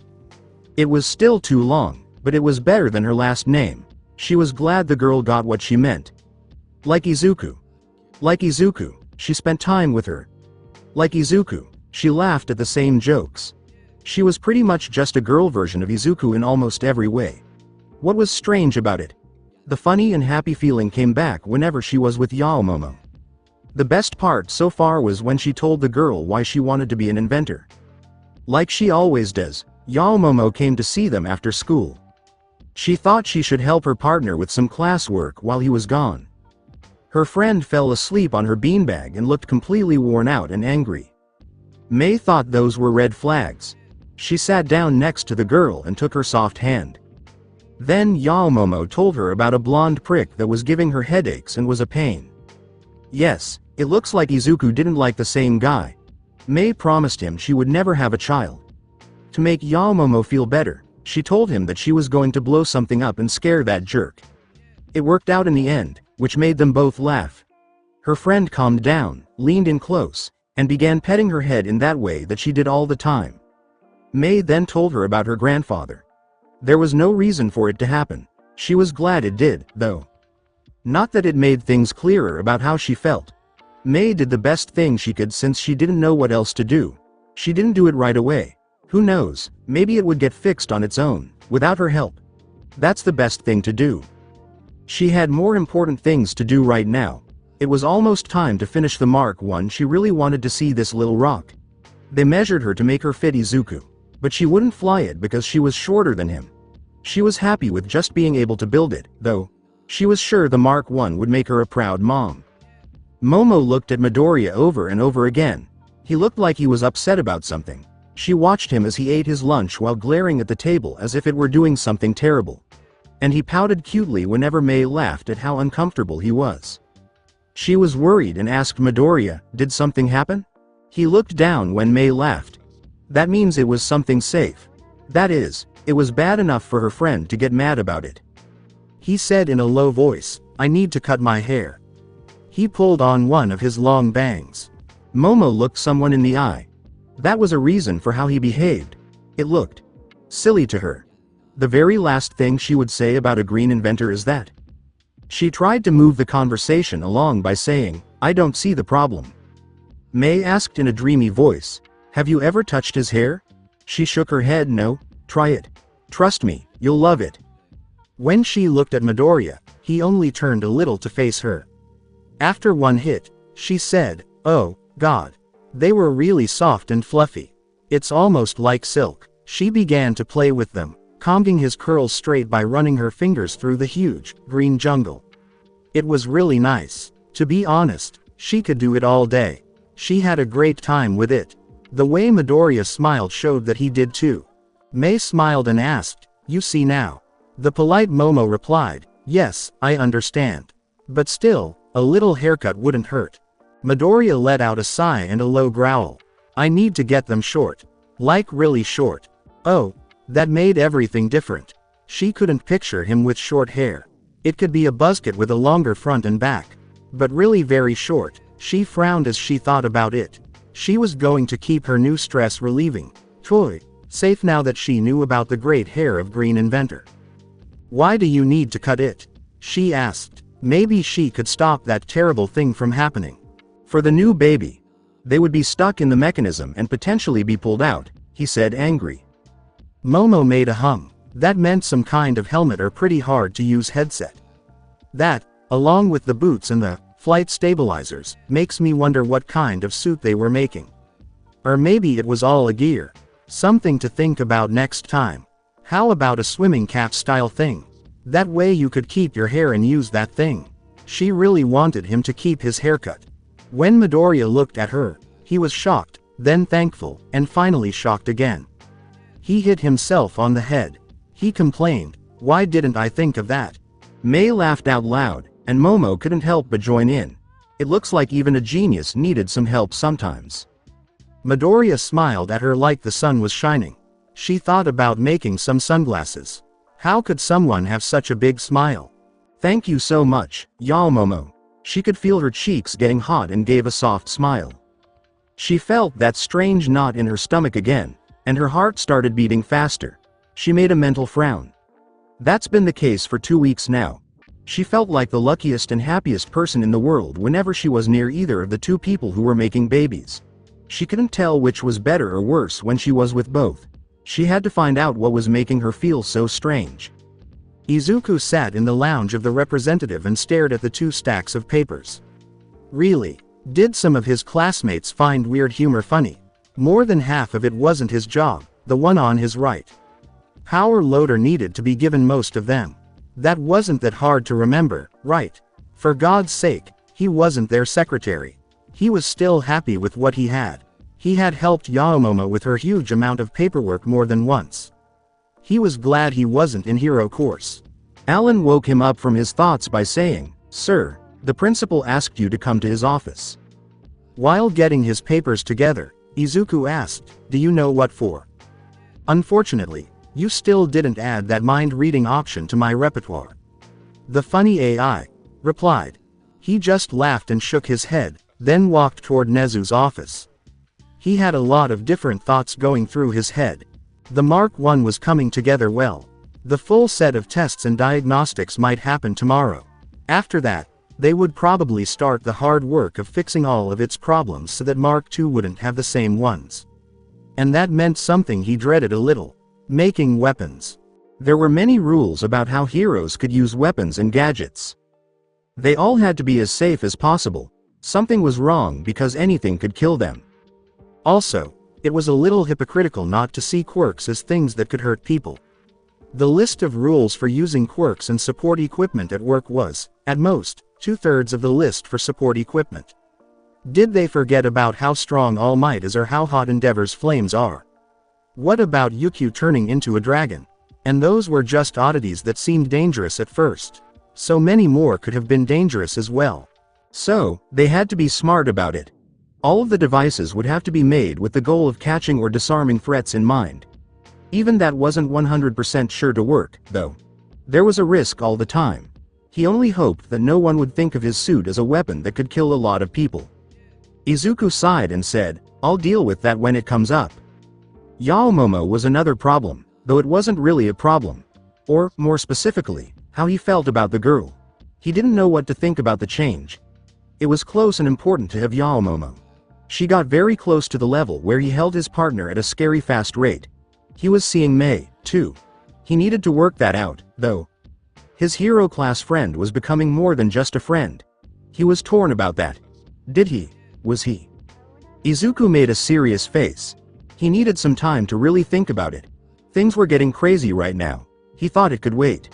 It was still too long, but it was better than her last name. She was glad the girl got what she meant. Like Izuku. Like Izuku, she spent time with her. Like Izuku, she laughed at the same jokes. She was pretty much just a girl version of Izuku in almost every way. What was strange about it? The funny and happy feeling came back whenever she was with Yaomomo. The best part so far was when she told the girl why she wanted to be an inventor. Like she always does, Yaomomo came to see them after school. She thought she should help her partner with some classwork while he was gone. Her friend fell asleep on her beanbag and looked completely worn out and angry. May thought those were red flags. She sat down next to the girl and took her soft hand. Then Yaomomo told her about a blonde prick that was giving her headaches and was a pain. Yes, it looks like Izuku didn't like the same guy. May promised him she would never have a child. To make Yaomomo feel better, she told him that she was going to blow something up and scare that jerk. It worked out in the end, which made them both laugh. Her friend calmed down, leaned in close, and began petting her head in that way that she did all the time. May then told her about her grandfather. There was no reason for it to happen. She was glad it did, though. Not that it made things clearer about how she felt. May did the best thing she could since she didn't know what else to do. She didn't do it right away. Who knows, maybe it would get fixed on its own, without her help. That's the best thing to do. She had more important things to do right now. It was almost time to finish the Mark I. She really wanted to see this little rock. They measured her to make her fit Izuku. But she wouldn't fly it because she was shorter than him. She was happy with just being able to build it, though. She was sure the Mark I would make her a proud mom. Momo looked at Midoriya over and over again. He looked like he was upset about something. She watched him as he ate his lunch while glaring at the table as if it were doing something terrible. And he pouted cutely whenever May laughed at how uncomfortable he was. She was worried and asked Midoriya, "Did something happen?" He looked down when May laughed. That means it was something safe. That is, it was bad enough for her friend to get mad about it. He said in a low voice, "I need to cut my hair." He pulled on one of his long bangs. Momo looked someone in the eye. That was a reason for how he behaved. It looked silly to her. The very last thing she would say about a green inventor is that. She tried to move the conversation along by saying, "I don't see the problem." May asked in a dreamy voice, "Have you ever touched his hair?" She shook her head. "No, try it. Trust me, you'll love it." When she looked at Midoriya, he only turned a little to face her. After one hit, she said, "Oh, God. They were really soft and fluffy. It's almost like silk." She began to play with them, combing his curls straight by running her fingers through the huge, green jungle. It was really nice. To be honest, she could do it all day. She had a great time with it. The way Midoriya smiled showed that he did too. May smiled and asked, "You see now?" The polite Momo replied, "Yes, I understand. But still, a little haircut wouldn't hurt." Midoriya let out a sigh and a low growl. "I need to get them short. Like really short." Oh, that made everything different. She couldn't picture him with short hair. It could be a buzzcut with a longer front and back. But really very short. She frowned as she thought about it. She was going to keep her new stress-relieving toy safe now that she knew about the great hair of Green Inventor. "Why do you need to cut it?" she asked. Maybe she could stop that terrible thing from happening. For the new baby. They would be stuck in the mechanism and potentially be pulled out, he said angry. Momo made a hum. That meant some kind of helmet or pretty hard to use headset. That, along with the boots and the flight stabilizers, makes me wonder what kind of suit they were making. Or maybe it was all a gear. Something to think about next time. How about a swimming cap style thing? That way you could keep your hair and use that thing. She really wanted him to keep his haircut. When Midoriya looked at her, he was shocked, then thankful, and finally shocked again. He hit himself on the head. He complained, "Why didn't I think of that?" May laughed out loud, and Momo couldn't help but join in. It looks like even a genius needed some help sometimes. Midoriya smiled at her like the sun was shining. She thought about making some sunglasses. How could someone have such a big smile? "Thank you so much, Yaomomo." She could feel her cheeks getting hot and gave a soft smile. She felt that strange knot in her stomach again, and her heart started beating faster. She made a mental frown. That's been the case for 2 weeks now. She felt like the luckiest and happiest person in the world whenever she was near either of the two people who were making babies. She couldn't tell which was better or worse when she was with both. She had to find out what was making her feel so strange. Izuku sat in the lounge of the representative and stared at the 2 stacks of papers. Really? Did some of his classmates find weird humor funny? More than half of it wasn't his job, the one on his right. Power loader needed to be given most of them. That wasn't that hard to remember, right? For God's sake, he wasn't their secretary. He was still happy with what he had. He had helped Yaomomo with her huge amount of paperwork more than once. He was glad he wasn't in hero course. Alan woke him up from his thoughts by saying, "Sir, the principal asked you to come to his office." While getting his papers together, Izuku asked, "Do you know what for?" "Unfortunately, you still didn't add that mind-reading option to my repertoire." The funny AI replied. He just laughed and shook his head, then walked toward Nezu's office. He had a lot of different thoughts going through his head. The Mark I was coming together well. The full set of tests and diagnostics might happen tomorrow. After that, they would probably start the hard work of fixing all of its problems so that Mark II wouldn't have the same ones. And that meant something he dreaded a little: making weapons. There were many rules about how heroes could use weapons and gadgets. They all had to be as safe as possible. Something was wrong because anything could kill them. Also, it was a little hypocritical not to see quirks as things that could hurt people. The list of rules for using quirks and support equipment at work was, at most, 2/3 of the list for support equipment. Did they forget about how strong All Might is or how hot Endeavor's flames are? What about Yukio turning into a dragon? And those were just oddities that seemed dangerous at first. So many more could have been dangerous as well. So, they had to be smart about it. All of the devices would have to be made with the goal of catching or disarming threats in mind. Even that wasn't 100% sure to work, though. There was a risk all the time. He only hoped that no one would think of his suit as a weapon that could kill a lot of people. Izuku sighed and said, "I'll deal with that when it comes up." Yaomomo was another problem, though it wasn't really a problem. Or, more specifically, how he felt about the girl. He didn't know what to think about the change. It was close and important to have Yaomomo. She got very close to the level where he held his partner at a scary fast rate. He was seeing Mei, too. He needed to work that out, though. His hero class friend was becoming more than just a friend. He was torn about that. Did he? Was he? Izuku made a serious face. He needed some time to really think about it. Things were getting crazy right now. He thought it could wait.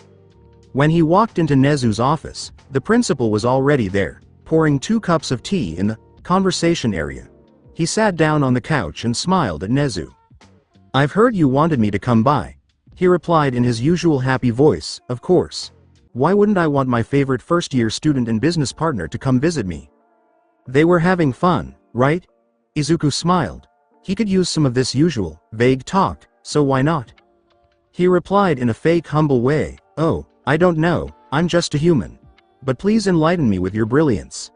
When he walked into Nezu's office, the principal was already there, pouring 2 cups of tea in the conversation area. He sat down on the couch and smiled at Nezu. "I've heard you wanted me to come by," he replied in his usual happy voice. "Of course. Why wouldn't I want my favorite first-year student and business partner to come visit me?" They were having fun, right? Izuku smiled. He could use some of this usual, vague talk, so why not? He replied in a fake humble way, "Oh, I don't know, I'm just a human. But please enlighten me with your brilliance."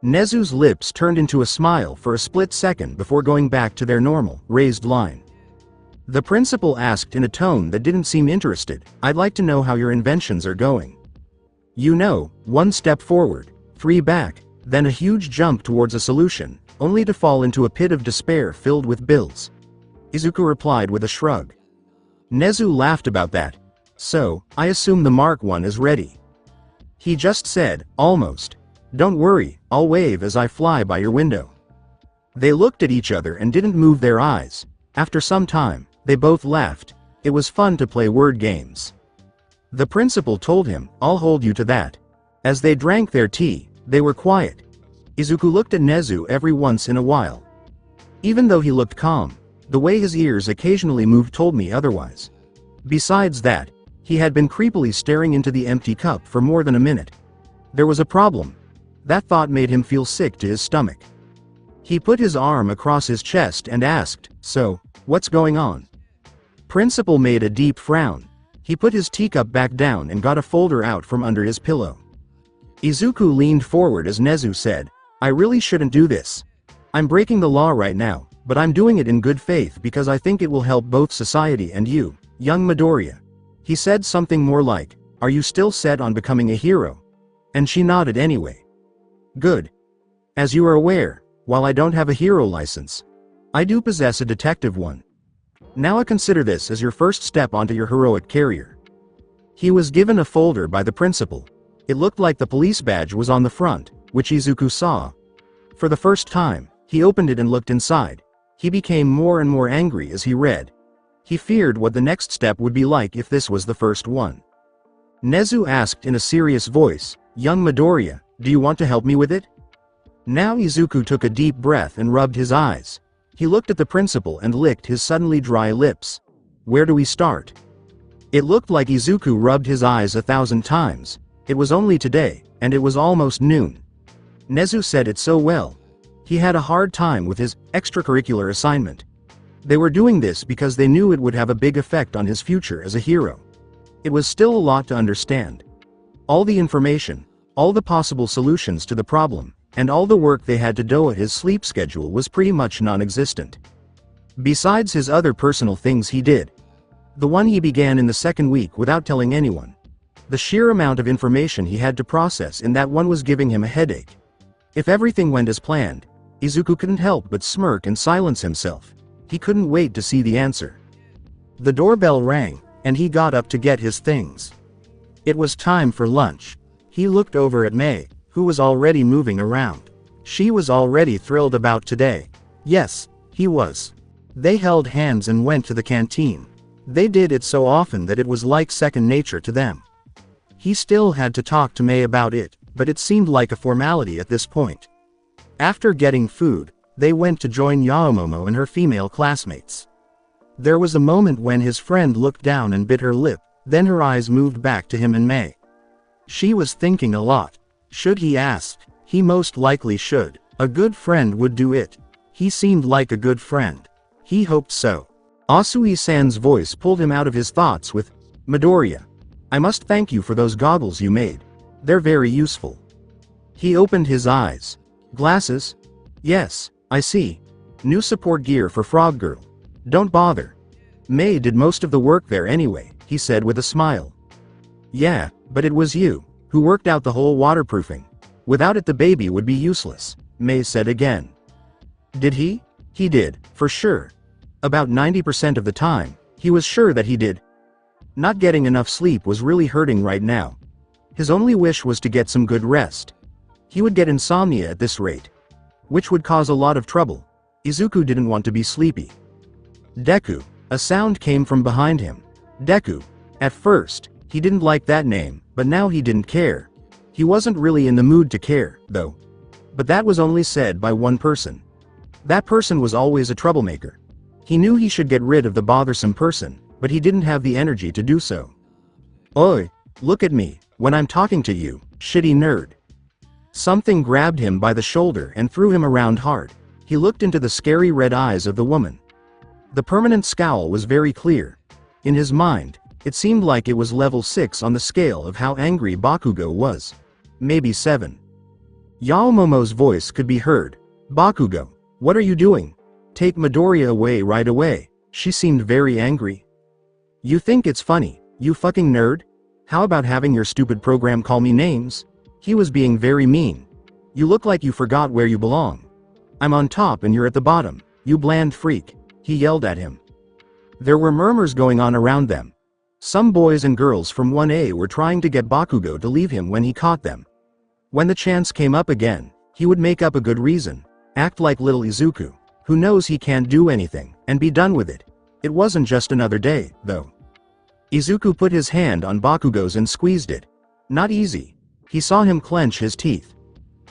Nezu's lips turned into a smile for a split second before going back to their normal, raised line. The principal asked in a tone that didn't seem interested, "I'd like to know how your inventions are going." You know, 1 step forward, 3 back, then a huge jump towards a solution, only to fall into a pit of despair filled with bills. Izuku replied with a shrug. Nezu laughed about that. "So, I assume the Mark I is ready." He just said, "Almost. Don't worry, I'll wave as I fly by your window." They looked at each other and didn't move their eyes. After some time, they both laughed. It was fun to play word games. The principal told him, "I'll hold you to that." As they drank their tea, they were quiet. Izuku looked at Nezu every once in a while. Even though he looked calm, the way his ears occasionally moved told me otherwise. Besides that, he had been creepily staring into the empty cup for more than a minute. There was a problem. That thought made him feel sick to his stomach. He put his arm across his chest and asked, "So, what's going on?" Principal made a deep frown. He put his teacup back down and got a folder out from under his pillow. Izuku leaned forward as Nezu said, "I really shouldn't do this. I'm breaking the law right now, but I'm doing it in good faith because I think it will help both society and you, young Midoriya." He said something more like, "Are you still set on becoming a hero?" And she nodded anyway. "Good. As you are aware, while I don't have a hero license, I do possess a detective one. Now I consider this as your first step onto your heroic career." He was given a folder by the principal. It looked like the police badge was on the front, which Izuku saw. For the first time, he opened it and looked inside. He became more and more angry as he read. He feared what the next step would be like if this was the first one. Nezu asked in a serious voice, "Young Midoriya, do you want to help me with it?" Now Izuku took a deep breath and rubbed his eyes. He looked at the principal and licked his suddenly dry lips. Where do we start? It looked like Izuku rubbed his eyes 1,000 times. It was only today, and it was almost noon. Nezu said it so well. He had a hard time with his extracurricular assignment. They were doing this because they knew it would have a big effect on his future as a hero. It was still a lot to understand. All the information, all the possible solutions to the problem, and all the work they had to do at his sleep schedule was pretty much non-existent. Besides his other personal things he did. The one he began in the second week without telling anyone. The sheer amount of information he had to process in that one was giving him a headache. If everything went as planned, Izuku couldn't help but smirk and silence himself. He couldn't wait to see the answer. The doorbell rang, and he got up to get his things. It was time for lunch. He looked over at Mei, who was already moving around. She was already thrilled about today. Yes, he was. They held hands and went to the canteen. They did it so often that it was like second nature to them. He still had to talk to Mei about it, but it seemed like a formality at this point. After getting food, they went to join Yaomomo and her female classmates. There was a moment when his friend looked down and bit her lip, then her eyes moved back to him and Mei. She was thinking a lot. Should he ask? He most likely should. A good friend would do it. He seemed like a good friend. He hoped so. Asui-san's voice pulled him out of his thoughts with, "Midoriya, I must thank you for those goggles you made. They're very useful." He opened his eyes. "Glasses? Yes, I see. New support gear for Frog Girl. Don't bother. Mei did most of the work there anyway," he said with a smile. "Yeah, but it was you who worked out the whole waterproofing. Without it the baby would be useless," Mei said again. "Did he?" He did, for sure. About 90% of the time, he was sure that he did. Not getting enough sleep was really hurting right now. His only wish was to get some good rest. He would get insomnia at this rate, which would cause a lot of trouble. Izuku didn't want to be sleepy. Deku. A sound came from behind him. Deku. At first, he didn't like that name, but now he didn't care. He wasn't really in the mood to care, though. But that was only said by one person. That person was always a troublemaker. He knew he should get rid of the bothersome person, but he didn't have the energy to do so. "Oi, look at me, when I'm talking to you, shitty nerd." Something grabbed him by the shoulder and threw him around hard. He looked into the scary red eyes of the woman. The permanent scowl was very clear. In his mind, it seemed like it was level 6 on the scale of how angry Bakugo was. Maybe 7. Yaomomo's voice could be heard. "Bakugo, what are you doing? Take Midoriya away right away." She seemed very angry. "You think it's funny, you fucking nerd? How about having your stupid program call me names?" He was being very mean. "You look like you forgot where you belong. I'm on top and you're at the bottom, you bland freak," he yelled at him. There were murmurs going on around them. Some boys and girls from 1A were trying to get Bakugo to leave him when he caught them. When the chance came up again, he would make up a good reason, act like little Izuku, who knows he can't do anything, and be done with it. It wasn't just another day, though. Izuku put his hand on Bakugo's and squeezed it. Not easy. He saw him clench his teeth.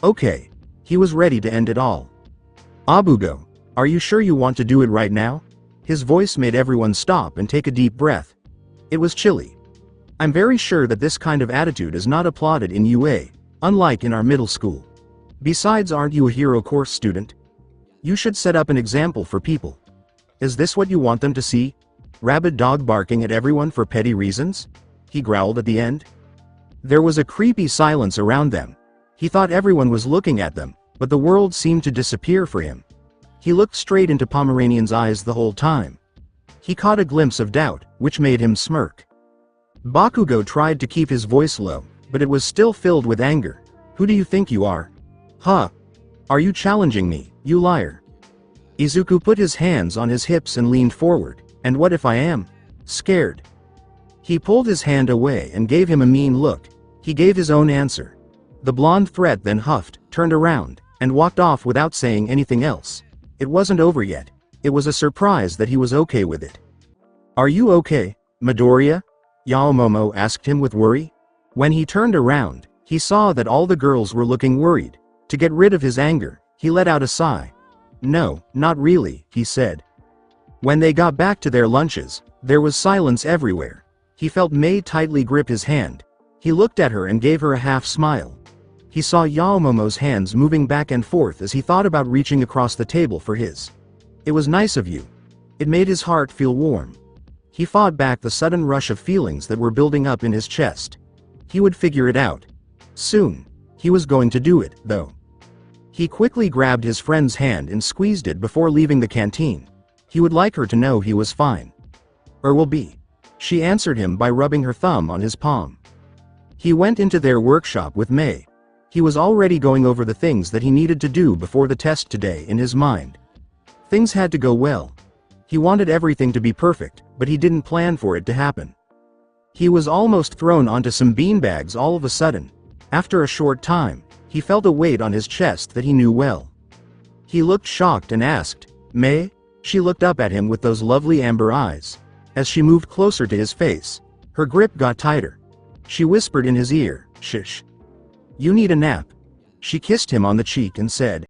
Okay. He was ready to end it all. "Abugo, are you sure you want to do it right now?" His voice made everyone stop and take a deep breath. It was chilly. "I'm very sure that this kind of attitude is not applauded in UA, unlike in our middle school. Besides, aren't you a hero course student? You should set up an example for people. Is this what you want them to see? Rabid dog barking at everyone for petty reasons?" he growled at the end. There was a creepy silence around them. He thought everyone was looking at them, but the world seemed to disappear for him. He looked straight into Pomeranian's eyes the whole time. He caught a glimpse of doubt, which made him smirk. Bakugo tried to keep his voice low, but it was still filled with anger. "Who do you think you are? Huh? Are you challenging me, you liar?" Izuku put his hands on his hips and leaned forward. "And what if I am? Scared?" He pulled his hand away and gave him a mean look. He gave his own answer. The blonde threat then huffed, turned around, and walked off without saying anything else. It wasn't over yet. It was a surprise that he was okay with it. "Are you okay, Midoriya?" Yaomomo asked him with worry. When he turned around, he saw that all the girls were looking worried. To get rid of his anger, he let out a sigh. "No, not really," he said. When they got back to their lunches, there was silence everywhere. He felt Mei tightly grip his hand. He looked at her and gave her a half smile. He saw Yaomomo's hands moving back and forth as he thought about reaching across the table for his. "It was nice of you." It made his heart feel warm. He fought back the sudden rush of feelings that were building up in his chest. He would figure it out. Soon. He was going to do it, though. He quickly grabbed his friend's hand and squeezed it before leaving the canteen. He would like her to know he was fine. "Or will be." She answered him by rubbing her thumb on his palm. He went into their workshop with Mei. He was already going over the things that he needed to do before the test today in his mind. Things had to go well. He wanted everything to be perfect, but he didn't plan for it to happen. He was almost thrown onto some beanbags all of a sudden. After a short time, he felt a weight on his chest that he knew well. He looked shocked and asked, "Mei?" She looked up at him with those lovely amber eyes. As she moved closer to his face, her grip got tighter. She whispered in his ear, "Shush. You need a nap." She kissed him on the cheek and said,